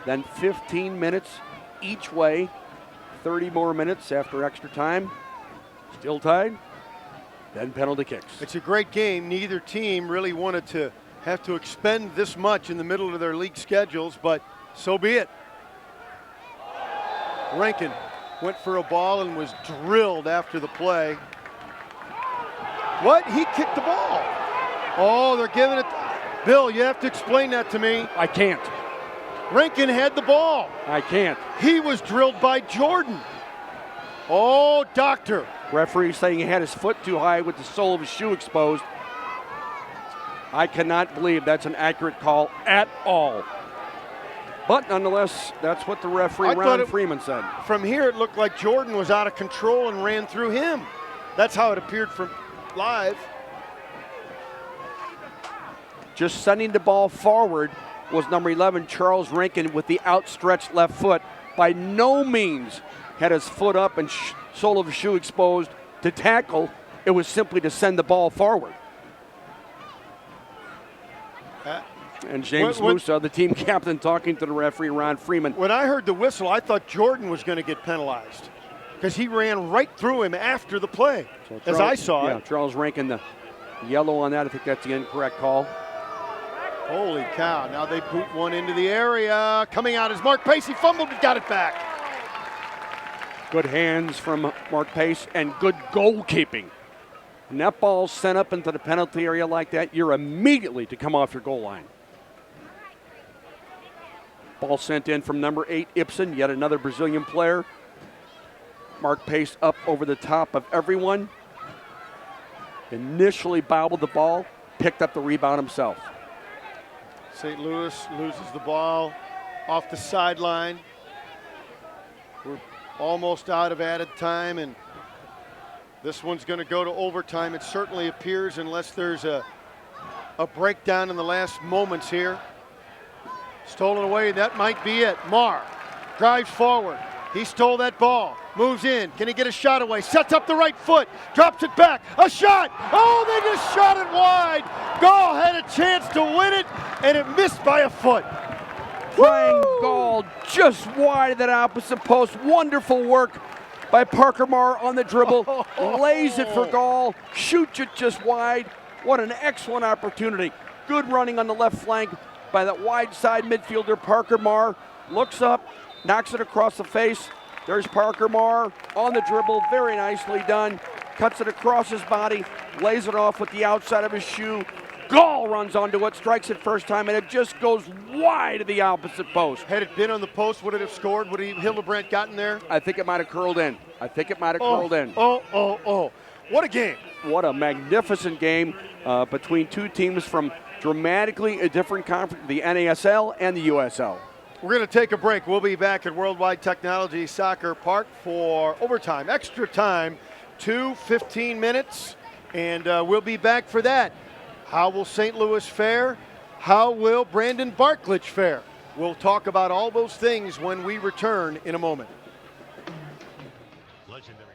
Then 15 minutes each way, 30 more minutes after extra time. Still tied, then penalty kicks. It's a great game. Neither team really wanted to have to expend this much in the middle of their league schedules, but so be it. Rankin went for a ball and was drilled after the play. What? He kicked the ball. Oh, they're giving it. Bill, you have to explain that to me. I can't. Rankin had the ball. I can't. He was drilled by Jordan. Oh, doctor. Referee saying he had his foot too high with the sole of his shoe exposed. I cannot believe that's an accurate call at all. But nonetheless, that's what the referee, Ron Freeman, said. From here, it looked like Jordan was out of control and ran through him. That's how it appeared from live. Just sending the ball forward was number 11, Charles Rankin, with the outstretched left foot. By no means had his foot up and sole of his shoe exposed to tackle. It was simply to send the ball forward. And James Musa, the team captain, talking to the referee, Ron Freeman. When I heard the whistle, I thought Jordan was going to get penalized because he ran right through him after the play, as I saw it. Charles Rankin, the yellow on that. I think that's the incorrect call. Holy cow. Now they boot one into the area. Coming out is Mark Pace. He fumbled but got it back. Good hands from Mark Pace and good goalkeeping. When that ball's sent up into the penalty area like that, you're immediately to come off your goal line. Ball sent in from number 8, Ibsen, yet another Brazilian player. Mark Pace up over the top of everyone. Initially bobbled the ball, picked up the rebound himself. St. Louis loses the ball off the sideline. We're almost out of added time, and This one's going to go to overtime. It certainly appears, unless there's a breakdown in the last moments here. Stolen away, that might be it. Marr drives forward. He stole that ball, moves in. Can he get a shot away? Sets up the right foot, drops it back. A shot! Oh, they just shot it wide. Gall had a chance to win it, and it missed by a foot. Brian Gall just wide of that opposite post. Wonderful work by Parker Marr on the dribble. Lays it for Gall, shoots it just wide. What an excellent opportunity. Good running on the left flank by that wide side midfielder, Parker Marr. Looks up, knocks it across the face. There's Parker Marr on the dribble, very nicely done. Cuts it across his body, lays it off with the outside of his shoe. Gall runs onto it, strikes it first time, and it just goes wide of the opposite post. Had it been on the post, would it have scored? Would Hildebrandt gotten there? I think it might have curled in. Curled in. Oh. What a game. What a magnificent game between two teams from dramatically a different conference, the NASL and the USL. We're going to take a break. We'll be back at Worldwide Technology Soccer Park for overtime, extra time, 15 minutes, and we'll be back for that. How will St. Louis fare? How will Brandon Barklage fare? We'll talk about all those things when we return in a moment. Legendary.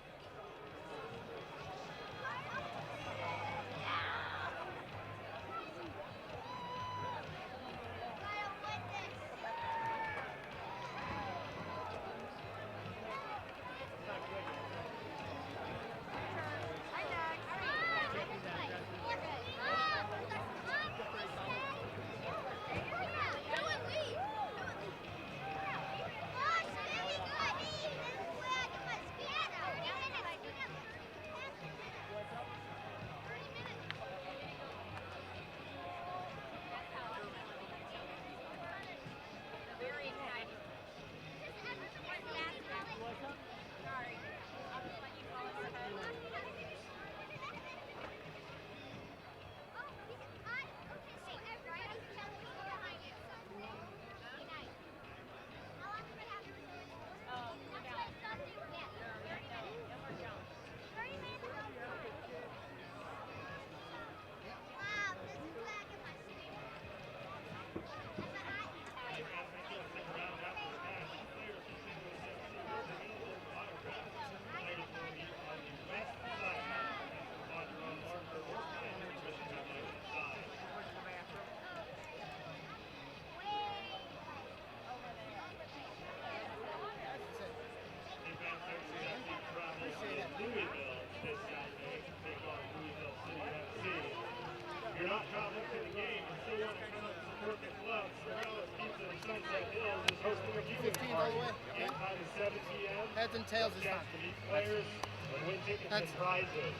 You're not traveling to the game, you still want to come out and support the club. Morales Pizza in Sunset Hills is hosting a viewing 15 all the way. Game time is 7 p.m. Heads and tails is Chance fine. to meet players and win tickets and That's- prizes.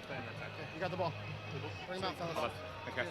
Okay, you got the ball. Bring him out, fellas. Okay.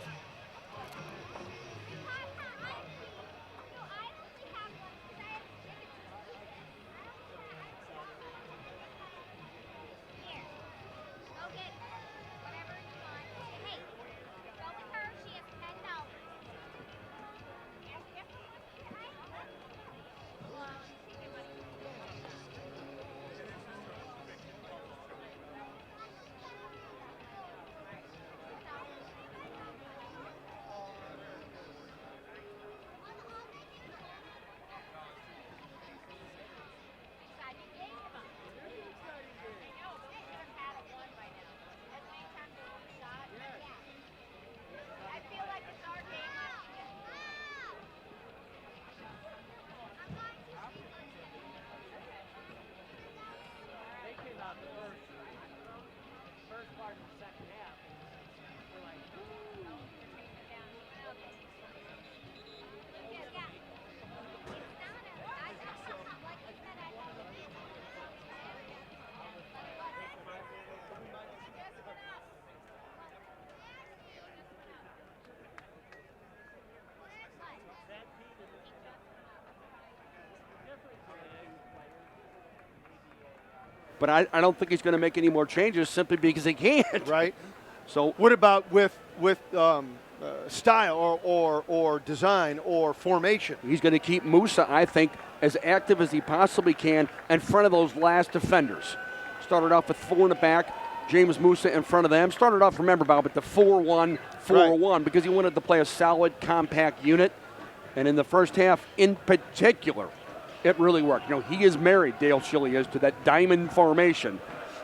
But I don't think he's going to make any more changes simply because he can't. Right? So What about with style or design or formation? he's going to keep Musa, I think, as active as he possibly can in front of those last defenders. Started off with 4 in the back, James Musa in front of them. Started off, remember, Bob, at the 4-1, 4-1 because he wanted to play a solid, compact unit. And in the first half, in particular, it really worked. You know, he is married, Dale Schilly is, to that diamond formation.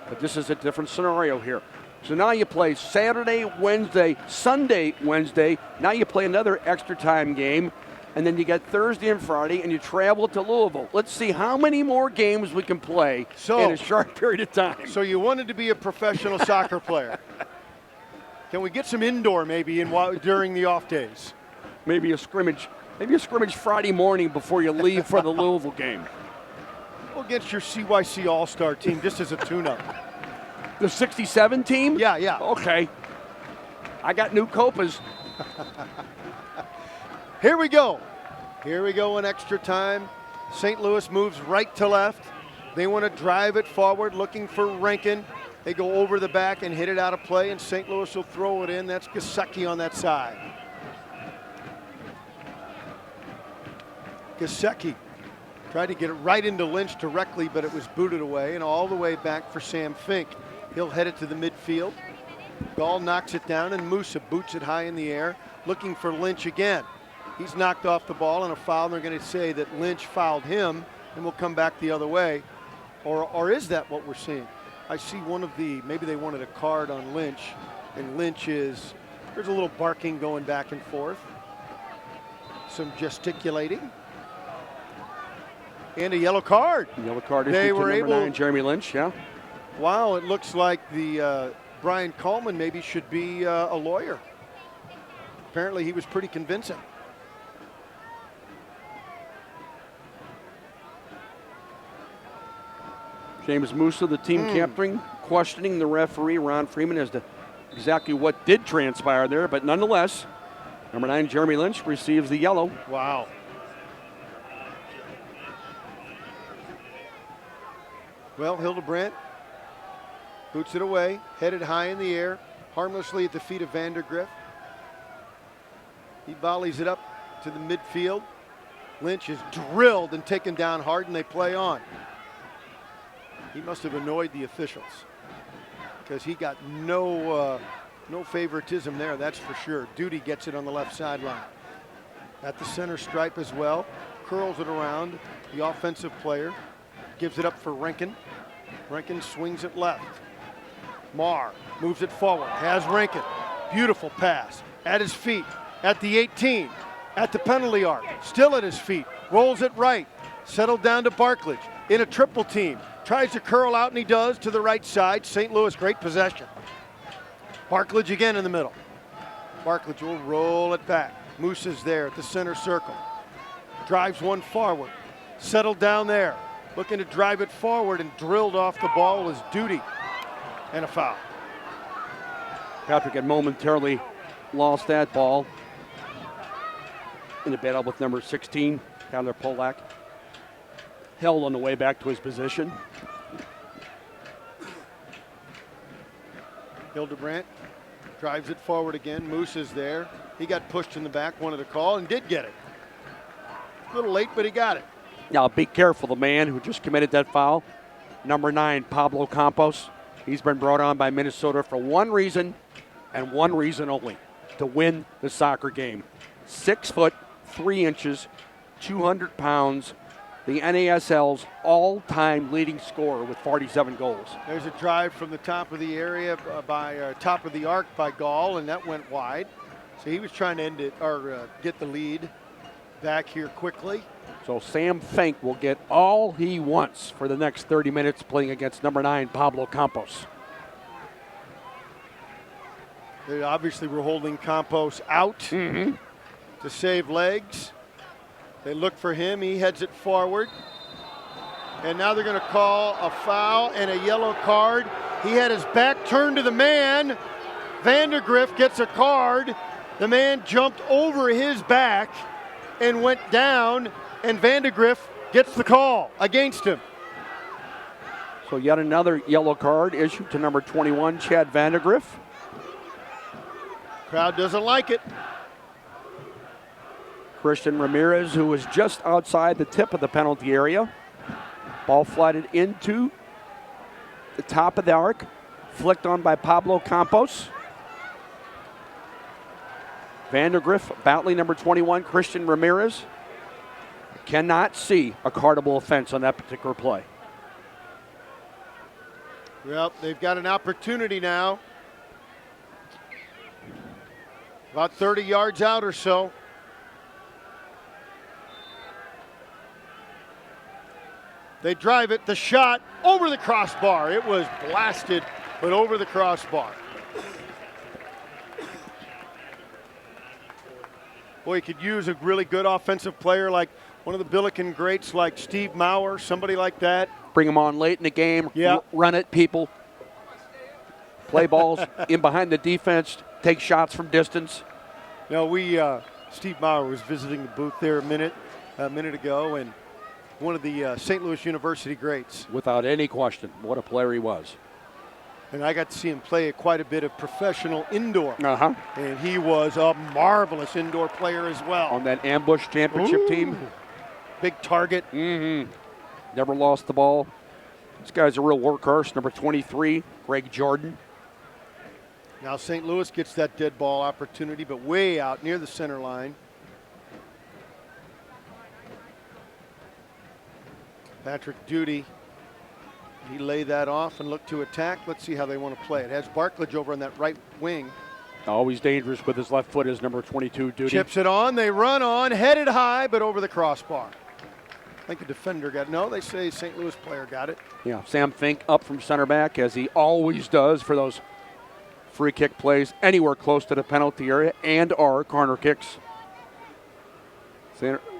But this is a different scenario here. So now you play Saturday, Wednesday, Sunday, Wednesday. Now you play another extra time game. And then you get Thursday and Friday, and you travel to Louisville. Let's see how many more games we can play in a short period of time. So you wanted to be a professional soccer player. Can we get some indoor maybe during the off days? Maybe a scrimmage Friday morning before you leave for the Louisville game. Well, against your CYC All-Star team, just as a tune-up. The 67 team? Yeah. Okay. I got new Copas. Here we go in extra time. St. Louis moves right to left. They want to drive it forward, looking for Rankin. They go over the back and hit it out of play, and St. Louis will throw it in. That's Gesicki on that side. Gesicki tried to get it right into Lynch directly, but it was booted away, and all the way back for Sam Fink. He'll head it to the midfield. Gall knocks it down, and Musa boots it high in the air, looking for Lynch again. He's knocked off the ball and a foul, and they're going to say that Lynch fouled him, and we'll come back the other way. Or is that what we're seeing? I see maybe they wanted a card on Lynch, and there's a little barking going back and forth. Some gesticulating. And a yellow card. Yellow card They issued were to number able- 9, Jeremy Lynch, yeah. Wow, it looks like the Brian Coleman maybe should be a lawyer. Apparently he was pretty convincing. James Musa, the team captain, questioning the referee, Ron Freeman, as to exactly what did transpire there. But nonetheless, number 9, Jeremy Lynch, receives the yellow. Wow. Well, Hildebrandt boots it away, headed high in the air, harmlessly at the feet of Vandergriff. He volleys it up to the midfield. Lynch is drilled and taken down hard, and they play on. He must have annoyed the officials because he got no favoritism there, that's for sure. Duty gets it on the left sideline. At the center stripe as well, curls it around the offensive player, gives it up for Rankin. Rankin swings it left. Marr moves it forward, has Rankin. Beautiful pass at his feet, at the 18, at the penalty arc, still at his feet, rolls it right, settled down to Barklage in a triple team. Tries to curl out, and he does, to the right side. St. Louis, great possession. Barklage again in the middle. Barklage will roll it back. Moose is there at the center circle. Drives one forward. Settled down there. Looking to drive it forward, and drilled off the ball is Duty. And a foul. Patrick had momentarily lost that ball in the battle with number 16, Tyler Polak. Held on the way back to his position. Hildebrandt drives it forward again. Moose is there. He got pushed in the back, wanted a call, and did get it. A little late, but he got it. Now be careful, the man who just committed that foul, number 9, Pablo Campos. He's been brought on by Minnesota for one reason and one reason only, to win the soccer game. 6 foot 3 inches, 200 pounds, the NASL's all-time leading scorer with 47 goals. There's a drive from the top of the area top of the arc by Gall, and that went wide. So he was trying to end it or get the lead back here quickly. So Sam Fink will get all he wants for the next 30 minutes playing against number 9, Pablo Campos. They obviously were holding Campos out to save legs. They look for him. He heads it forward. And now they're going to call a foul and a yellow card. He had his back turned to the man. Vandergriff gets a card. The man jumped over his back and went down, and Vandergriff gets the call against him. So yet another yellow card issued to number 21, Chad Vandergriff. Crowd doesn't like it. Christian Ramirez, who was just outside the tip of the penalty area. Ball flighted into the top of the arc. Flicked on by Pablo Campos. Vandergriff battling number 21, Christian Ramirez. Cannot see a cardable offense on that particular play. Well, they've got an opportunity now. About 30 yards out or so. They drive it, the shot over the crossbar. It was blasted, but over the crossbar. Boy, you could use a really good offensive player like one of the Billiken greats like Steve Mauer, somebody like that. Bring them on late in the game. Yeah. Run it, people. Play balls in behind the defense. Take shots from distance. No, Steve Mauer was visiting the booth there a minute ago, and one of the St. Louis University greats. Without any question, what a player he was. And I got to see him play quite a bit of professional indoor. Uh-huh. And he was a marvelous indoor player as well. On that ambush championship team. Big target. Mm-hmm. Never lost the ball. This guy's a real workhorse. Number 23, Greg Jordan. Now St. Louis gets that dead ball opportunity, but way out near the center line. Patrick Duty, he lay that off and look to attack. Let's see how they want to play it. Has Barklage over on that right wing. Always dangerous with his left foot is number 22, Duty. Chips it on, they run on, headed high, but over the crossbar. I think a defender got it. No, they say St. Louis player got it. Yeah, Sam Fink up from center back, as he always does for those free kick plays anywhere close to the penalty area and our corner kicks.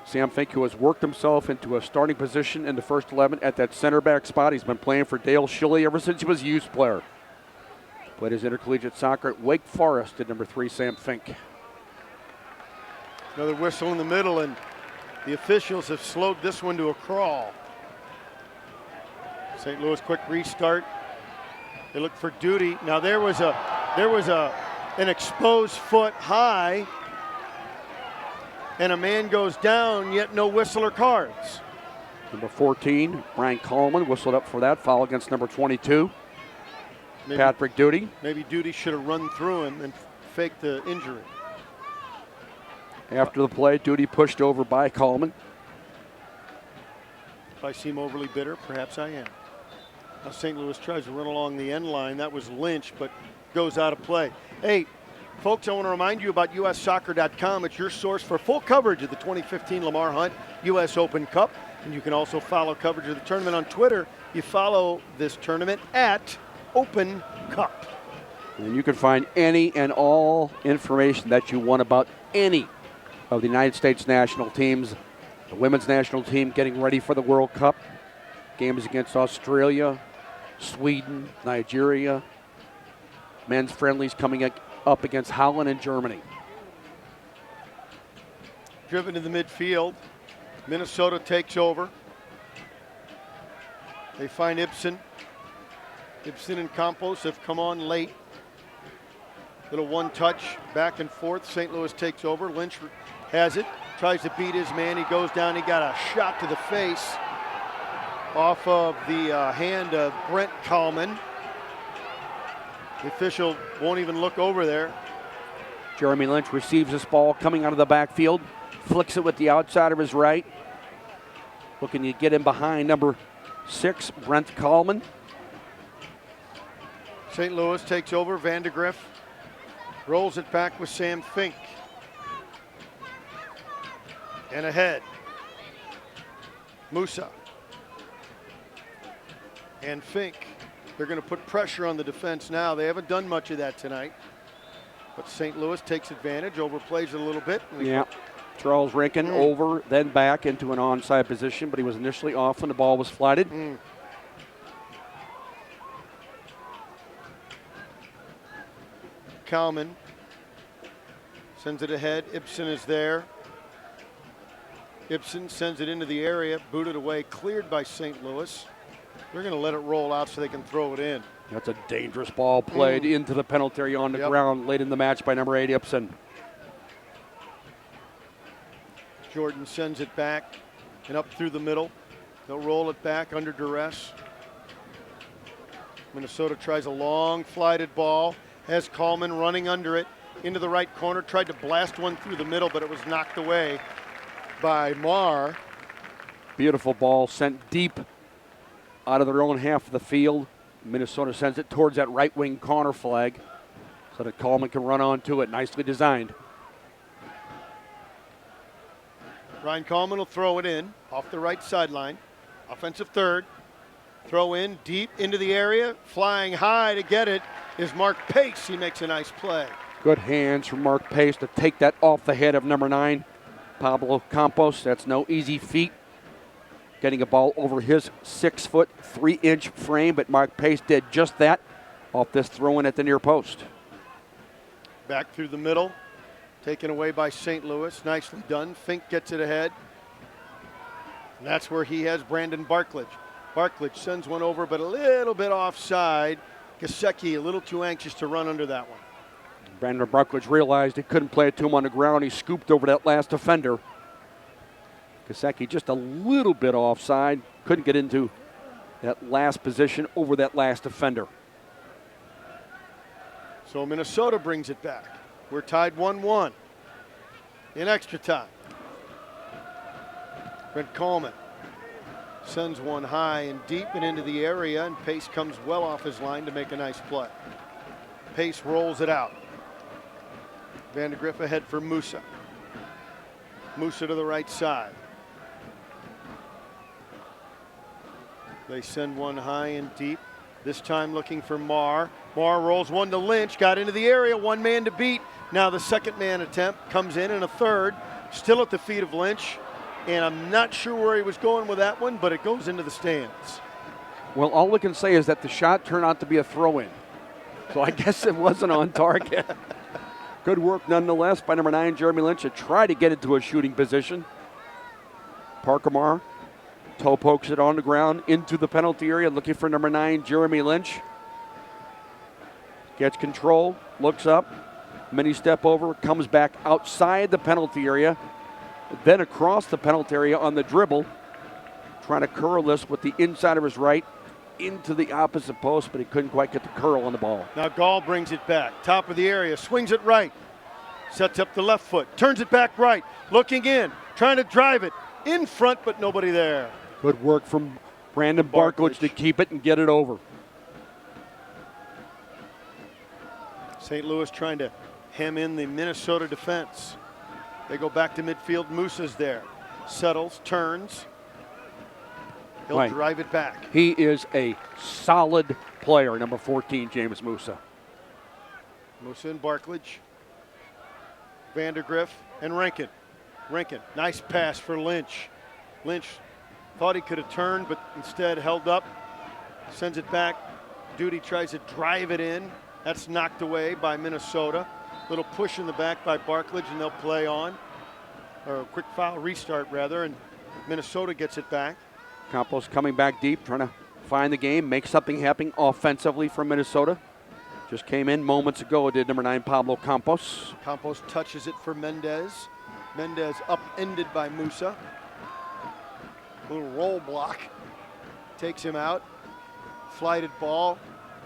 Sam Fink, who has worked himself into a starting position in the first 11 at that center back spot. He's been playing for Dale Schilly ever since he was a youth player. Played his intercollegiate soccer at Wake Forest at number 3, Sam Fink. Another whistle in the middle, and the officials have slowed this one to a crawl. St. Louis quick restart. They look for Duty. Now there was an exposed foot high, and a man goes down, yet no whistle or cards. Number 14, Brian Coleman, whistled up for that foul against number 22, Patrick Duty. Maybe Duty should have run through him and faked the injury. After the play, Duty pushed over by Coleman. If I seem overly bitter, perhaps I am. Now St. Louis tries to run along the end line. That was Lynch, but goes out of play. Hey, folks, I want to remind you about USsoccer.com. It's your source for full coverage of the 2015 Lamar Hunt U.S. Open Cup. And you can also follow coverage of the tournament on Twitter. You follow this tournament at Open Cup. And you can find any and all information that you want about any of the United States national teams. The women's national team getting ready for the World Cup. Games against Australia, Sweden, Nigeria. Men's friendlies coming up against Holland and Germany. Driven to the midfield. Minnesota takes over. They find Ibsen. Ibsen and Campos have come on late. Little one touch back and forth. St. Louis takes over. Lynch has it. Tries to beat his man. He goes down. He got a shot to the face off of the hand of Brent Kallman. The official won't even look over there. Jeremy Lynch receives this ball coming out of the backfield. Flicks it with the outside of his right. Looking to get him behind number 6, Brent Kallman. St. Louis takes over. Vandergriff rolls it back with Sam Fink. And ahead. Musa. And Fink. They're going to put pressure on the defense now. They haven't done much of that tonight. But St. Louis takes advantage, overplays it a little bit. Yeah. Charles Rankin over, then back into an onside position, but he was initially off when the ball was flighted. Kallman sends it ahead. Ibsen is there. Ibsen sends it into the area, booted away, cleared by St. Louis. They're going to let it roll out so they can throw it in. That's a dangerous ball played into the penalty area on the ground late in the match by number 8, Ibsen. Jordan sends it back and up through the middle. They'll roll it back under duress. Minnesota tries a long flighted ball, has Coleman running under it into the right corner, tried to blast one through the middle, but it was knocked away by Marr. Beautiful ball sent deep out of their own half of the field. Minnesota sends it towards that right wing corner flag so that Coleman can run onto it. Nicely designed. Ryan Coleman will throw it in off the right sideline. Offensive third. Throw in deep into the area. Flying high to get it is Mark Pace. He makes a nice play. Good hands from Mark Pace to take that off the head of number 9, Pablo Campos. That's no easy feat. Getting a ball over his 6-foot, 3-inch frame, but Mark Pace did just that off this throw in at the near post. Back through the middle. Taken away by St. Louis. Nicely done. Fink gets it ahead. And that's where he has Brandon Barklage. Barklage sends one over, but a little bit offside. Gesicki a little too anxious to run under that one. Brandon Barklage realized he couldn't play it to him on the ground. He scooped over that last defender. Gesicki just a little bit offside. Couldn't get into that last position over that last defender. So Minnesota brings it back. We're tied 1-1 in extra time. Brent Coleman sends one high and deep and into the area, and Pace comes well off his line to make a nice play. Pace rolls it out. Vandegrift ahead for Musa. Musa to the right side. They send one high and deep, this time looking for Marr. Marr rolls one to Lynch, got into the area, one man to beat. Now the second man attempt comes in and a third, still at the feet of Lynch. And I'm not sure where he was going with that one, but it goes into the stands. Well, all we can say is that the shot turned out to be a throw-in. So I guess it wasn't on target. Good work nonetheless by number 9, Jeremy Lynch, to try to get into a shooting position. Parker Marr toe pokes it on the ground into the penalty area, looking for number 9, Jeremy Lynch. Gets control, looks up, mini step over, comes back outside the penalty area, then across the penalty area on the dribble, trying to curl this with the inside of his right into the opposite post, but he couldn't quite get the curl on the ball. Now Gall brings it back, top of the area, swings it right, sets up the left foot, turns it back right, looking in, trying to drive it in front, but nobody there. Good work from Brandon Barklage to keep it and get it over. St. Louis trying to hem in the Minnesota defense. They go back to midfield. Musa's there. Settles, turns. He'll drive it back. He is a solid player, number 14, James Musa. Musa and Barklage. Vandegrift and Rankin. Rankin, nice pass for Lynch. Lynch thought he could have turned, but instead held up. Sends it back. Duty tries to drive it in. That's knocked away by Minnesota. Little push in the back by Barklage, and they'll play on. Or a quick foul restart, rather, and Minnesota gets it back. Campos coming back deep, trying to find the game, make something happen offensively for Minnesota. Just came in moments ago, did number 9, Pablo Campos. Campos touches it for Mendez. Mendez upended by Musa. Little roll block. Takes him out. Flighted ball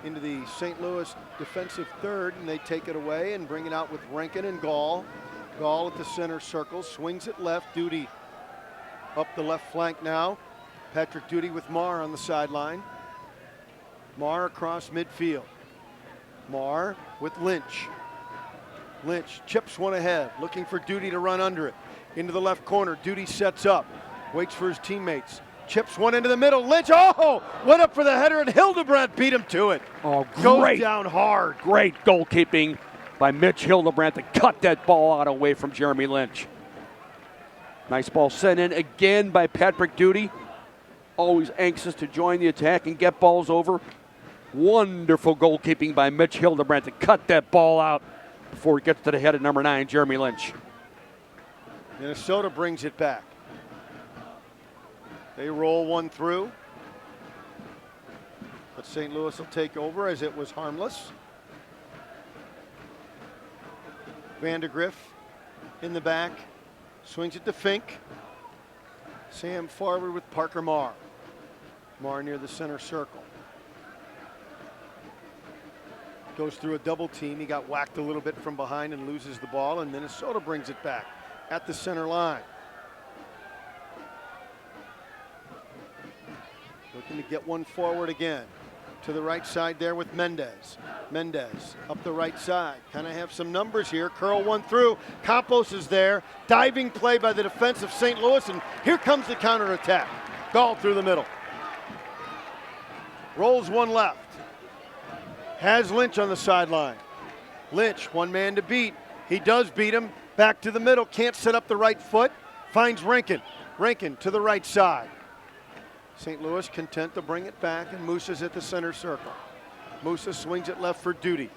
into the St. Louis defensive third, and they take it away and bring it out with Rankin and Gall. Gall at the center circle, swings it left. Duty up the left flank now. Patrick Duty with Marr on the sideline. Marr across midfield. Marr with Lynch. Lynch chips one ahead, looking for Duty to run under it. Into the left corner, Duty sets up, waits for his teammates. Chips one into the middle. Lynch, went up for the header, and Hildebrandt beat him to it. Oh, Goes down hard. Great goalkeeping by Mitch Hildebrandt to cut that ball out away from Jeremy Lynch. Nice ball sent in again by Patrick Duty. Always anxious to join the attack and get balls over. Wonderful goalkeeping by Mitch Hildebrandt to cut that ball out before it gets to the head of number 9, Jeremy Lynch. Minnesota brings it back. They roll one through. But St. Louis will take over as it was harmless. Vandegrift in the back. Swings it to Fink. Sam forward with Parker Marr. Marr near the center circle. goes through a double team. He got whacked a little bit from behind and loses the ball, and Minnesota brings it back at the center line. Looking to get one forward again. To the right side there with Mendez. Mendez up the right side. Kind of have some numbers here. Curl one through. Campos is there. Diving play by the defense of St. Louis, and here comes the counterattack. Gall through the middle. Rolls one left. Has Lynch on the sideline. Lynch, one man to beat. He does beat him. Back to the middle. Can't set up the right foot. Finds Rankin. Rankin to the right side. St. Louis content to bring it back, and Musa's at the center circle. Musa swings it left for Duty.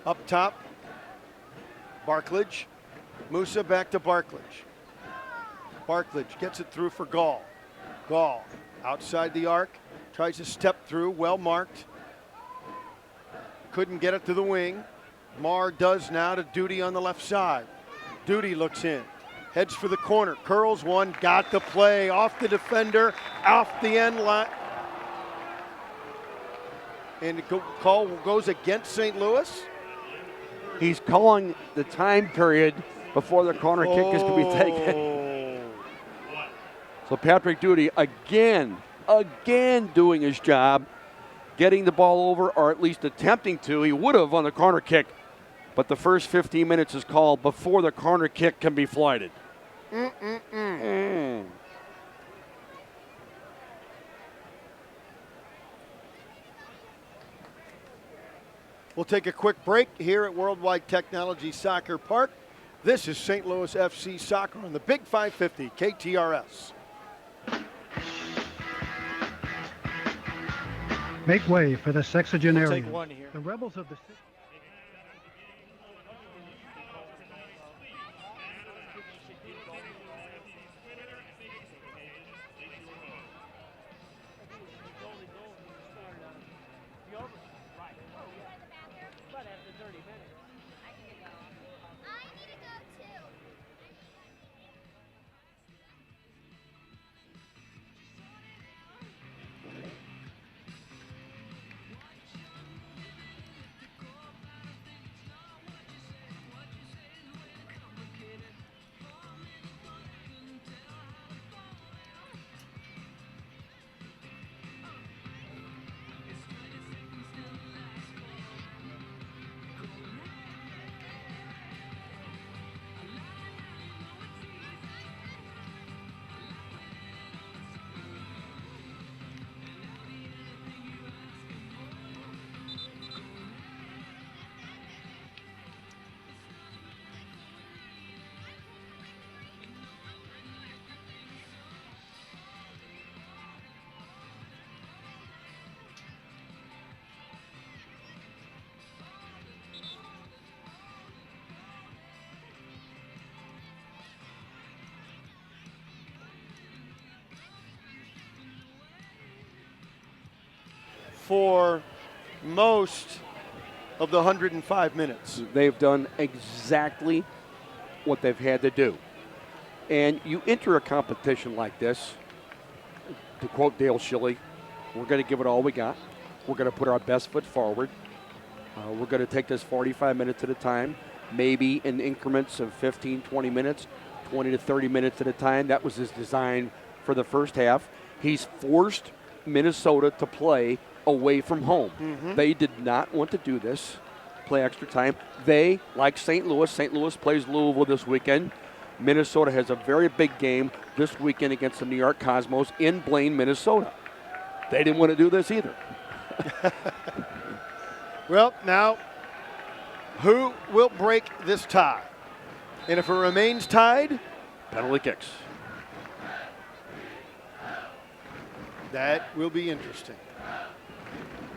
Up top, Barklage. Musa back to Barklage. Barklage gets it through for Gall. Gall outside the arc, tries to step through, well marked. Couldn't get it to the wing. Marr does now to Duty on the left side. Duty looks in. Heads for the corner, curls one, got the play, off the defender, off the end line. And the call goes against St. Louis. He's calling the time period before the corner kick is to be taken. So Patrick Duty again doing his job, getting the ball over, or at least attempting to. He would have on the corner kick, but the first 15 minutes is called before the corner kick can be flighted. We'll take a quick break here at Worldwide Technology Soccer Park. This is St. Louis FC Soccer on the Big 550 KTRS. Make way for the sexagenarian. Take one here. The rebels of the for most of the 105 minutes. They've done exactly what they've had to do. And you enter a competition like this, to quote Dale Schilly, we're going to give it all we got. We're going to put our best foot forward. We're going to take this 45 minutes at a time, maybe in increments of 15, 20 minutes, 20 to 30 minutes at a time. That was his design for the first half. He's forced Minnesota to play away from home. They did not want to do this, play extra time. They, like St. Louis plays Louisville this weekend. Minnesota has a very big game this weekend against the New York Cosmos in Blaine, Minnesota. They didn't want to do this either. Well, now, who will break this tie? And if it remains tied, Penalty kicks. that will be interesting.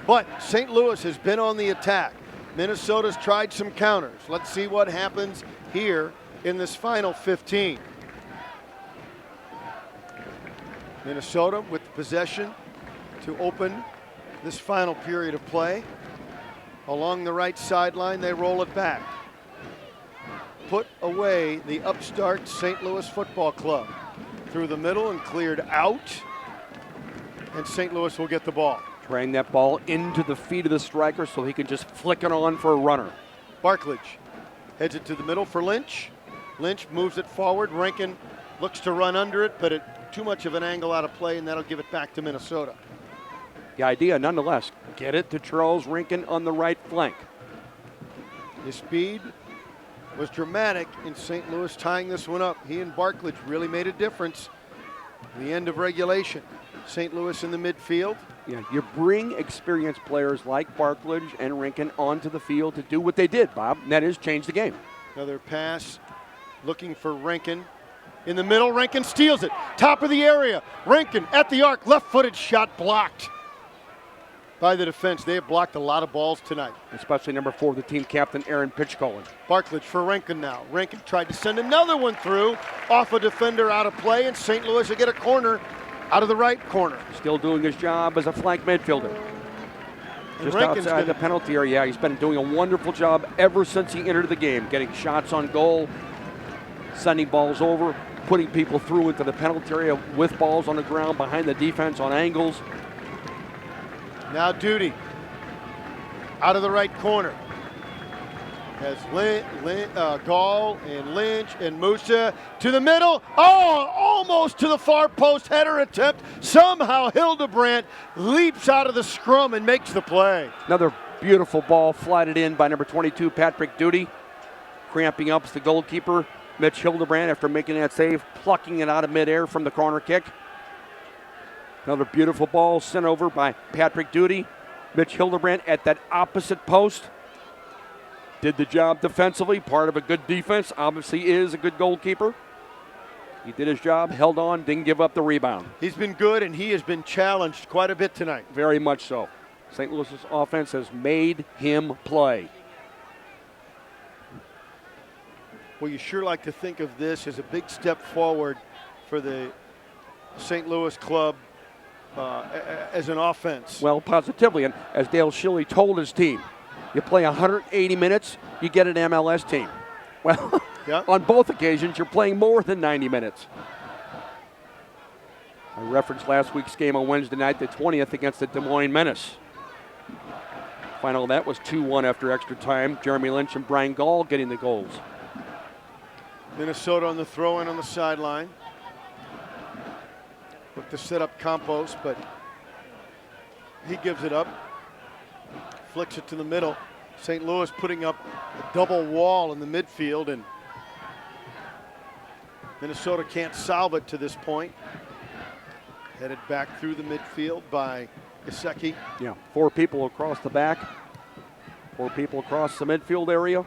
But St. Louis has been on the attack. Minnesota's tried some counters. Let's see what happens here in this final 15. Minnesota with the possession to open this final period of play. Along the right sideline, they roll it back. Put away the upstart St. Louis Football Club. Through the middle and cleared out. And St. Louis will get the ball. Trying that ball into the feet of the striker so he can just flick it on for a runner. Barklage heads it to the middle for Lynch. Lynch moves it forward. Rankin looks to run under it, but too much of an angle out of play, and that'll give it back to Minnesota. The idea, nonetheless, get it to Charles Rankin on the right flank. His speed was dramatic in St. Louis tying this one up. He and Barklage really made a difference. The end of regulation. St. Louis in the midfield. Yeah, you bring experienced players like Barklage and Rankin onto the field to do what they did, Bob, and that is change the game. Another pass looking for Rankin. In the middle, Rankin steals it. Top of the area. Rankin at the arc. Left-footed shot blocked by the defense. They have blocked a lot of balls tonight. Especially number 4, the team captain, Aaron Pitchcolan. Barklage for Rankin now. Rankin tried to send another one through. Off a defender out of play, and St. Louis will get a corner out of the right corner. Still doing his job as a flank midfielder. And Just Rankin's outside gonna- the penalty area. Yeah, he's been doing a wonderful job ever since he entered the game, getting shots on goal, sending balls over, putting people through into the penalty area with balls on the ground, behind the defense on angles. Now Duty out of the right corner. Has Gall and Lynch and Musa to the middle. Oh, almost to the far post header attempt. Somehow Hildebrandt leaps out of the scrum and makes the play. Another beautiful ball flighted in by number 22, Patrick Duty. Cramping up the goalkeeper, Mitch Hildebrandt, after making that save, plucking it out of midair from the corner kick. Another beautiful ball sent over by Patrick Duty. Mitch Hildebrandt at that opposite post. Did the job defensively, part of a good defense. Obviously is a good goalkeeper. He did his job, held on, didn't give up the rebound. He's been good, and he has been challenged quite a bit tonight. Very much so. St. Louis's offense has made him play. Well, you sure like to think of this as a big step forward for the St. Louis club as an offense. Well, positively, and as Dale Schilly told his team, you play 180 minutes, you get an MLS team. Well, Yeah. on both occasions, you're playing more than 90 minutes. I referenced last week's game on Wednesday night, the 20th against the Des Moines Menace. Final of that was 2-1 after extra time. Jeremy Lynch and Brian Gall getting the goals. Minnesota on the throw-in on the sideline. Look to set up Campos, but he gives it up. Flicks it to the middle. St. Louis putting up a double wall in the midfield, and Minnesota can't solve it to this point. Headed back through the midfield by Gesicki. Yeah, 4 people across the back, 4 people across the midfield area,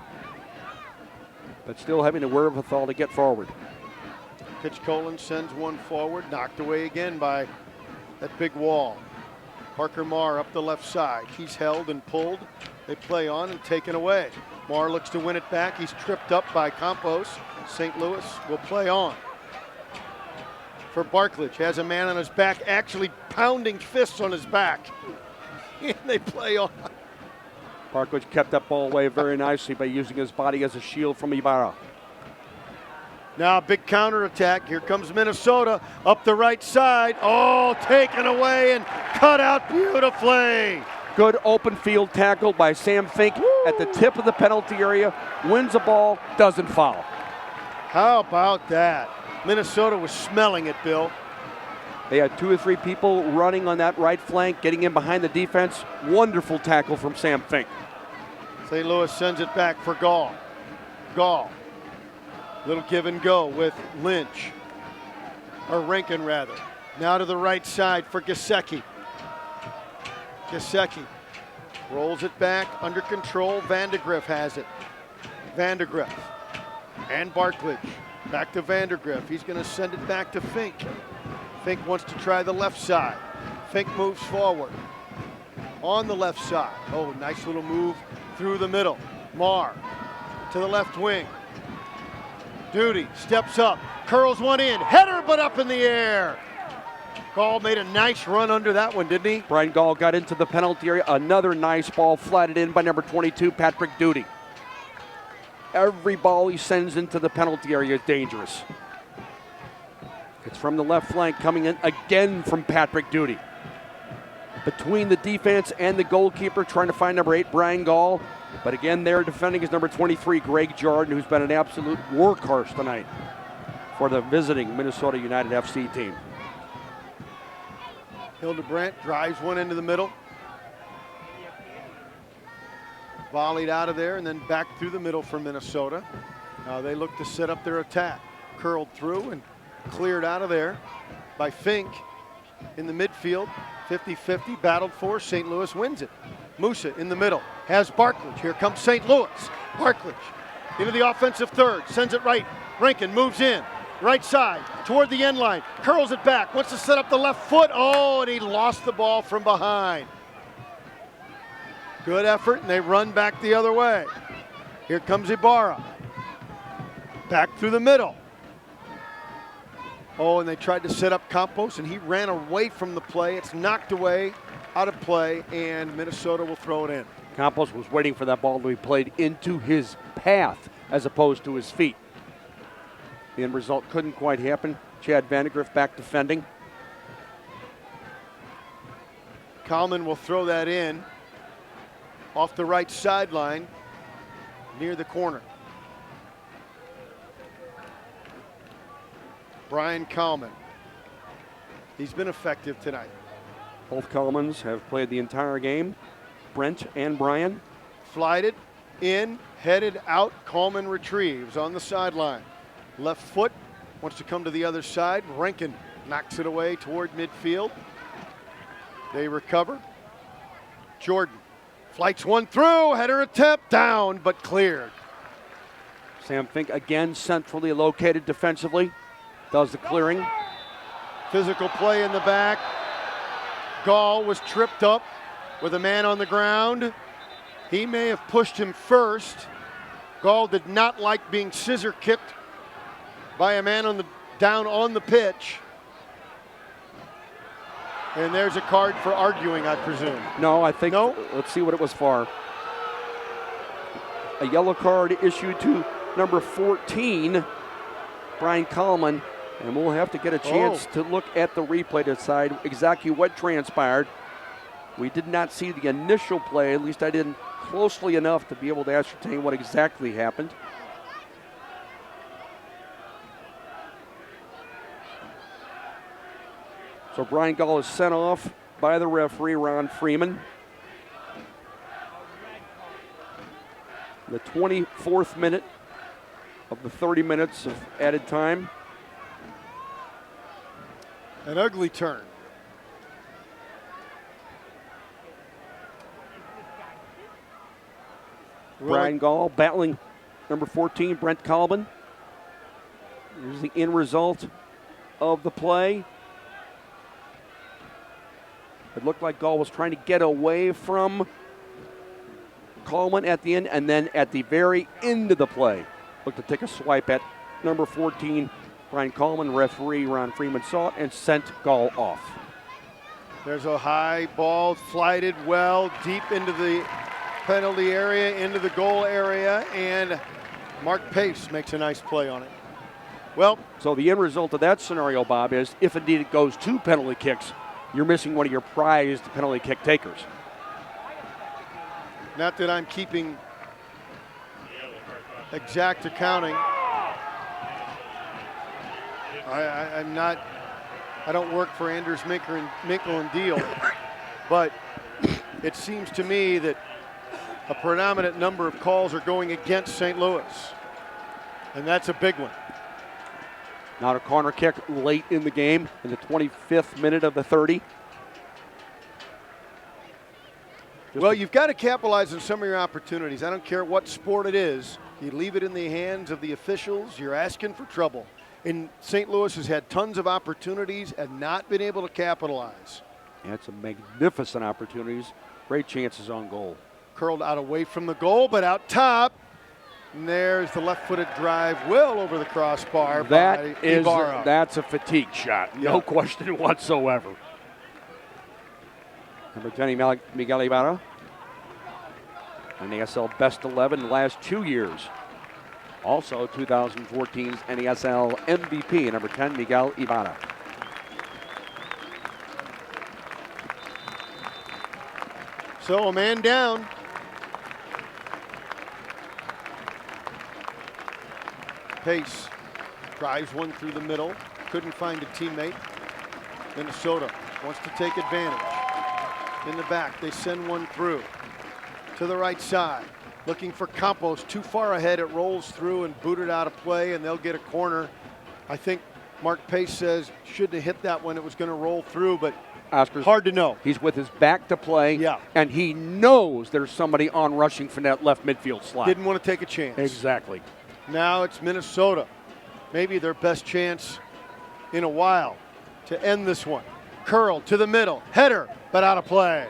but still having the wherewithal to get forward. Pitchcolan sends one forward, knocked away again by that big wall. Parker Marr up the left side. He's held and pulled. They play on and taken away. Marr looks to win it back. He's tripped up by Campos. St. Louis will play on. For Barklage, has a man on his back, actually pounding fists on his back. And they play on. Barklage kept that ball away very nicely by using his body as a shield from Ibarra. Now a big counterattack. Here comes Minnesota up the right side. Oh, taken away and cut out beautifully. Good open field tackle by Sam Fink at the tip of the penalty area. Wins the ball, doesn't foul. How about that? Minnesota was smelling it, Bill. They had 2 or 3 people running on that right flank, getting in behind the defense. Wonderful tackle from Sam Fink. St. Louis sends it back for Gall. Gall. Little give and go with Lynch. Or Rankin, rather. Now to the right side for Gesicki. Gesicki rolls it back, under control. Vandegrift has it. Vandegrift and Barklage. Back to Vandegrift. He's going to send it back to Fink. Fink wants to try the left side. Fink moves forward. On the left side. Oh, nice little move through the middle. Marr to the left wing. Duty steps up, curls one in. Header, but up in the air. Gall made a nice run under that one, didn't he? Brian Gall got into the penalty area. Another nice ball flatted in by number 22, Patrick Duty. Every ball he sends into the penalty area is dangerous. It's from the left flank, coming in again from Patrick Duty. between the defense and the goalkeeper, trying to find number 8, Brian Gall. But again, there defending is number 23, Greg Jordan, who's been an absolute workhorse tonight for the visiting Minnesota United FC team. Hildebrandt drives one into the middle. Volleyed out of there and then back through the middle for Minnesota. Now they look to set up their attack. Curled through and cleared out of there by Fink in the midfield. 50-50, battled for. St. Louis wins it. Musa in the middle, has Barklage. Here comes St. Louis. Barklage into the offensive third, sends it right. Rankin moves in, right side, toward the end line, curls it back, wants to set up the left foot. Oh, and he lost the ball from behind. Good effort, and they run back the other way. Here comes Ibarra. Back through the middle. Oh, and they tried to set up Campos, and he ran away from the play. It's knocked away, out of play, and Minnesota will throw it in. Campos was waiting for that ball to be played into his path as opposed to his feet. The end result couldn't quite happen. Chad Vandegrift back defending. Kalman will throw that in off the right sideline near the corner. Brian Kalman. He's been effective tonight. Both Kalmans have played the entire game. Brent and Brian. Flighted in, headed out. Kalman retrieves on the sideline. Left foot wants to come to the other side. Rankin knocks it away toward midfield. They recover. Jordan flights one through, header attempt down, but cleared. Sam Fink again centrally located defensively. Does the clearing. Physical play in the back. Gall was tripped up with a man on the ground. He may have pushed him first. Gall did not like being scissor kicked by a man down on the pitch. And there's a card for arguing, I presume. No, I think, no? Let's see what it was for. A yellow card issued to number 14, Brian Kalman, and we'll have to get a chance to look at the replay to decide exactly what transpired. We did not see the initial play, at least I didn't closely enough to be able to ascertain what exactly happened. So Brian Gall is sent off by the referee, Ron Freeman. The 24th minute of the 30 minutes of added time. An ugly turn. Brian Gall battling number 14, Brent Kalman. Here's the end result of the play. It looked like Gall was trying to get away from Kalman at the end, and then at the very end of the play, looked to take a swipe at number 14, Brian Kalman. Referee Ron Freeman saw it and sent Gall off. There's a high ball, flighted well, deep into the penalty area, into the goal area, and Mark Pace makes a nice play on it. Well, so the end result of that scenario, Bob, is if indeed it goes to penalty kicks, you're missing one of your prized penalty kick takers. Not that I'm keeping exact accounting. I'm not. I don't work for Anders Minkle and Deal, but it seems to me that a predominant number of calls are going against St. Louis, and that's a big one. Now a corner kick late in the game in the 25th minute of the 30. Well, you've got to capitalize on some of your opportunities. I don't care what sport it is. You leave it in the hands of the officials, you're asking for trouble. And St. Louis has had tons of opportunities and not been able to capitalize. Had some magnificent opportunities. Great chances on goal. Curled out away from the goal, but out top. And there's the left-footed drive well over the crossbar by Ibarra. That's a fatigue shot. No question whatsoever. Number 10, Miguel Ibarra. NASL Best 11 the last 2 years. Also 2014's NASL MVP, number 10, Miguel Ibarra. So a man down. Pace drives one through the middle. Couldn't find a teammate. Minnesota wants to take advantage. In the back, they send one through to the right side. Looking for Campos, too far ahead. It rolls through and booted out of play, and they'll get a corner. I think Mark Pace says shouldn't have hit that when it was going to roll through, but Oscar's hard to know. He's with his back to play, Yeah. and he knows there's somebody on rushing from that left midfield slot. Didn't want to take a chance. Exactly. Now it's Minnesota. Maybe their best chance in a while to end this one. Curl to the middle, header, but out of play.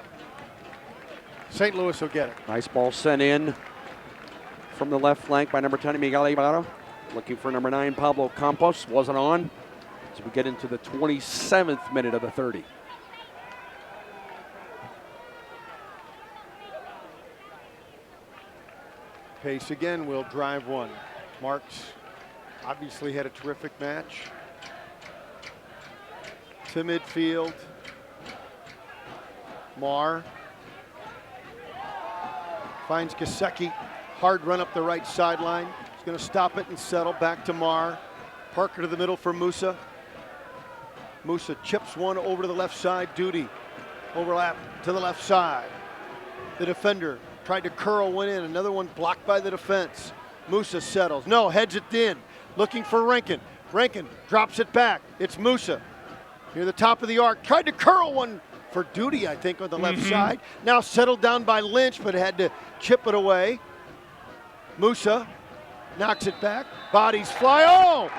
St. Louis will get it. Nice ball sent in from the left flank by number 10, Miguel Ibarra. Looking for number 9, Pablo Campos. Wasn't on. As we get into the 27th minute of the 30. Pace again will drive one. Marks obviously had a terrific match. To midfield. Marr finds Gesicki. Hard run up the right sideline. He's going to stop it and settle back to Marr. Parker to the middle for Musa. Musa chips one over to the left side. Duty overlap to the left side. The defender tried to curl one in. Another one blocked by the defense. Musa settles. No, heads it in. Looking for Rankin. Rankin drops it back. It's Musa. Near the top of the arc. Tried to curl one for Duty, I think, on the left side. Now settled down by Lynch, but had to chip it away. Musa knocks it back. Bodies fly. Oh!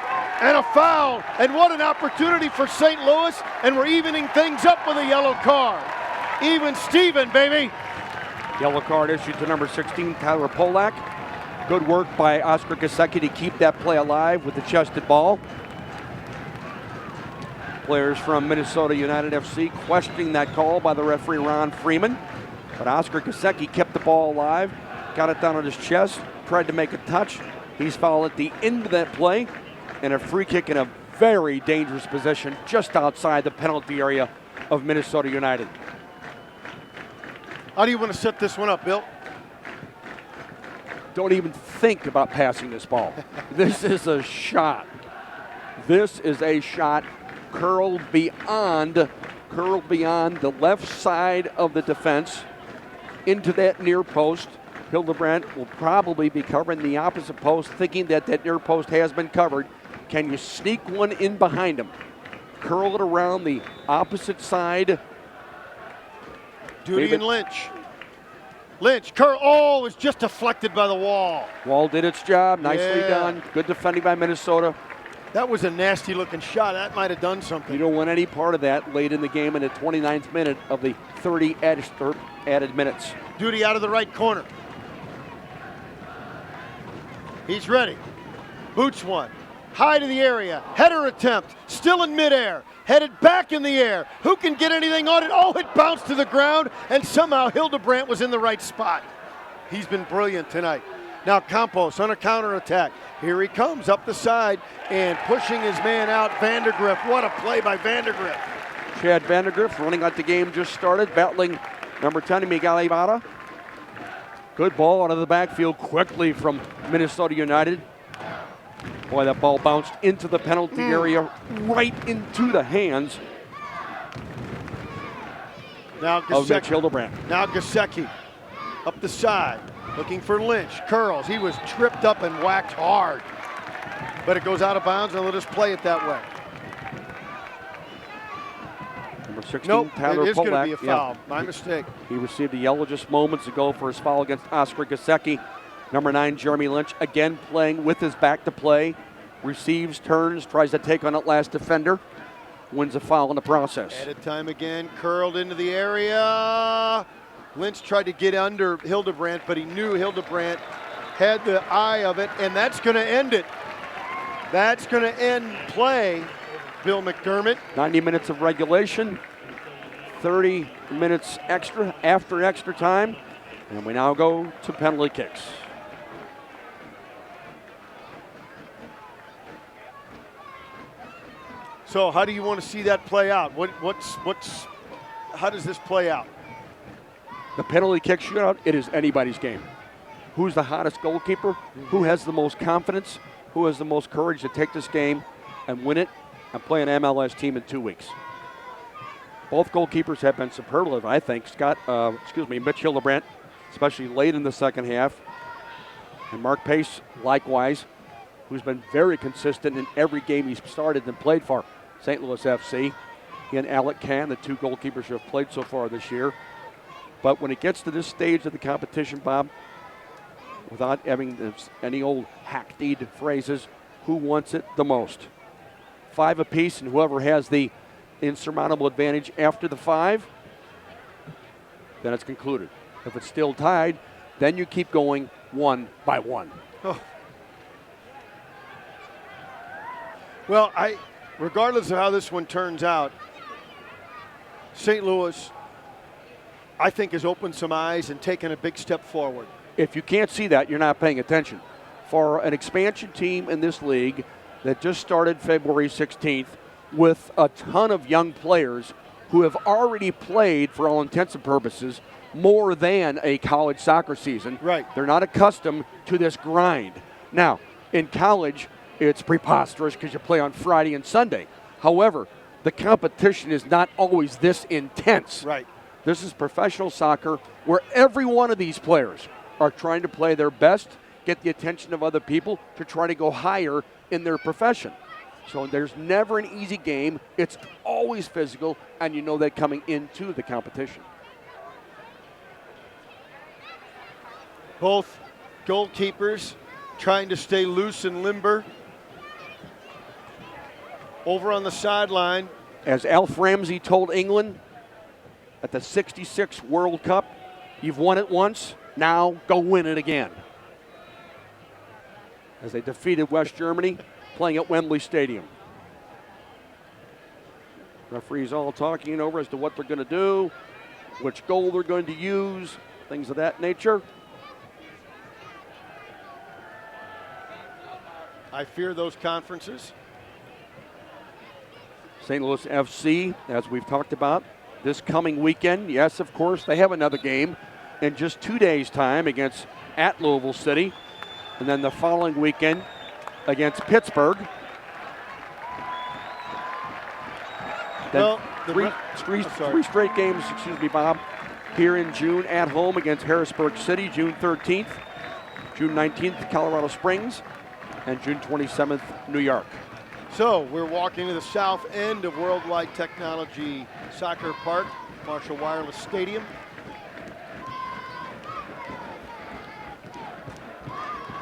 And a foul. And what an opportunity for St. Louis. And we're evening things up with a yellow card. Even Steven, baby. Yellow card issued to number 16, Tyler Polak. Good work by Oscar Gesicki to keep that play alive with the chested ball. Players from Minnesota United FC questioning that call by the referee Ron Freeman. But Oscar Gesicki kept the ball alive, got it down on his chest, tried to make a touch. He's fouled at the end of that play, and a free kick in a very dangerous position just outside the penalty area of Minnesota United. How do you want to set this one up, Bill? Don't even think about passing this ball. This is a shot. This is a shot curled beyond the left side of the defense into that near post. Hildebrandt will probably be covering the opposite post, thinking that that near post has been covered. Can you sneak one in behind him? Curl it around the opposite side. Duty David. and Lynch. Lynch, curl. Oh, it was just deflected by the wall. Wall did its job. Nicely Yeah. done. Good defending by Minnesota. That was a nasty looking shot. That might have done something. You don't want any part of that late in the game in the 29th minute of the 30 added minutes. Duty out of the right corner. He's ready. Boots one. High to the area. Header attempt. Still in midair. Headed back in the air. Who can get anything on it? Oh, it bounced to the ground, and somehow Hildebrandt was in the right spot. He's been brilliant tonight. Now Campos on a counterattack. Here he comes up the side and pushing his man out, Vandergriff. What a play by Vandergriff. Chad Vandergriff running like the game just started, battling number 10, Miguel Ibarra. Good ball out of the backfield quickly from Minnesota United. Boy, that ball bounced into the penalty area, right into the hands Now of Mitch Gesicki. Hildebrandt. Now Gesicki up the side, looking for Lynch. Curls. He was tripped up and whacked hard. But it goes out of bounds, and they'll just play it that way. Number 16, Nope, Tyler it is going to be a Polak. Yeah. foul. My mistake. He received a yellow just moments ago for his foul against Oscar Gesicki. Number 9, Jeremy Lynch, again playing with his back to play. Receives, turns, tries to take on that last defender. Wins a foul in the process. Added time again, curled into the area. Lynch tried to get under Hildebrandt, but he knew Hildebrandt had the eye of it, and that's going to end it. That's going to end play, Bill McDermott. 90 minutes of regulation, 30 minutes extra after extra time, and we now go to penalty kicks. So how do you want to see that play out? How does this play out? The penalty kick shootout, it is anybody's game. Who's the hottest goalkeeper? Who has the most confidence? Who has the most courage to take this game and win it and play an MLS team in 2 weeks? Both goalkeepers have been superlative, I think. Mitch Hildebrandt, especially late in the second half. And Mark Pace, likewise, who's been very consistent in every game he's started and played for St. Louis FC. He and Alec Can, the two goalkeepers who have played so far this year. But when it gets to this stage of the competition, Bob, without having any old hackneyed phrases, who wants it the most? 5 apiece, and whoever has the insurmountable advantage after the 5, then it's concluded. If it's still tied, then you keep going one by one. Oh. Well, regardless of how this one turns out, St. Louis, I think, has opened some eyes and taken a big step forward. If you can't see that, you're not paying attention. For an expansion team in this league that just started February 16th with a ton of young players who have already played, for all intents and purposes, more than a college soccer season. Right. They're not accustomed to this grind. Now, in college, it's preposterous because you play on Friday and Sunday. However, the competition is not always this intense. Right. This is professional soccer where every one of these players are trying to play their best, get the attention of other people to try to go higher in their profession. So there's never an easy game. It's always physical, and you know that coming into the competition. Both goalkeepers trying to stay loose and limber. Over on the sideline. As Alf Ramsey told England at the 66 World Cup, you've won it once, now go win it again. As they defeated West Germany, playing at Wembley Stadium. Referees all talking over as to what they're going to do, which goal they're going to use, things of that nature. I fear those conferences. St. Louis FC, as we've talked about, this coming weekend, yes, of course, they have another game in just 2 days' time at Louisville City. And then the following weekend against Pittsburgh. Then three straight games, Bob, here in June at home against Harrisburg City, June 13th, June 19th, Colorado Springs, and June 27th, New York. So we're walking to the south end of Worldwide Technology Soccer Park, Marshall Wireless Stadium.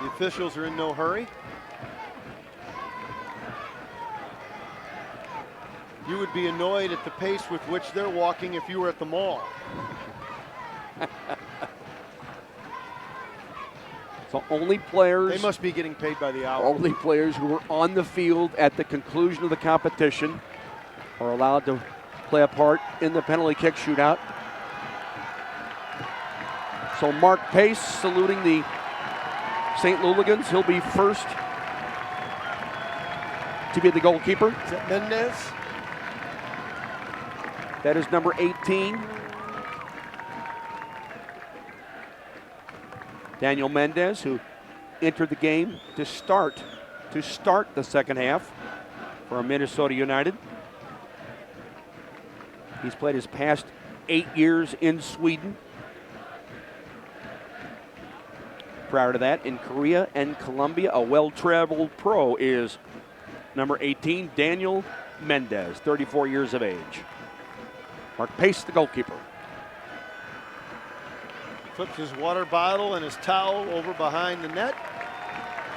The officials are in no hurry. You would be annoyed at the pace with which they're walking if you were at the mall. So only players. They must be getting paid by the hour. Only players who were on the field at the conclusion of the competition are allowed to play a part in the penalty kick shootout. So Mark Pace saluting the St. Louligans. He'll be first to be the goalkeeper. Is that Mendez? That is number 18. Daniel Mendez, who entered the game to start the second half for Minnesota United. He's played his past 8 years in Sweden. Prior to that, in Korea and Colombia, a well-traveled pro is number 18, Daniel Mendez, 34 years of age. Mark Pace, the goalkeeper. Flips his water bottle and his towel over behind the net.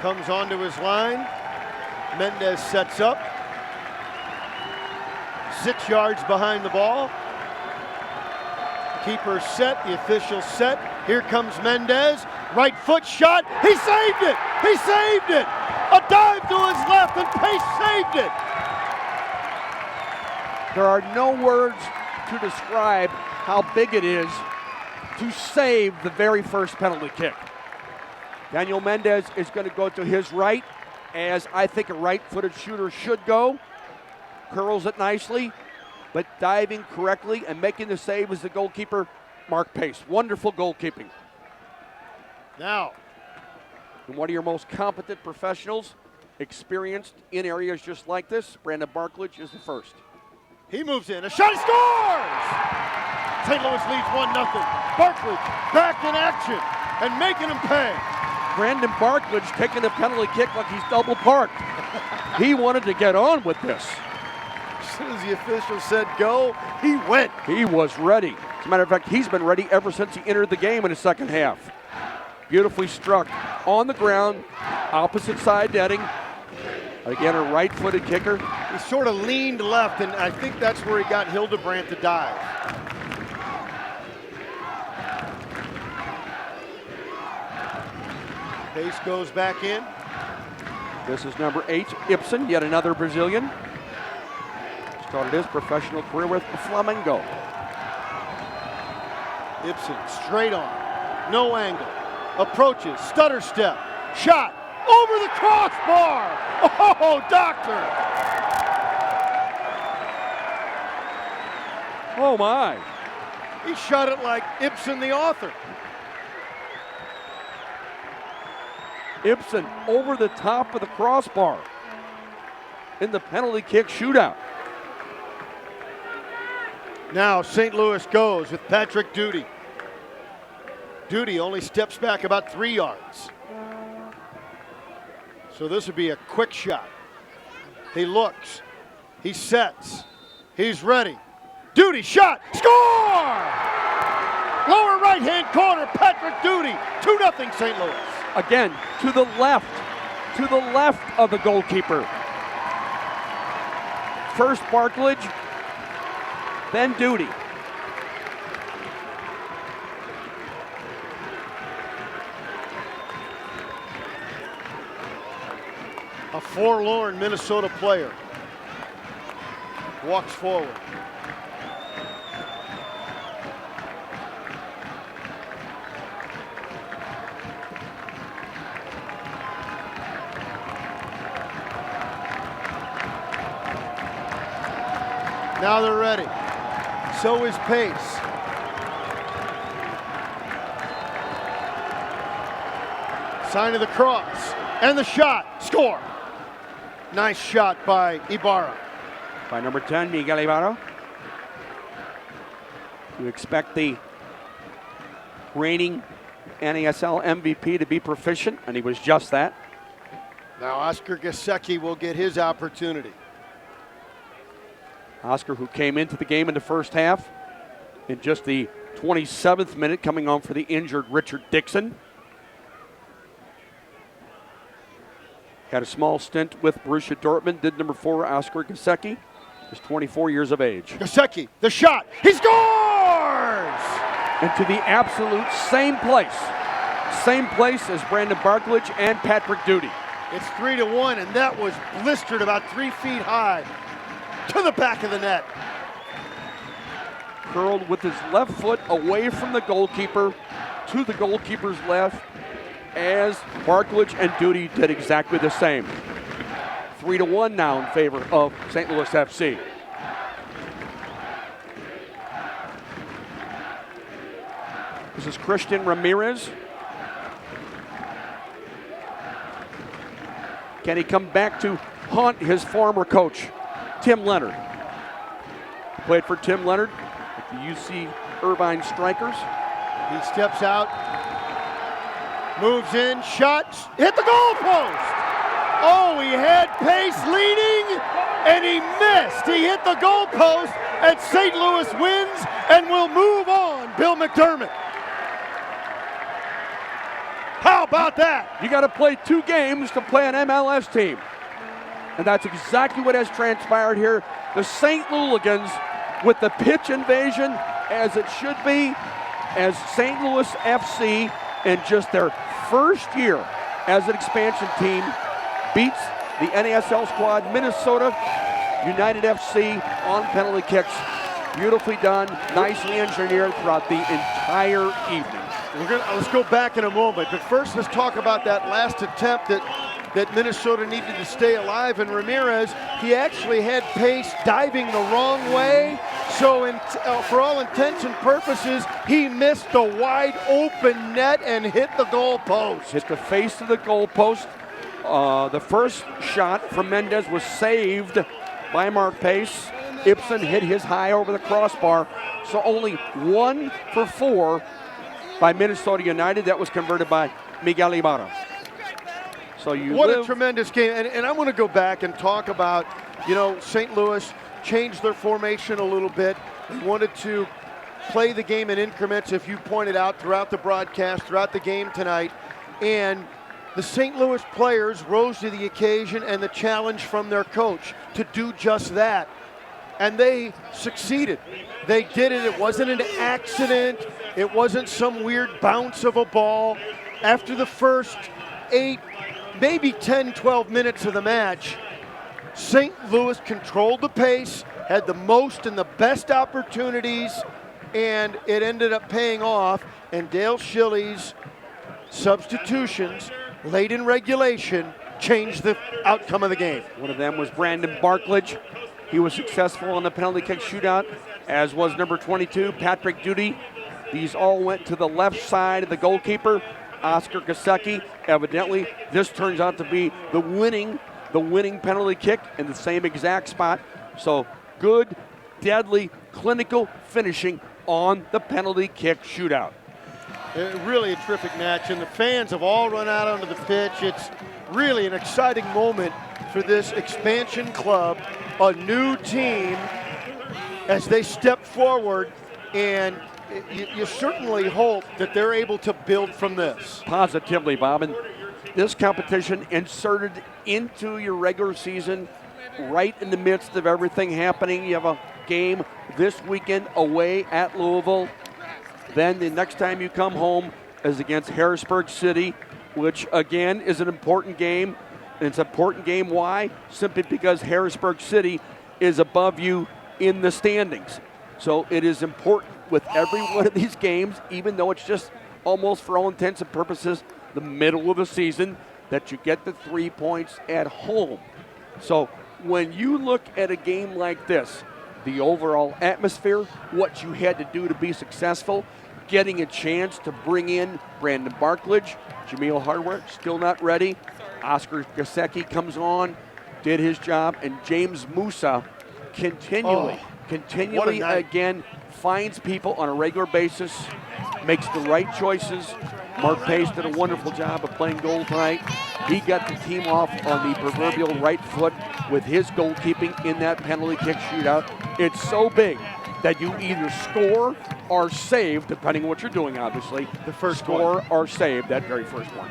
Comes onto his line. Mendez sets up. 6 yards behind the ball. Keeper set, the official set. Here comes Mendez. Right foot shot. He saved it. He saved it. A dive to his left and Pace saved it. There are no words to describe how big it is to save the very first penalty kick. Daniel Mendez is going to go to his right, as I think a right-footed shooter should go. Curls it nicely, but diving correctly and making the save as the goalkeeper Mark Pace. Wonderful goalkeeping. Now, And one of your most competent professionals, experienced in areas just like this, Brandon Barklage is the first. he moves in. A shot, he scores! St. Louis leads 1-0. Barklage back in action and making him pay. Brandon Barklage taking a penalty kick like he's double parked. He wanted to get on with this. As soon as the official said go, he went. He was ready. As a matter of fact, he's been ready ever since he entered the game in the second half. Beautifully struck on the ground, opposite side netting. Again, a right-footed kicker. He sort of leaned left, and I think that's where he got Hildebrandt to dive. Pace goes back in. This is number 8, Ibsen, yet another Brazilian. Started his professional career with Flamengo. Ibsen straight on, no angle, approaches, stutter step, shot, over the crossbar. Oh, doctor. Oh my. He shot it like Ibsen the author. Ibsen over the top of the crossbar in the penalty kick shootout. Now St. Louis goes with Patrick Duty. Duty only steps back about 3 yards. So this would be a quick shot. He looks, he sets, he's ready. Duty shot, score! Lower right-hand corner, Patrick Duty, 2-0 St. Louis. Again, to the left of the goalkeeper. First Barklage, then Duty. A forlorn Minnesota player walks forward. Now they're ready. So is Pace. Sign of the cross. And the shot. Score. Nice shot by Ibarra. By number 10, Miguel Ibarra. You expect the reigning NASL MVP to be proficient, and he was just that. Now Oscar Gesicki will get his opportunity. Oscar, who came into the game in the first half, in just the 27th minute, coming on for the injured Richard Dixon. Had a small stint with Borussia Dortmund, did number 4, Oscar Gesicki, just 24 years of age. Gesicki, the shot, he scores! Into the absolute same place as Brandon Barklage and Patrick Duty. It's 3-1, and that was blistered about 3 feet high to the back of the net. Curled with his left foot away from the goalkeeper to the goalkeeper's left, as Barklage and Duty did exactly the same. 3-1 now in favor of St. Louis FC. This is Christian Ramirez. Can he come back to haunt his former coach, Tim Leonard? Played for Tim Leonard at the UC Irvine Strikers. He steps out, moves in, shots, hit the goal post. Oh, he had Pace leading, and he missed. He hit the goal post, and St. Louis wins and will move on. Bill McDermott. How about that? You got to play 2 games to play an MLS team. And that's exactly what has transpired here. The St. Louligans with the pitch invasion as it should be, as St. Louis FC in just their first year as an expansion team beats the NASL squad Minnesota United FC on penalty kicks. Beautifully done, nicely engineered throughout the entire evening. Let's go back in a moment, but first let's talk about that last attempt that Minnesota needed to stay alive. And Ramirez, he actually had Pace diving the wrong way, So for all intents and purposes, he missed the wide open net and hit the goal post. Hit the face of the goal post. The first shot from Mendez was saved by Mark Pace. Ibsen hit his high over the crossbar. So only 1 for 4 by Minnesota United. That was converted by Miguel Ibarra. So what a tremendous game. And I want to go back and talk about, St. Louis changed their formation a little bit. They wanted to play the game in increments, if you pointed out throughout the broadcast, throughout the game tonight. And the St. Louis players rose to the occasion and the challenge from their coach to do just that. And they succeeded. They did it. It wasn't an accident. It wasn't some weird bounce of a ball. After the first 8, maybe 10, 12 minutes of the match, St. Louis controlled the pace, had the most and the best opportunities, and it ended up paying off. And Dale Schilly's substitutions late in regulation changed the outcome of the game. One of them was Brandon Barklage. He was successful on the penalty kick shootout, as was number 22, Patrick Duty. These all went to the left side of the goalkeeper, Oscar Gasecki. Evidently, this turns out to be the winning penalty kick in the same exact spot. So good, deadly, clinical finishing on the penalty kick shootout. Really a terrific match, and the fans have all run out onto the pitch. It's really an exciting moment for this expansion club, a new team, as they step forward, and you certainly hope that they're able to build from this. Positively, Bob. And this competition inserted into your regular season right in the midst of everything happening. You have a game this weekend away at Louisville. Then the next time you come home is against Harrisburg City, which again is an important game. And it's an important game. Why? Simply because Harrisburg City is above you in the standings. So it is important with every one of these games, even though it's just almost for all intents and purposes the middle of the season, that you get the 3 points at home. So when you look at a game like this, the overall atmosphere, what you had to do to be successful, getting a chance to bring in Brandon Barklage, Jameel Hardware, still not ready. Oscar Gasecki comes on, did his job, and James Musa continually again finds people on a regular basis, makes the right choices. Mark Pace did a wonderful job of playing goal tonight. He got the team off on the proverbial right foot with his goalkeeping in that penalty kick shootout. It's so big that you either score or save, depending on what you're doing, obviously. The first score one. or save that very first one.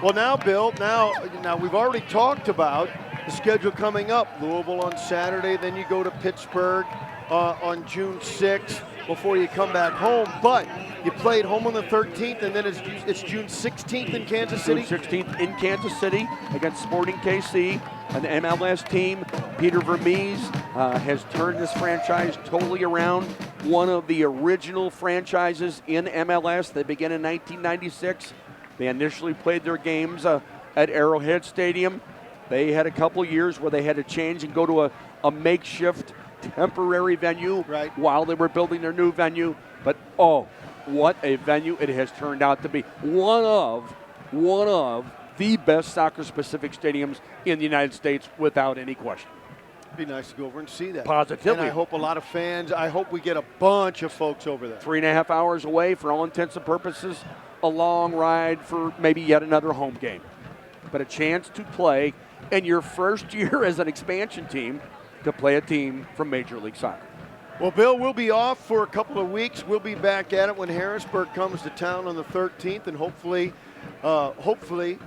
Well, now, Bill, now we've already talked about the schedule coming up. Louisville on Saturday, then you go to Pittsburgh on June 6th before you come back home. But you played home on the 13th, and then it's June 16th in Kansas City? June 16th in Kansas City against Sporting KC, an MLS team. Peter Vermees has turned this franchise totally around. One of the original franchises in MLS. They began in 1996. They initially played their games at Arrowhead Stadium. They had a couple years where they had to change and go to a makeshift temporary venue while they were building their new venue. But what a venue it has turned out to be. One of the best soccer-specific stadiums in the United States without any question. It'd be nice to go over and see that. Positively. And I hope a lot of fans, I hope we get a bunch of folks over there. 3.5 hours away for all intents and purposes. A long ride for maybe yet another home game. But a chance to play in your first year as an expansion team to play a team from Major League Soccer. Well, Bill, we'll be off for a couple of weeks. We'll be back at it when Harrisburg comes to town on the 13th, and hopefully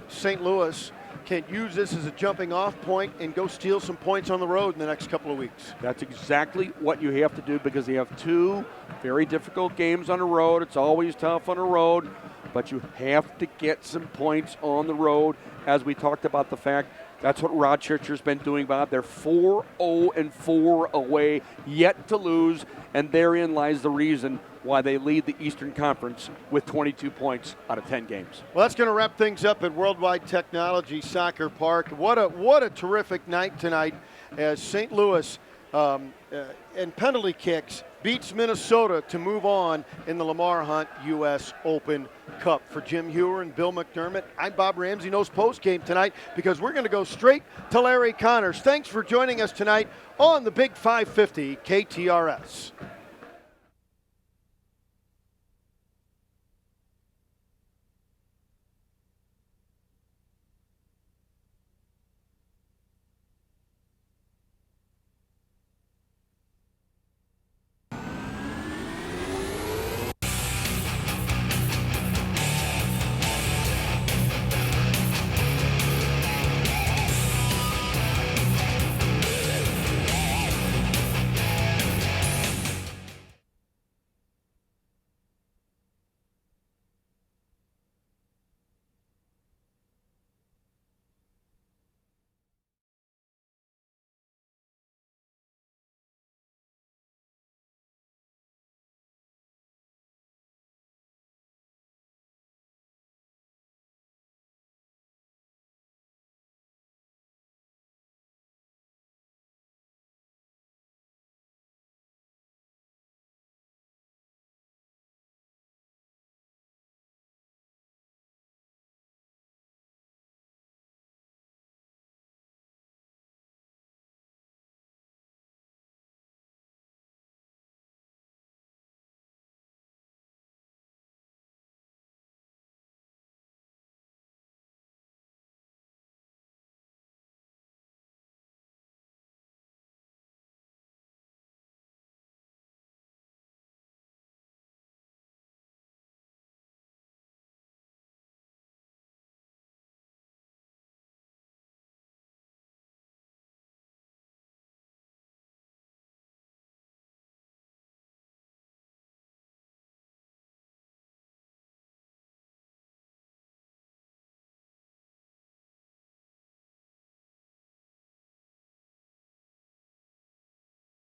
St. Louis can use this as a jumping off point and go steal some points on the road in the next couple of weeks. That's exactly what you have to do, because they have two very difficult games on the road. It's always tough on the road, but you have to get some points on the road. As we talked about the fact, that's what Rochester's been doing, Bob. They're 4-0-4 away, yet to lose, and therein lies the reason why they lead the Eastern Conference with 22 points out of 10 games. Well, that's going to wrap things up at Worldwide Technology Soccer Park. What a terrific night tonight as St. Louis and penalty kicks beats Minnesota to move on in the Lamar Hunt U.S. Open Cup. For Jim Hewer and Bill McDermott, I'm Bob Ramsey. Knows postgame tonight because we're going to go straight to Larry Connors. Thanks for joining us tonight on the Big 550 KTRS.